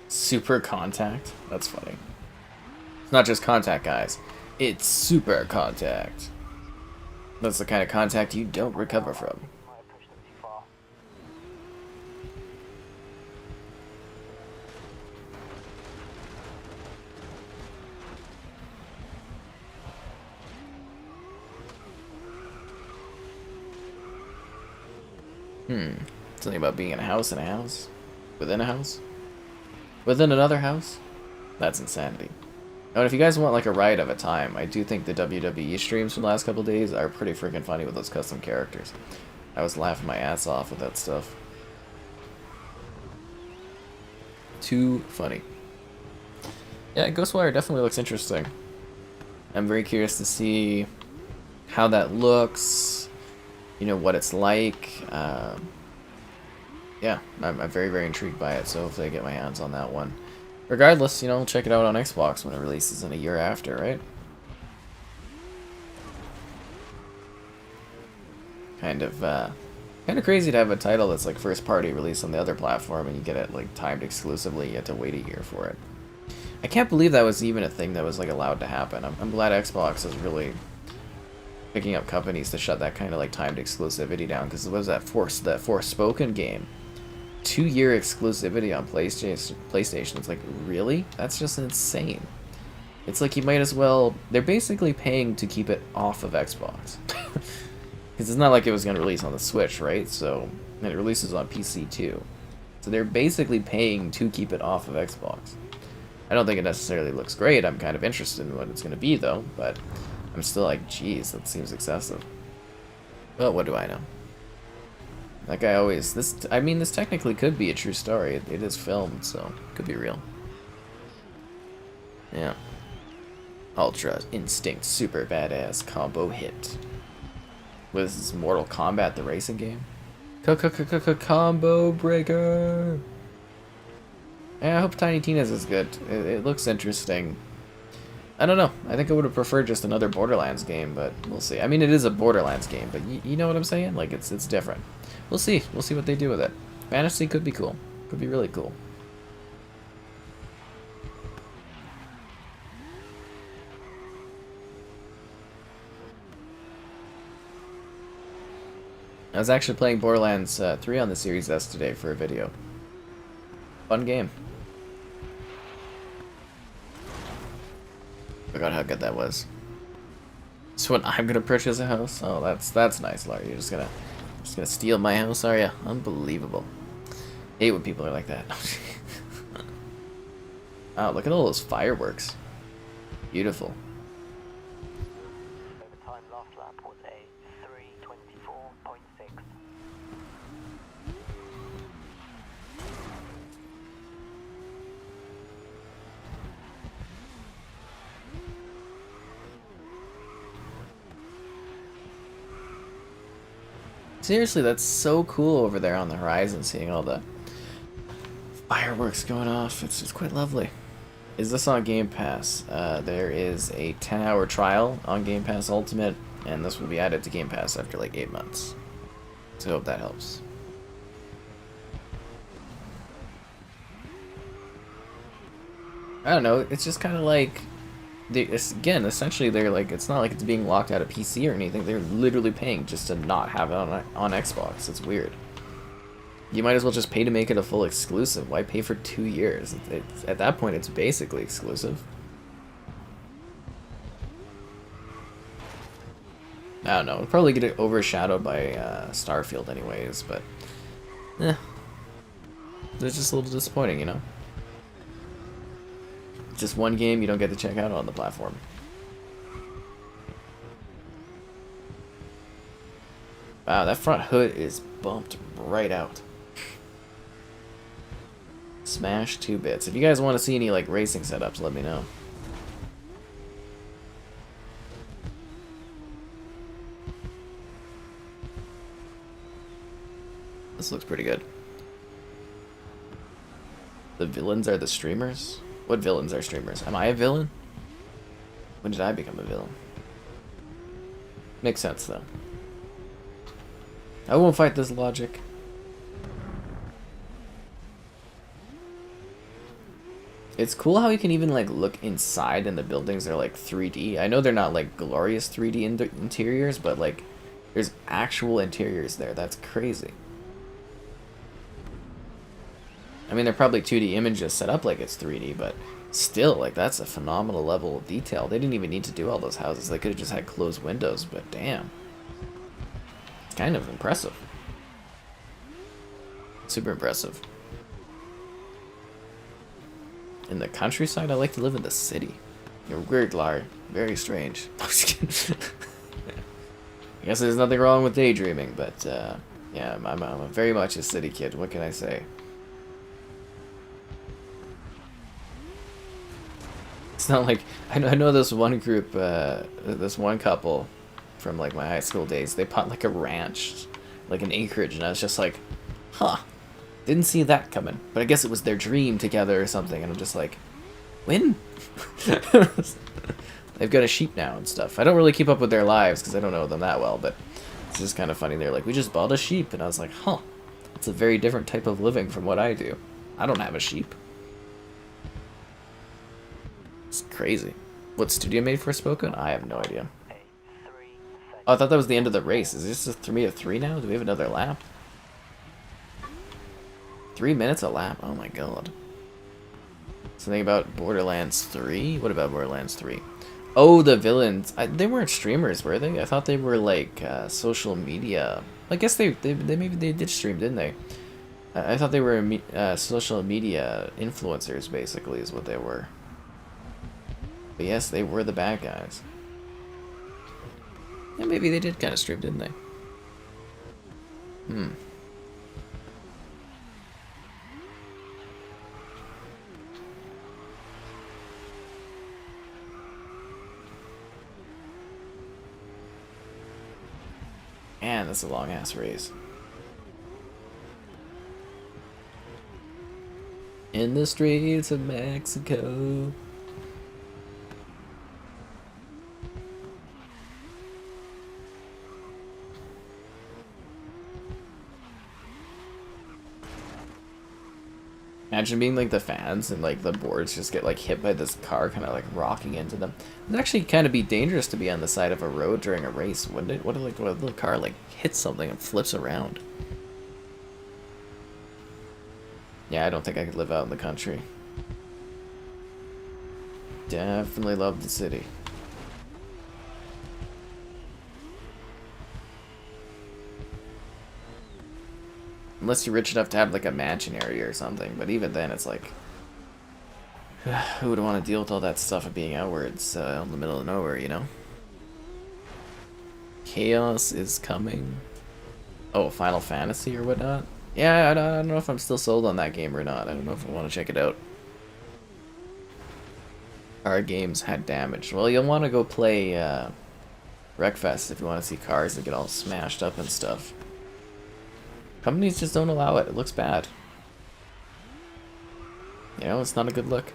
Super contact? That's funny. It's not just contact, guys. It's super contact. That's the kind of contact you don't recover from. Something about being in a house within a house, within another house. That's insanity. Oh, and if you guys want like a ride of a time, I do think the WWE streams from the last couple of days are pretty freaking funny with those custom characters. I was laughing my ass off with that stuff. Too funny. Yeah, Ghostwire definitely looks interesting. I'm very curious to see how that looks, you know, what it's like. Yeah, I'm very, very intrigued by it, so hopefully I get my hands on that one. Regardless, you know, check it out on Xbox when it releases in a year after, right? Kind of crazy to have a title that's like first party released on the other platform and you get it like timed exclusively. You have to wait a year for it. I can't believe that was even a thing that was like allowed to happen. I'm glad Xbox is really picking up companies to shut that kind of like timed exclusivity down, because what was that Forspoken game? 2-year exclusivity on PlayStation. It's like, really? That's just insane. It's like you might as well... They're basically paying to keep it off of Xbox. Because it's not like it was going to release on the Switch, right? So, and it releases on PC too. So they're basically paying to keep it off of Xbox. I don't think it necessarily looks great. I'm kind of interested in what it's going to be, though. But I'm still like, geez, that seems excessive. Well, what do I know? That guy always... I mean, this technically could be a true story. It is filmed, so it could be real. Yeah. Ultra Instinct Super Badass Combo Hit. What is this, Mortal Kombat, the racing game? Combo Breaker! Yeah, I hope Tiny Tina's is good. It looks interesting. I don't know. I think I would have preferred just another Borderlands game, but we'll see. I mean, it is a Borderlands game, but you know what I'm saying? Like, it's different. We'll see. We'll see what they do with it. Fantasy could be cool. Could be really cool. I was actually playing Borderlands 3 on the Series S today for a video. Fun game. Forgot how good that was. So when I'm gonna purchase a house, oh, that's nice, Larry. You're just gonna steal my house, are ya? Unbelievable. Hate when people are like that. Wow, look at all those fireworks. Beautiful. The time last lap was a 3:24.6. Seriously, that's so cool over there on the horizon, seeing all the fireworks going off. It's just quite lovely. Is this on Game Pass? There is a 10-hour trial on Game Pass Ultimate, and this will be added to Game Pass after like 8 months. So I hope that helps. I don't know, it's just kind of like... Again, essentially, they're like, it's not like it's being locked out of PC or anything. They're literally paying just to not have it on Xbox. It's weird. You might as well just pay to make it a full exclusive. Why pay for 2 years? At that point, it's basically exclusive. I don't know. It'll probably get overshadowed by Starfield anyways, but... It's just a little disappointing, you know? Just one game you don't get to check out on the platform. Wow, that front hood is bumped right out. Smash 2 bits. If you guys want to see any like racing setups, let me know. This looks pretty good. The villains are the streamers? What villains are streamers? Am I a villain? When did I become a villain? Makes sense, though. I won't fight this logic. It's cool how you can even, like, look inside and the buildings are, like, 3D. I know they're not, like, glorious 3D interiors, but, like, there's actual interiors there. That's crazy. I mean, they're probably 2D images set up like it's 3D, but still, like, that's a phenomenal level of detail. They didn't even need to do all those houses. They could have just had closed windows, but damn. It's kind of impressive. Super impressive. In the countryside, I like to live in the city. You're weird, Lar. Very strange. I guess there's nothing wrong with daydreaming, but, yeah, I'm very much a city kid. What can I say? It's not like, I know this one group, this one couple from like my high school days, they bought like a ranch, like an acreage, and I was just like, huh, didn't see that coming. But I guess it was their dream together or something, and I'm just like, when? They've got a sheep now and stuff. I don't really keep up with their lives because I don't know them that well, but It's just kind of funny. They're like, we just bought a sheep. And I was like, huh. It's a very different type of living from what I do. I don't have a sheep. It's crazy. What studio made for Spoken? I have no idea. Oh, I thought that was the end of the race. Is this a 3 of 3 now? Do we have another lap? 3 minutes a lap? Oh my god. Something about Borderlands 3? What about Borderlands 3? Oh, the villains. They weren't streamers, were they? I thought they were like social media. I guess they maybe they did stream, didn't they? I thought they were social media influencers, basically, is what they were. But yes, they were the bad guys. Yeah, maybe they did kind of stream, didn't they? Hmm. Man, that's a long-ass race. In the streets of Mexico. Imagine being like the fans and like the boards just get like hit by this car kind of like rocking into them. It'd actually kind of be dangerous to be on the side of a road during a race, wouldn't it? What if the car like hits something and flips around? Yeah, I don't think I could live out in the country. Definitely love the city. Unless you're rich enough to have like a mansion area or something, but even then it's like, who would want to deal with all that stuff of being outwards in the middle of nowhere, you know? Chaos is coming. Oh, Final Fantasy or whatnot? Yeah, I don't know if I'm still sold on that game or not. I don't know if I want to check it out. Our games had damage. Well, you'll want to go play Wreckfest if you want to see cars that get all smashed up and stuff. Companies just don't allow it. It looks bad. You know, it's not a good look.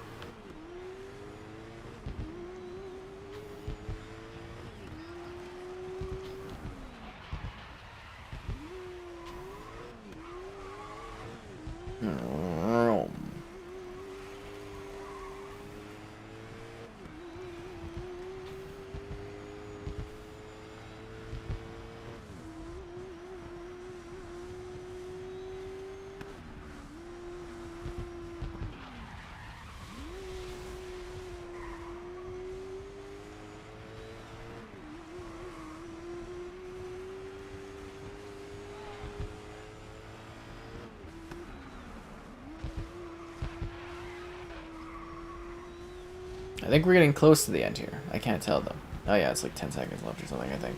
I think we're getting close to the end here. I can't tell though. Oh yeah, it's like 10 seconds left or something, I think.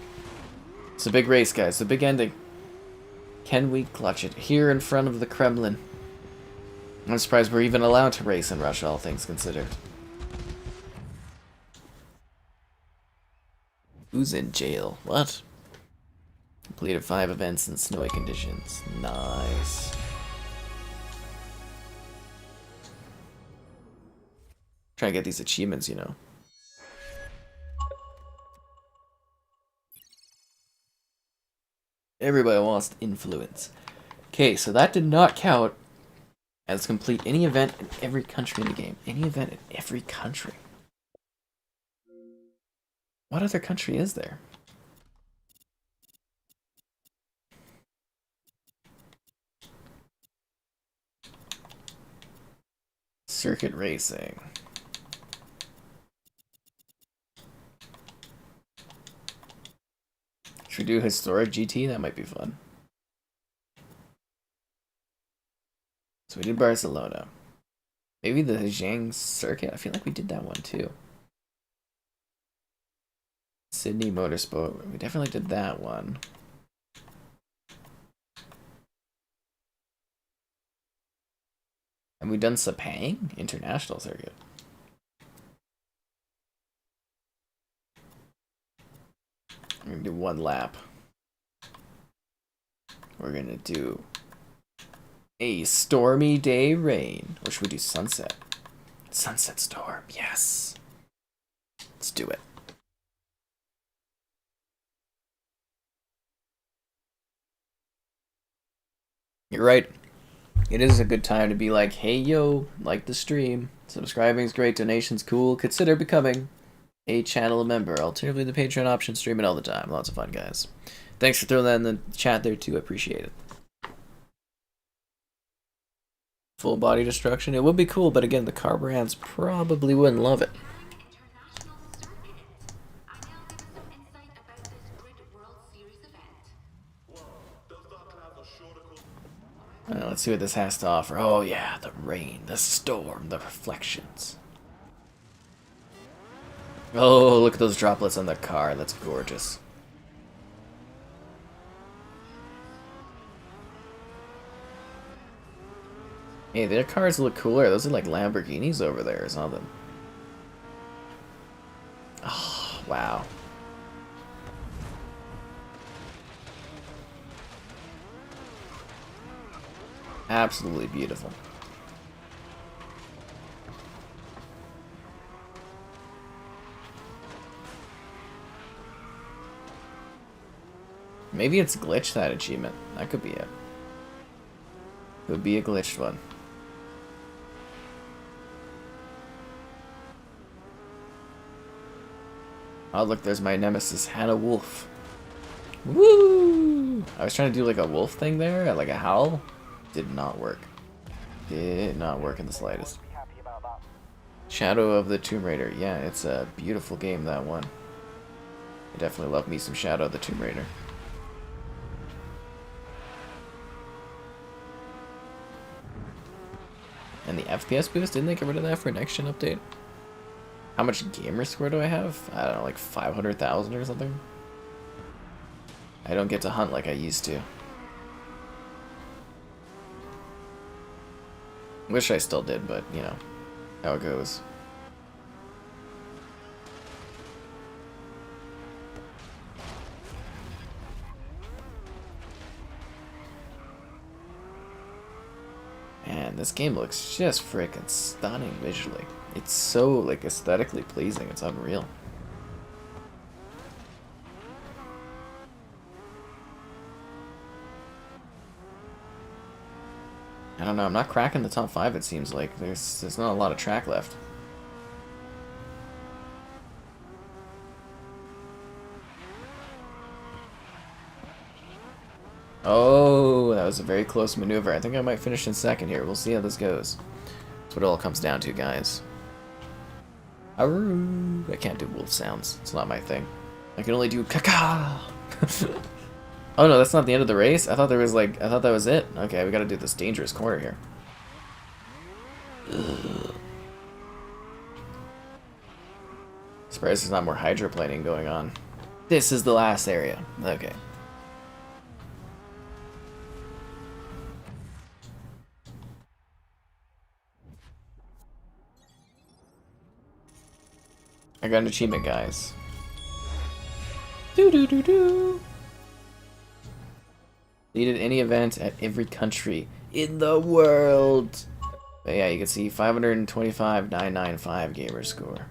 It's a big race, guys. It's a big ending. Can we clutch it here in front of the Kremlin? I'm surprised we're even allowed to race in Russia, all things considered. Who's in jail? What? Completed 5 events in snowy conditions. Nice. Trying to get these achievements, you know. Everybody wants influence. Okay, so that did not count as complete any event in every country in the game. Any event in every country. What other country is there? Circuit racing. Should we do historic GT? That might be fun. So we did Barcelona. Maybe the Zhang circuit? I feel like we did that one too. Sydney Motorsport. We definitely did that one. And we done Sepang? International circuit. We're gonna do 1 lap. We're gonna do a stormy day rain. Or should we do sunset? Sunset storm, yes. Let's do it. You're right. It is a good time to be like, hey yo, like the stream. Subscribing's great, donation's cool. Consider becoming a channel member. Alternatively, the Patreon option, streaming all the time. Lots of fun, guys. Thanks for throwing that in the chat there too. Appreciate it. Full body destruction. It would be cool, but again, the car brands probably wouldn't love it. Let's see what this has to offer. Oh yeah, the rain, the storm, the reflections. Oh, look at those droplets on the car. That's gorgeous. Hey, their cars look cooler. Those are like Lamborghinis over there or something. Oh, wow. Absolutely beautiful. Maybe it's glitched, that achievement. That could be it. Could be a glitched one. Oh, look, there's my Nemesis, Hannah Wolf. Woo! I was trying to do like a wolf thing there, like a howl. Did not work. Did not work in the slightest. Shadow of the Tomb Raider. Yeah, it's a beautiful game, that one. I definitely love me some Shadow of the Tomb Raider. And the FPS boost, didn't they get rid of that for a next gen update? How much gamer score do I have? I don't know, like 500,000 or something? I don't get to hunt like I used to. Wish I still did, but, you know, how it goes. Man, this game looks just freaking stunning visually. It's so, like, aesthetically pleasing. It's unreal. I don't know, I'm not cracking the top 5, it seems like. There's not a lot of track left. Oh, that was a very close maneuver. I think I might finish in second here. We'll see how this goes. That's what it all comes down to, guys. Aroo. I can't do wolf sounds. It's not my thing. I can only do caca. Oh no, that's not the end of the race? I thought there was like, I thought that was it. Okay, we gotta do this dangerous corner here. Ugh. Surprised there's not more hydroplaning going on. This is the last area. Okay. I got an achievement, guys. Do. Completed any event at every country in the world. But yeah, you can see 525,995 gamer score.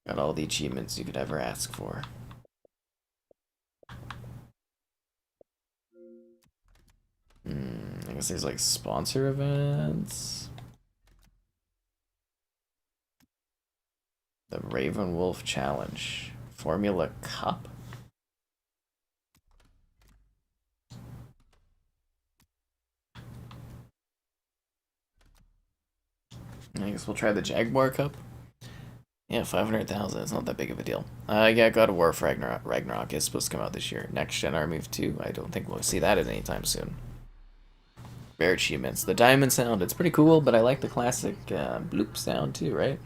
Got all the achievements you could ever ask for. I guess there's like sponsor events. The Raven Wolf Challenge. Formula Cup? I guess we'll try the Jaguar Cup. Yeah, 500,000. It's not that big of a deal. Yeah, God of War for Ragnarok is supposed to come out this year. Next Gen Army of 2. I don't think we'll see that at any time soon. Rare achievements. The diamond sound. It's pretty cool, but I like the classic bloop sound too, right?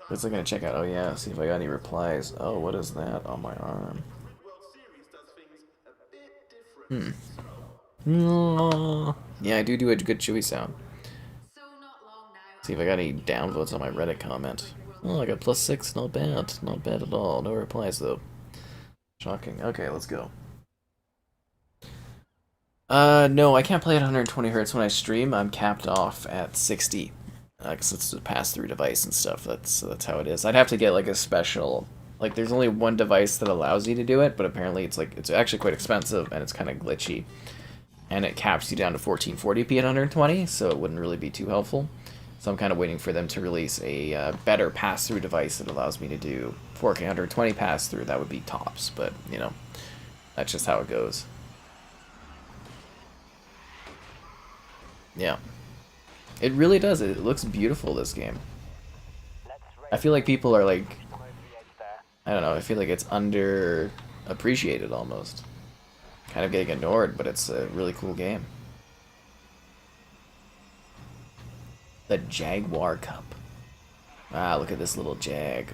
What's I gonna check out? Oh yeah, see if I got any replies. Oh, what is that on my arm? Yeah, I do a good chewy sound. See if I got any downvotes on my Reddit comment. Oh, I got +6. Not bad. Not bad at all. No replies though. Shocking. Okay, let's go. No, I can't play at 120 Hz when I stream. I'm capped off at 60. Because it's a pass-through device and stuff. That's how it is. I'd have to get like a special Like, there's only one device that allows you to do it, but apparently it's actually quite expensive and it's kind of glitchy. And it caps you down to 1440p at 120, so it wouldn't really be too helpful. So I'm kind of waiting for them to release a better pass-through device that allows me to do 4K 120 pass-through. That would be tops, but, you know, that's just how it goes. Yeah. It really does. It looks beautiful, this game. I feel like people are like, I don't know, I feel like it's underappreciated almost. Kind of getting ignored, but it's a really cool game. The Jaguar Cup. Ah, look at this little Jag.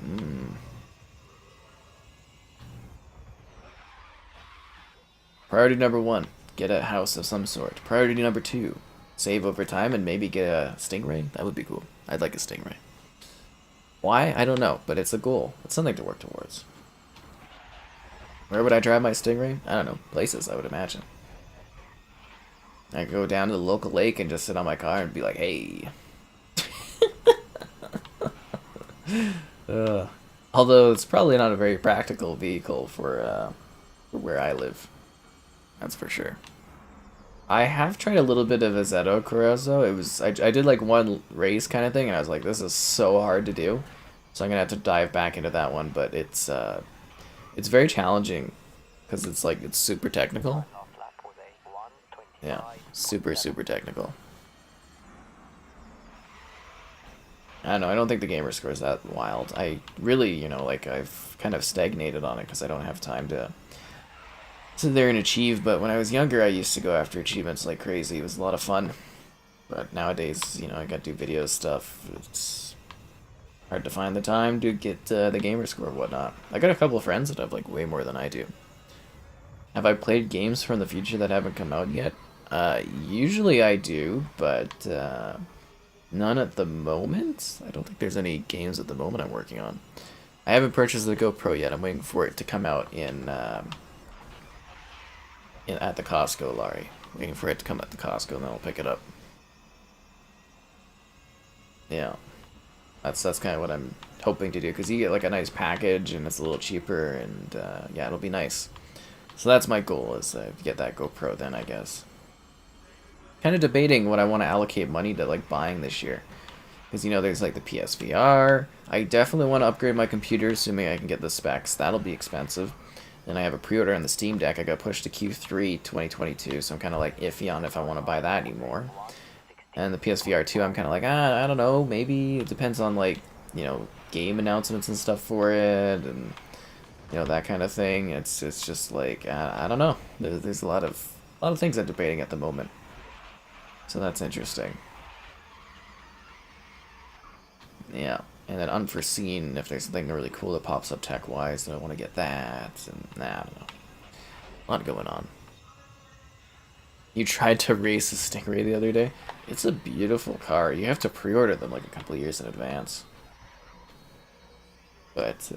Priority number 1, get a house of some sort. Priority number 2, save over time and maybe get a Stingray. That would be cool. I'd like a Stingray. Why? I don't know, but it's a goal. It's something to work towards. Where would I drive my Stingray? I don't know. Places, I would imagine. I go down to the local lake and just sit on my car and be like, hey. Although it's probably not a very practical vehicle for where I live. That's for sure. I have tried a little bit of Azzetto Corozzo. I did like one race kind of thing, and I was like, this is so hard to do. So I'm gonna have to dive back into that one, but it's very challenging because it's super technical. Yeah, super technical. I don't know, I don't think the gamer score is that wild. I really, you know, like I've kind of stagnated on it because I don't have time to sit there and achieve, but when I was younger I used to go after achievements like crazy. It was a lot of fun. But nowadays, you know, I got to do video stuff. It's hard to find the time to get the gamer score and whatnot. I got a couple of friends that have like way more than I do. Have I played games from the future that haven't come out yet? Usually I do, but none at the moment. I don't think there's any games at the moment I'm working on. I haven't purchased the GoPro yet. I'm waiting for it to come out at the Costco, Laurie. Waiting for it to come at the Costco, and then I'll pick it up. Yeah, that's kind of what I'm hoping to do, because you get like a nice package and it's a little cheaper, and yeah, it'll be nice. So that's my goal, is to get that GoPro then, I guess. Kind of debating what I want to allocate money to like buying this year, because you know there's like the PSVR. I definitely want to upgrade my computer, assuming I can get the specs. That'll be expensive. Then I have a pre-order on the Steam Deck. I got pushed to Q3 2022, so I'm kind of like iffy on if I want to buy that anymore. And the PSVR 2, I'm kind of like, I don't know, maybe. It depends on, like, you know, game announcements and stuff for it, and, you know, that kind of thing. It's just like, I don't know. There's a lot of things I'm debating at the moment. So that's interesting. Yeah. And then unforeseen, if there's something really cool that pops up tech-wise, then I want to get that, and I don't know. A lot going on. You tried to race a Stingray the other day? It's a beautiful car. You have to pre-order them like a couple of years in advance. But,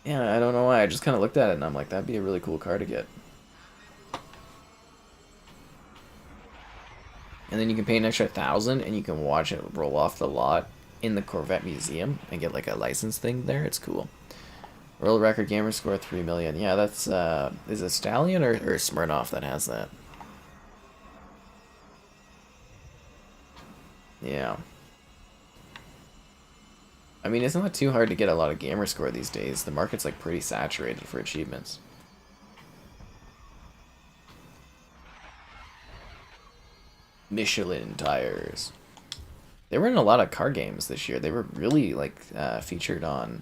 yeah, I don't know why. I just kind of looked at it and I'm like, that'd be a really cool car to get. And then you can pay an extra $1,000 and you can watch it roll off the lot in the Corvette Museum and get like a license thing there. It's cool. World record gamer score 3 million. Yeah, that's, is it Stallion or Smirnoff that has that? Yeah. I mean, it's not too hard to get a lot of gamer score these days. The market's like pretty saturated for achievements. Michelin tires. They were in a lot of car games this year. They were really like featured on,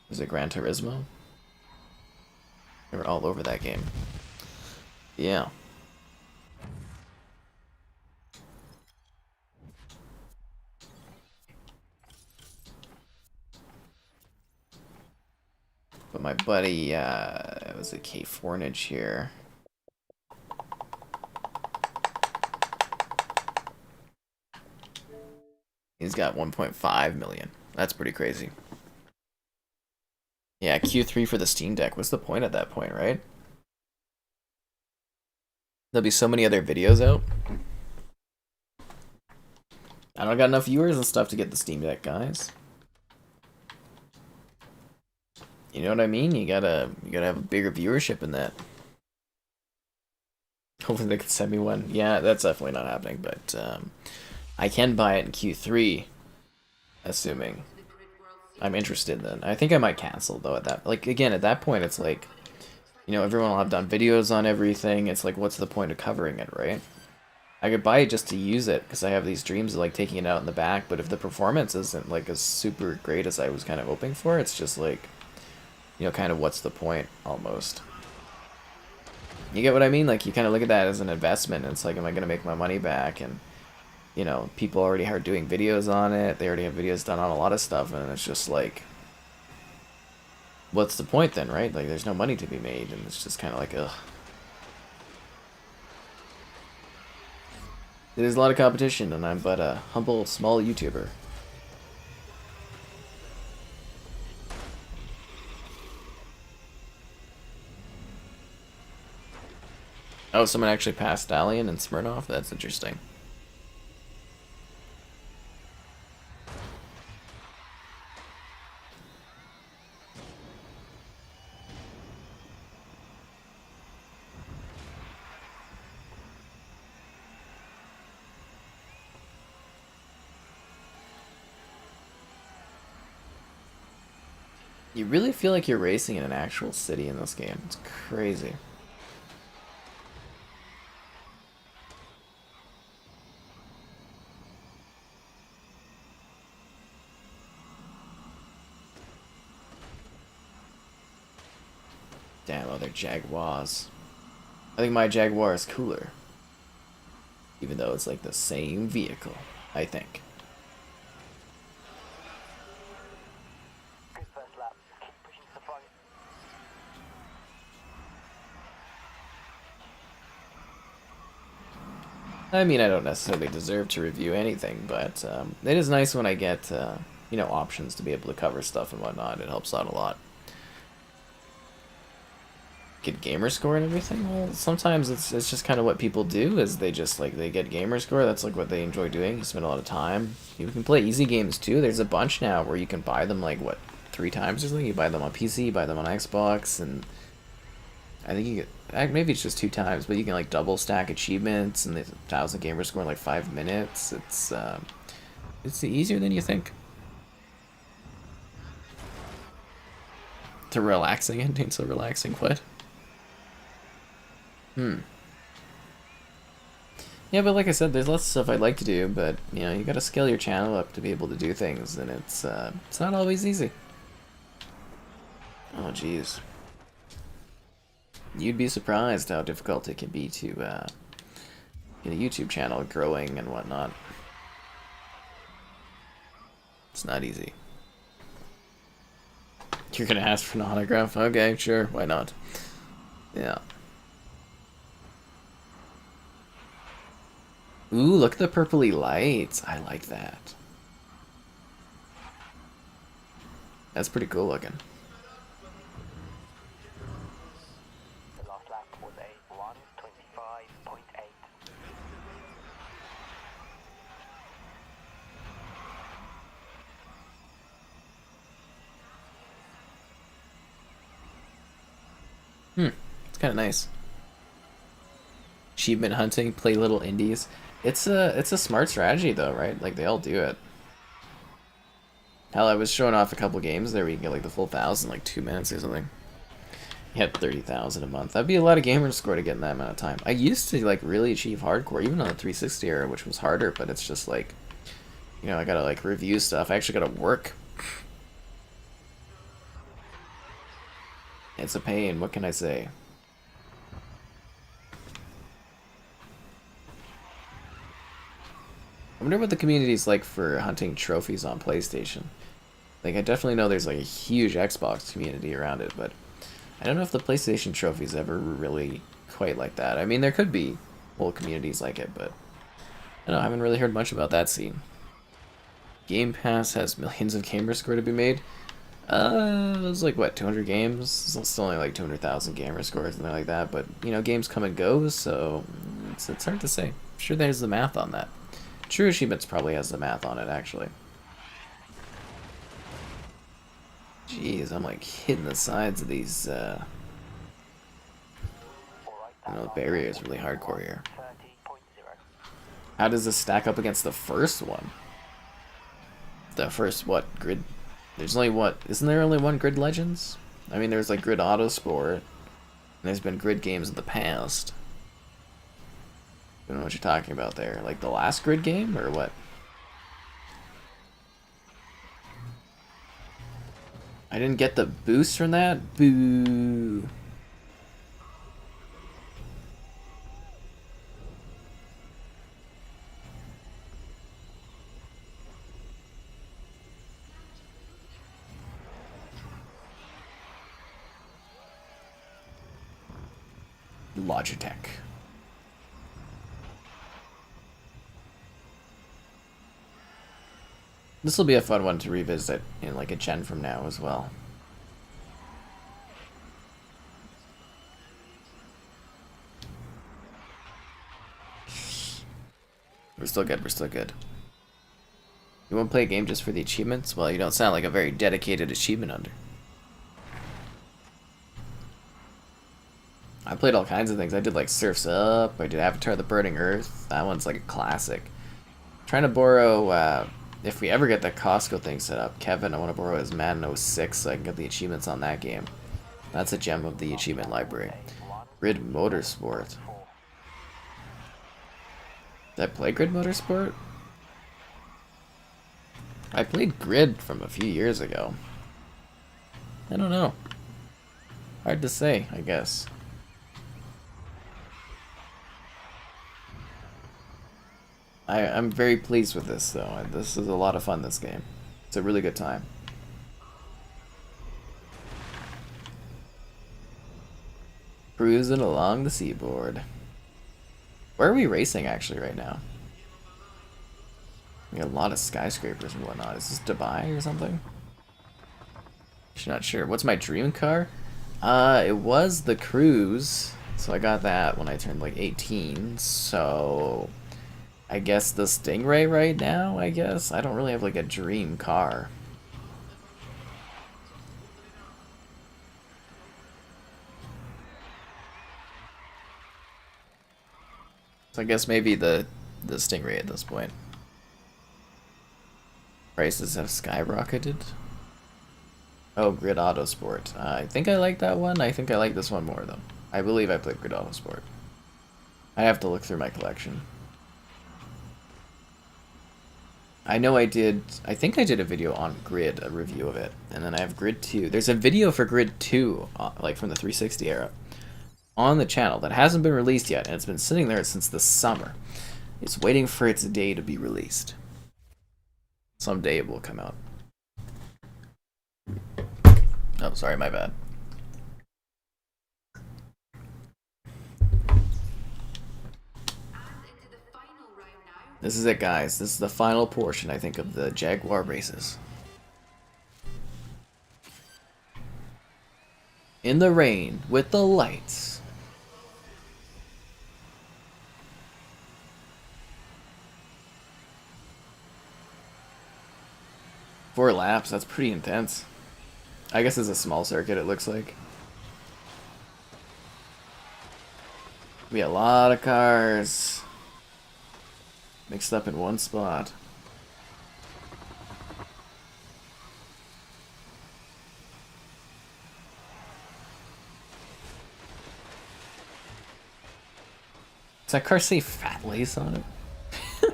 was it Gran Turismo? They were all over that game. Yeah. But my buddy, was it K Fornage here? He's got 1.5 million. That's pretty crazy. Yeah, Q3 for the Steam Deck. What's the point at that point, right? There'll be so many other videos out. I don't got enough viewers and stuff to get the Steam Deck, guys. You know what I mean? You gotta have a bigger viewership in that. Hopefully they can send me one. Yeah, that's definitely not happening, but I can buy it in Q3, assuming I'm interested then. I think I might cancel though at that, like, again, at that point it's like, you know, everyone will have done videos on everything. It's like, what's the point of covering it, right? I could buy it just to use it because I have these dreams of like taking it out in the back, but if the performance isn't like as super great as I was kind of hoping for, it's just like, you know, kind of what's the point almost. You get what I mean? Like, you kind of look at that as an investment, and it's like, am I going to make my money back? And, you know, people already are doing videos on it. They already have videos done on a lot of stuff, and it's just like, what's the point then, right? Like, there's no money to be made, and it's just kind of like, ugh. There's a lot of competition, and I'm but a humble, small YouTuber. Oh, someone actually passed Stallion and Smirnoff? That's interesting. You really feel like you're racing in an actual city in this game. It's crazy. Damn, other Jaguars. I think my Jaguar is cooler. Even though it's like the same vehicle, I think. Good first lap. Keep pushing to the front. I mean, I don't necessarily deserve to review anything, but it is nice when I get, you know, options to be able to cover stuff and whatnot. It helps out a lot. Get gamer score and everything. Well, sometimes it's just kind of what people do is they just like they get gamer score. That's like what they enjoy doing. You spend a lot of time. You can play easy games too. There's a bunch now where you can buy them like what 3 times or something. You buy them on PC, you buy them on Xbox, and I think you get maybe it's just 2 times, but you can like double stack achievements and there's 1,000 gamer score in like 5 minutes. It's easier than you think. To relaxing ending, so relaxing. What? Yeah, but like I said, there's lots of stuff I'd like to do, but you know, you gotta scale your channel up to be able to do things, and it's not always easy. Oh, jeez. You'd be surprised how difficult it can be to get a YouTube channel growing and whatnot. It's not easy. You're gonna ask for an autograph? Okay, sure, why not? Yeah. Ooh, look at the purpley lights. I like that. That's pretty cool looking. The last lap was a 1:25.8. It's kind of nice. Achievement hunting, play little indies. It's a smart strategy though, right? Like they all do it. Hell, I was showing off a couple games there where you can get like the full 1,000 in like 2 minutes or something. You had 30,000 a month. That'd be a lot of gamer score to get in that amount of time. I used to like really achieve hardcore, even on the 360 era, which was harder, but it's just like, you know, I gotta like review stuff. I actually gotta work. It's a pain, what can I say? I wonder what the community's like for hunting trophies on PlayStation. Like, I definitely know there's like a huge Xbox community around it, but I don't know if the PlayStation trophies ever really quite like that. I mean, there could be whole communities like it, but I don't know, I haven't really heard much about that scene. Game Pass has millions of gamer score to be made. It was like, what, 200 games? It's still only like 200,000 gamer scores, something like that, but, you know, games come and go, so it's hard to say. I'm sure there's the math on that. True Achievements probably has the math on it, actually. Jeez, I'm like hitting the sides of these, barriers really hardcore here. 30.0. How does this stack up against the first one? The first, what, Grid? There's only, what, isn't there only one Grid Legends? I mean, there's like Grid Autosport, and there's been Grid games in the past. I don't know what you're talking about there. Like the last Grid game, or what? I didn't get the boost from that? Boo. Logitech. This will be a fun one to revisit in like a gen from now as well. We're still good, we're still good. You want to play a game just for the achievements? Well, you don't sound like a very dedicated achievement hunter. I played all kinds of things. I did like Surf's Up, I did Avatar the Burning Earth. That one's like a classic. Trying to borrow, if we ever get the Costco thing set up, Kevin, I want to borrow his Madden 06 so I can get the achievements on that game. That's a gem of the achievement library. Grid Motorsport. Did I play Grid Motorsport? I played Grid from a few years ago. I don't know. Hard to say, I guess. I'm very pleased with this, though. This is a lot of fun, this game. It's a really good time. Cruising along the seaboard. Where are we racing, actually, right now? We got a lot of skyscrapers and whatnot. Is this Dubai or something? Not sure. What's my dream car? It was the Cruise. So I got that when I turned like 18. So I guess the Stingray right now, I guess. I don't really have like a dream car. So I guess maybe the Stingray at this point. Prices have skyrocketed. Oh, Grid Autosport. I think I like that one. I think I like this one more, though. I believe I played Grid Autosport. I have to look through my collection. I know I did... I think I did a video on Grid, a review of it. And then I have Grid 2. There's a video for Grid 2, like from the 360 era, on the channel that hasn't been released yet. And it's been sitting there since the summer. It's waiting for its day to be released. Someday it will come out. Oh, sorry, my bad. This is it, guys. This is the final portion, I think, of the Jaguar races. In the rain, with the lights. Four laps, that's pretty intense. I guess it's a small circuit, it looks like. We got a lot of cars mixed up in one spot. Does that car say Fat Lace on it? Stay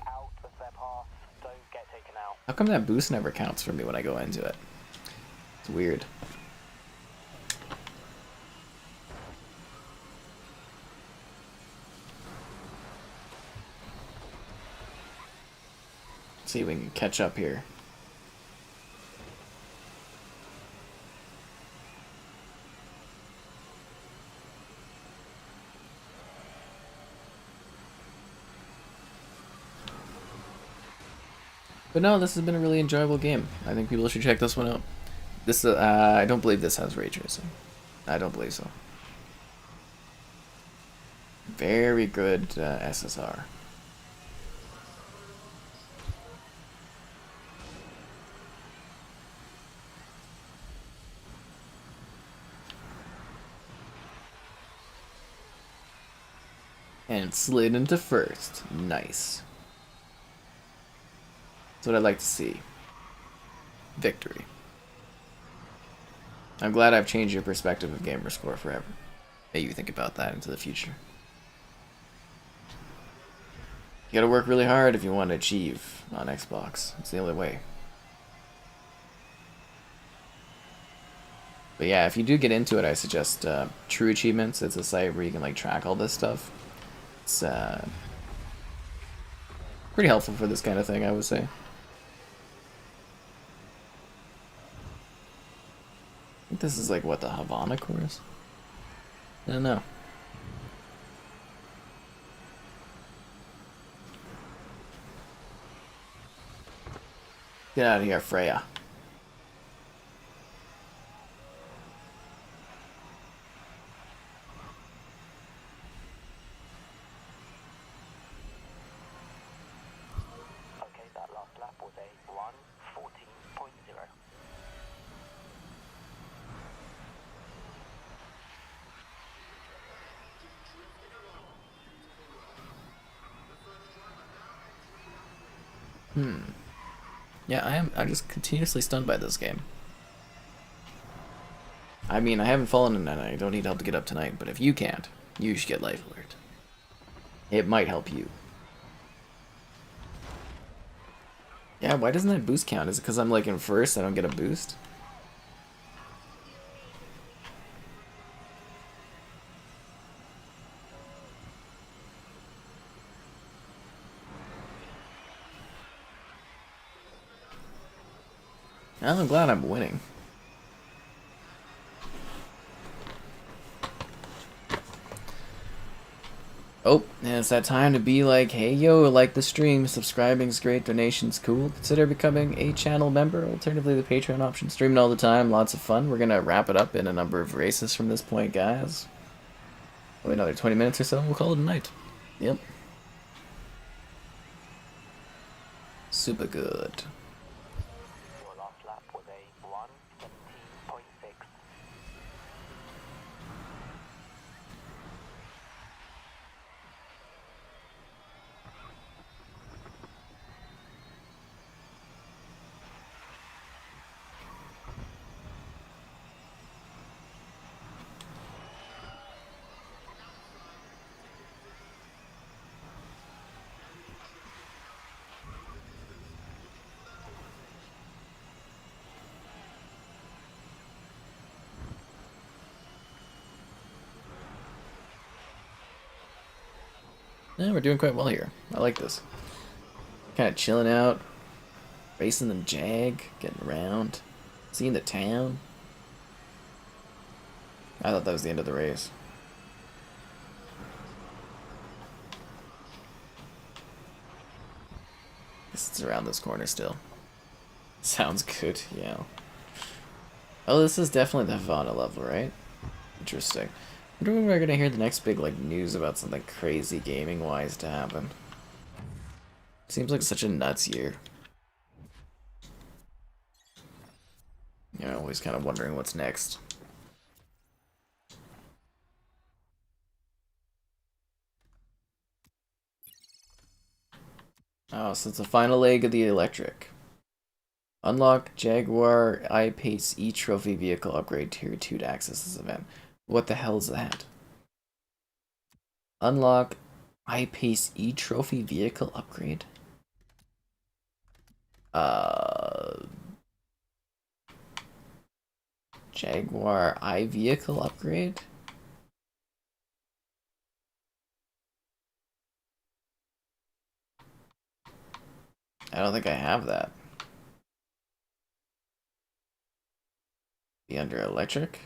out of their path. Don't get taken out. How come that boost never counts for me when I go into it? It's weird. Let's see if we can catch up here. But no, this has been a really enjoyable game. I think people should check this one out. This, I don't believe this has ray tracing. I don't believe so. Very good SSR. And slid into first. Nice. That's what I'd like to see. Victory. I'm glad I've changed your perspective of gamer score forever. Made you think about that into the future. You gotta work really hard if you want to achieve on Xbox. It's the only way. But yeah, if you do get into it, I suggest True Achievements. It's a site where you can like track all this stuff. It's pretty helpful for this kind of thing, I would say. I think this is like, what, the Havana course? I don't know. Get out of here, Freya. Okay, that last lap was a 1:14.0. Yeah, I'm just continuously stunned by this game. I mean, I haven't fallen in and I don't need help to get up tonight, but if you can't, you should get Life Alert. It might help you. Yeah, why doesn't that boost count? Is it because I'm like in first, I don't get a boost? I'm glad I'm winning. Oh, and it's that time to be like, hey yo, like the stream, subscribing's great, donations cool. Consider becoming a channel member, alternatively the Patreon option. Streaming all the time, lots of fun. We're gonna wrap it up in a number of races from this point, guys. Wait, another 20 minutes or so, we'll call it a night. Yep. Super good. Your last lap was a 1:17.6. Yeah, we're doing quite well here. I like this. Kind of chilling out, racing the Jag, getting around, seeing the town. I thought that was the end of the race. Guess it's around this corner still. Sounds good, yeah. Oh, this is definitely the Havana level, right? Interesting. I wonder when we're gonna hear the next big like news about something crazy gaming-wise to happen. Seems like such a nuts year. You know, always kind of wondering what's next. Oh, so it's the final leg of the electric. Unlock Jaguar I-Pace E-Trophy Vehicle Upgrade Tier 2 to access this event. What the hell is that? Unlock I-Pace E-Trophy Vehicle Upgrade? Jaguar I-Vehicle Upgrade? I don't think I have that. Be under electric?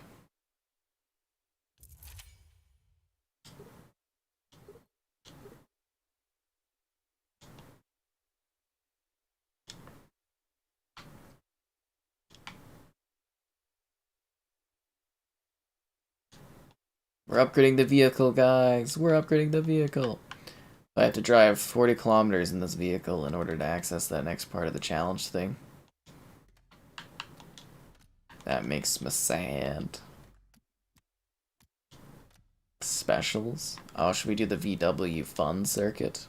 We're upgrading the vehicle, guys. We're upgrading the vehicle. I have to drive 40 kilometers in this vehicle in order to access that next part of the challenge thing. That makes me sad. Specials. Oh, should we do the VW fun circuit?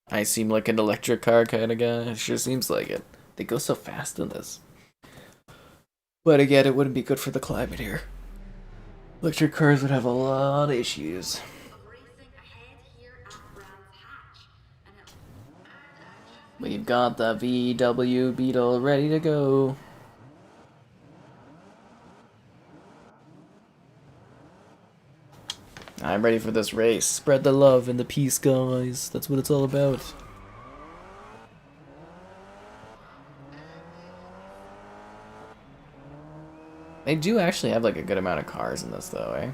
I seem like an electric car kind of guy. It sure seems like it. They go so fast in this. But again, it wouldn't be good for the climate here. Electric cars would have a lot of issues. We've got the VW Beetle ready to go. I'm ready for this race. Spread the love and the peace, guys. That's what it's all about. They do actually have like a good amount of cars in this though, eh?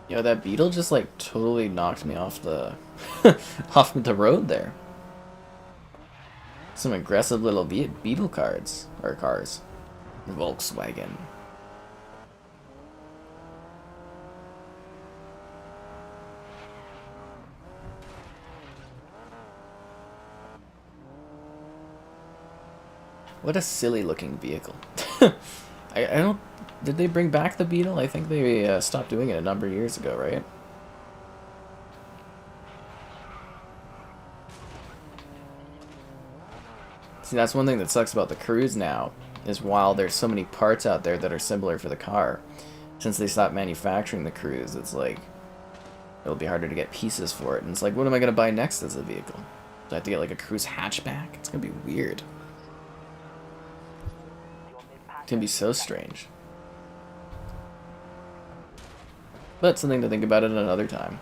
Yo, that Beetle just like totally knocked me off the off the road there. Some aggressive little Beetle cards or cars. Volkswagen. What a silly looking vehicle. I don't... Did they bring back the Beetle? I think they stopped doing it a number of years ago, right? See, that's one thing that sucks about the Cruise now, is while there's so many parts out there that are similar for the car, since they stopped manufacturing the Cruise, it's like, it'll be harder to get pieces for it. And it's like, what am I going to buy next as a vehicle? Do I have to get like a Cruise hatchback? It's going to be weird. It's going to be so strange. But something to think about at another time.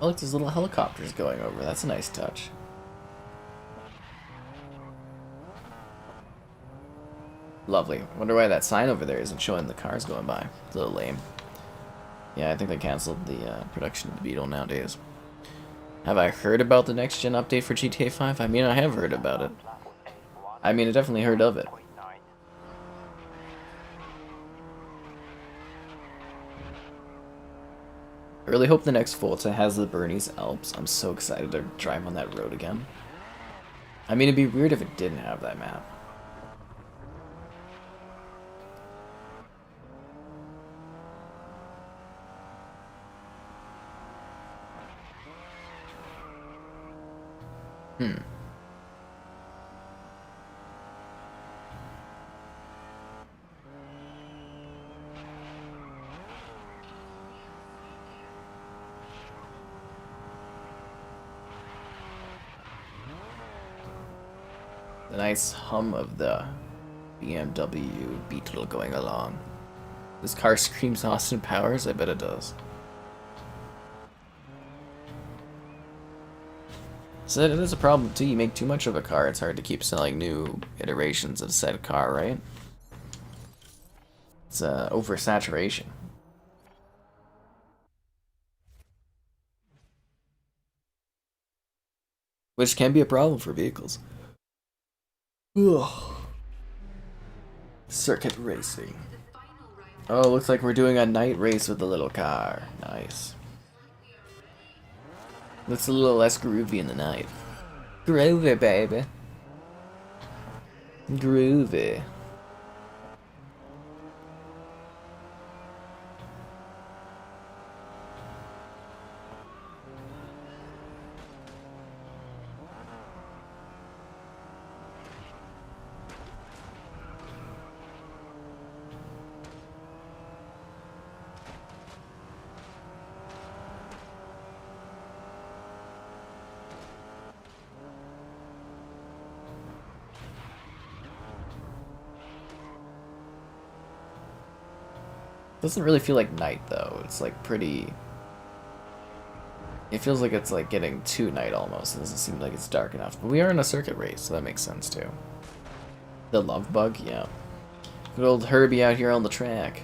Oh, look, there's little helicopters going over. That's a nice touch. Lovely. Wonder why that sign over there isn't showing the cars going by. It's a little lame. Yeah, I think they canceled the production of the Beetle nowadays. Have I heard about the next-gen update for GTA 5? I mean, I have heard about it. I mean, I definitely heard of it. I really hope the next Forza has the Bernese Alps. I'm so excited to drive on that road again. I mean, it'd be weird if it didn't have that map. The nice hum of the BMW Beetle going along. This car screams Austin Powers? I bet it does. So that is a problem too. You make too much of a car, it's hard to keep selling new iterations of said car, right? It's oversaturation. Which can be a problem for vehicles. Ugh. Circuit racing. Oh, looks like we're doing a night race with the little car. Nice. Looks a little less groovy in the night. Groovy, baby. Groovy. Doesn't really feel like night though. It's like pretty. It feels like it's like getting too night almost. It doesn't seem like it's dark enough. But we are in a circuit race, so that makes sense too. The love bug, yeah. Good old Herbie out here on the track.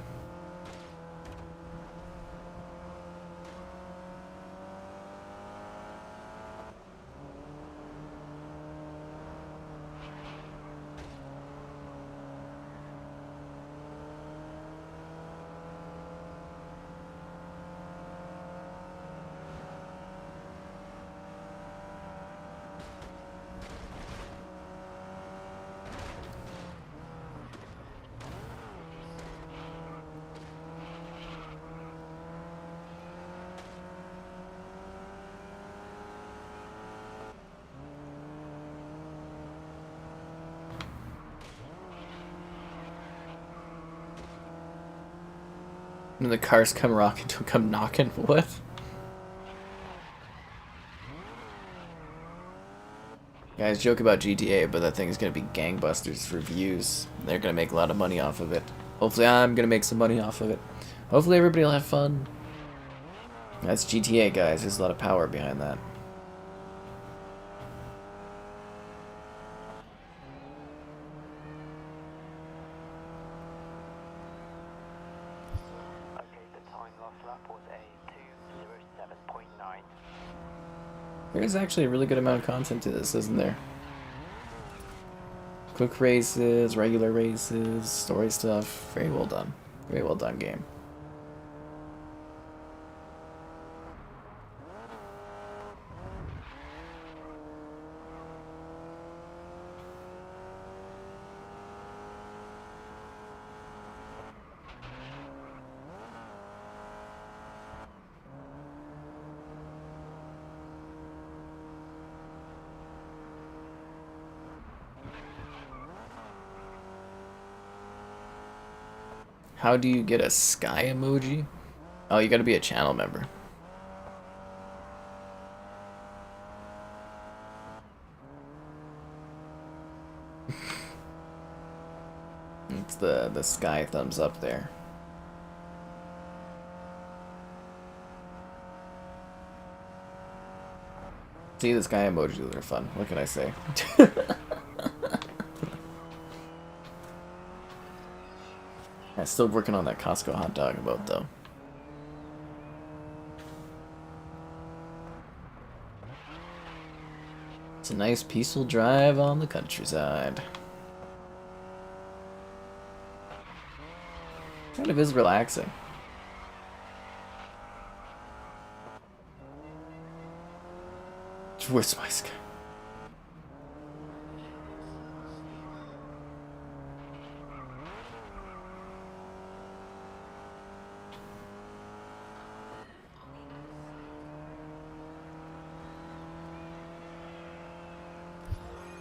And the cars come rocking to come knocking. What? Guys joke about GTA, but that thing is gonna be gangbusters for views. They're gonna make a lot of money off of it. Hopefully I'm gonna make some money off of it. Hopefully everybody will have fun. That's GTA, guys. There's a lot of power behind that. Okay, the time last lap was a 2:07.9. There is actually a really good amount of content to this, isn't there? Quick races, regular races, story stuff. Very well done. Very well done game. How do you get a sky emoji? Oh, you gotta be a channel member. It's the sky thumbs up there. See, the sky emojis are fun. What can I say? I'm still working on that Costco hot dog about though. It's a nice peaceful drive on the countryside. Kind of is relaxing. Where's my sky?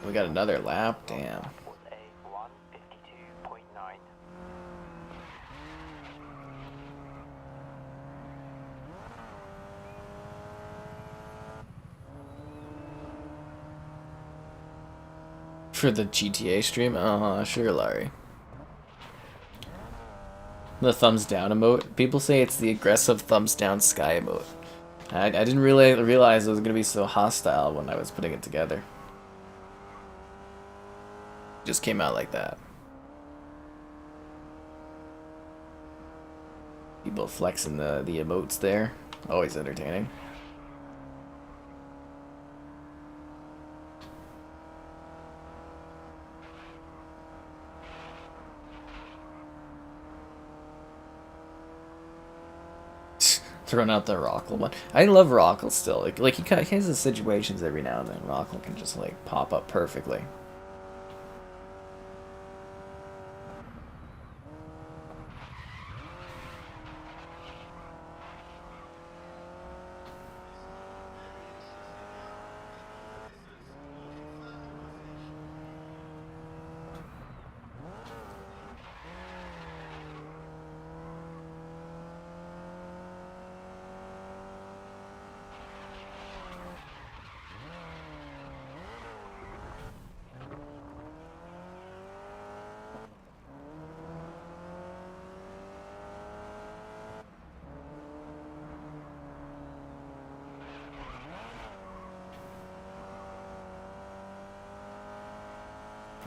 We got another lap, damn. Was a 1:52.9. For the GTA stream? Sure, Larry. The thumbs down emote. People say it's the aggressive thumbs down sky emote. I didn't really realize it was going to be so hostile when I was putting it together. Just came out like that. People flexing the emotes there. Always entertaining. Throwing out the Rockle one. I love Rockle still. Like he has his situations every now and then. Rockle can just like pop up perfectly.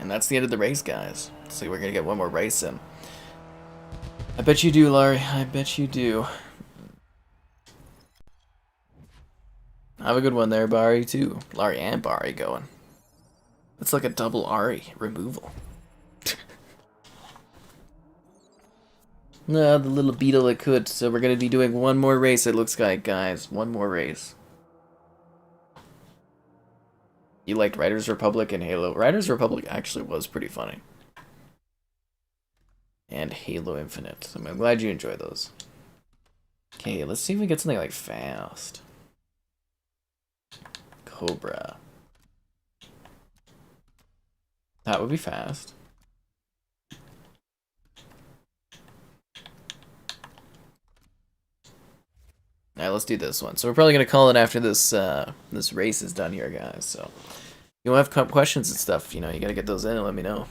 And that's the end of the race, guys. So we're gonna get one more race in. I bet you do, Laurie. I bet you do. Have a good one there, Bari, too. Laurie and Bari going. It's like a double Ari removal. No, the little beetle that could. So we're gonna be doing one more race, it looks like, guys. One more race. You liked Riders Republic and Halo. Riders Republic actually was pretty funny. And Halo Infinite. So I'm glad you enjoyed those. Okay, let's see if we get something like fast. Cobra. That would be fast. Alright, let's do this one. So we're probably gonna call it after this this race is done here, guys. So if you have questions and stuff, you know, you gotta get those in and let me know.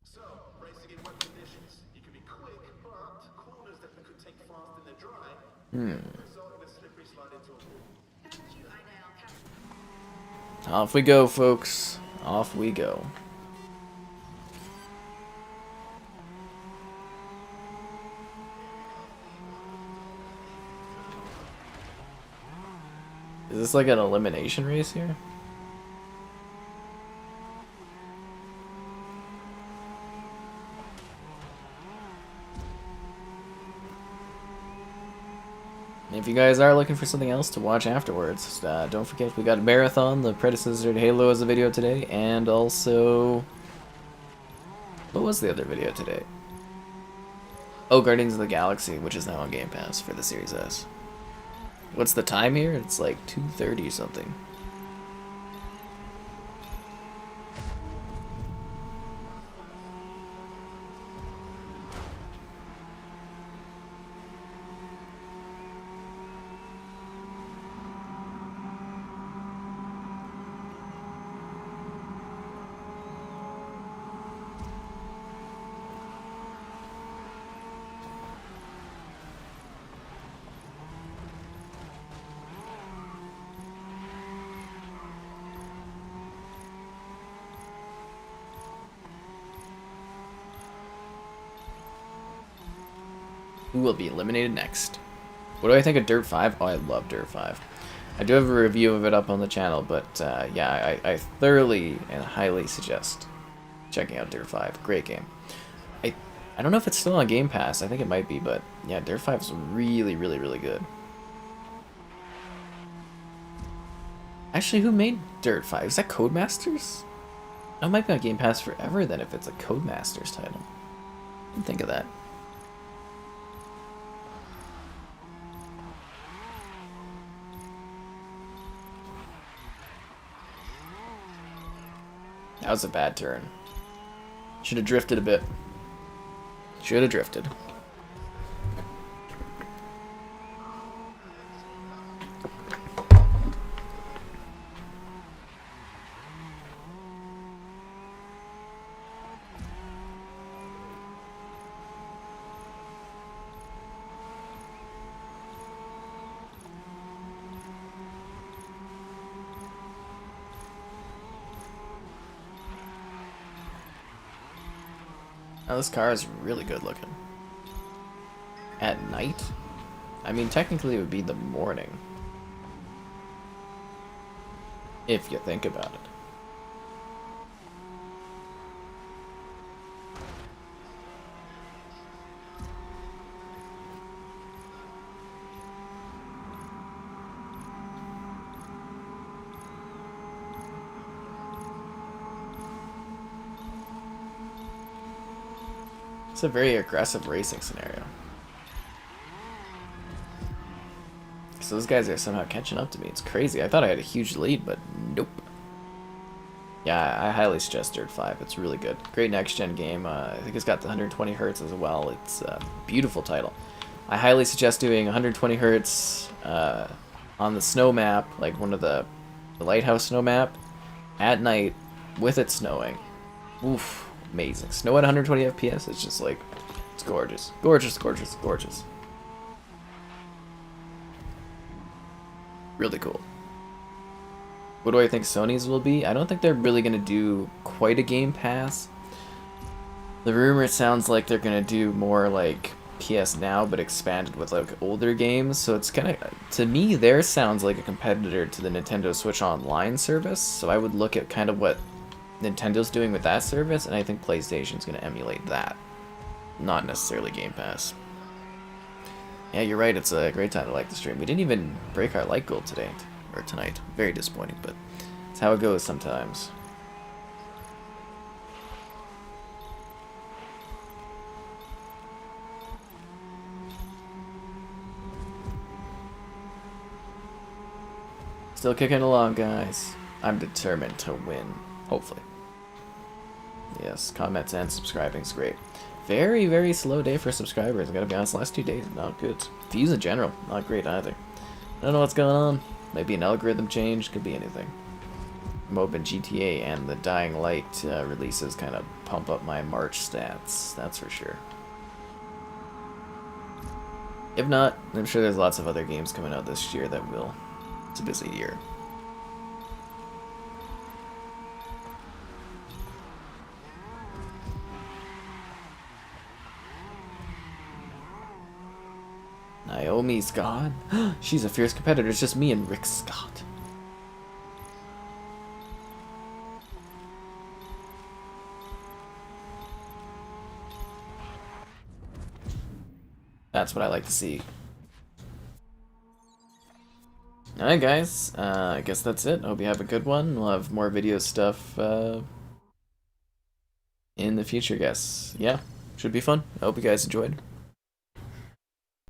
So, racing in wet conditions. You can be quick, but corners that could take fast in the dry result in a slippery slide into a wall. Off we go, folks. Off we go. Is this like an elimination race here? If you guys are looking for something else to watch afterwards, don't forget we got Marathon, the predecessor to Halo, as a video today, and also... What was the other video today? Oh, Guardians of the Galaxy, which is now on Game Pass for the Series S. What's the time here? It's like 2:30 something. Who will be eliminated next? What do I think of Dirt 5? Oh, I love Dirt 5. I do have a review of it up on the channel, but yeah, I thoroughly and highly suggest checking out Dirt 5. Great game. I don't know if it's still on Game Pass. I think it might be, but yeah, Dirt 5 is really, really, really good. Actually, who made Dirt 5? Is that Codemasters? That might be on Game Pass forever then if it's a Codemasters title. I didn't think of that. That was a bad turn. Should have drifted a bit. Should have drifted. Now this car is really good looking. At night? I mean, technically it would be the morning. If you think about it. It's a very aggressive racing scenario. So those guys are somehow catching up to me. It's crazy. I thought I had a huge lead, but nope. Yeah, I highly suggest Dirt 5. It's really good. Great next-gen game. I think it's got the 120 hertz as well. It's a beautiful title. I highly suggest doing 120 hertz on the snow map, like one of the lighthouse snow map, at night with it snowing. Oof. Amazing. Snow at 120 FPS, it's just like, it's gorgeous. Gorgeous, gorgeous, gorgeous. Really cool. What do I think Sony's will be? I don't think they're really going to do quite a Game Pass. The rumor sounds like they're going to do more like PS Now, but expanded with like older games. So it's kind of, to me, theirs sounds like a competitor to the Nintendo Switch Online service. So I would look at kind of what Nintendo's doing with that service, and I think PlayStation's going to emulate that. Not necessarily Game Pass. Yeah, you're right. It's a great time to like the stream. We didn't even break our like goal today. Or tonight. Very disappointing, but it's how it goes sometimes. Still kicking along, guys. I'm determined to win. Hopefully. Yes, comments and subscribing's great. Very, very slow day for subscribers. I gotta be honest, last 2 days, not good. Views in general, not great either. I don't know what's going on. Maybe an algorithm change, could be anything. I'm hoping GTA and the Dying Light releases kind of pump up my March stats, that's for sure. If not, I'm sure there's lots of other games coming out this year that will. It's a busy year. Naomi's gone? She's a fierce competitor, it's just me and Rick Scott. That's what I like to see. Alright guys, I guess that's it. Hope you have a good one. We'll have more video stuff in the future, I guess. Yeah, should be fun. I hope you guys enjoyed.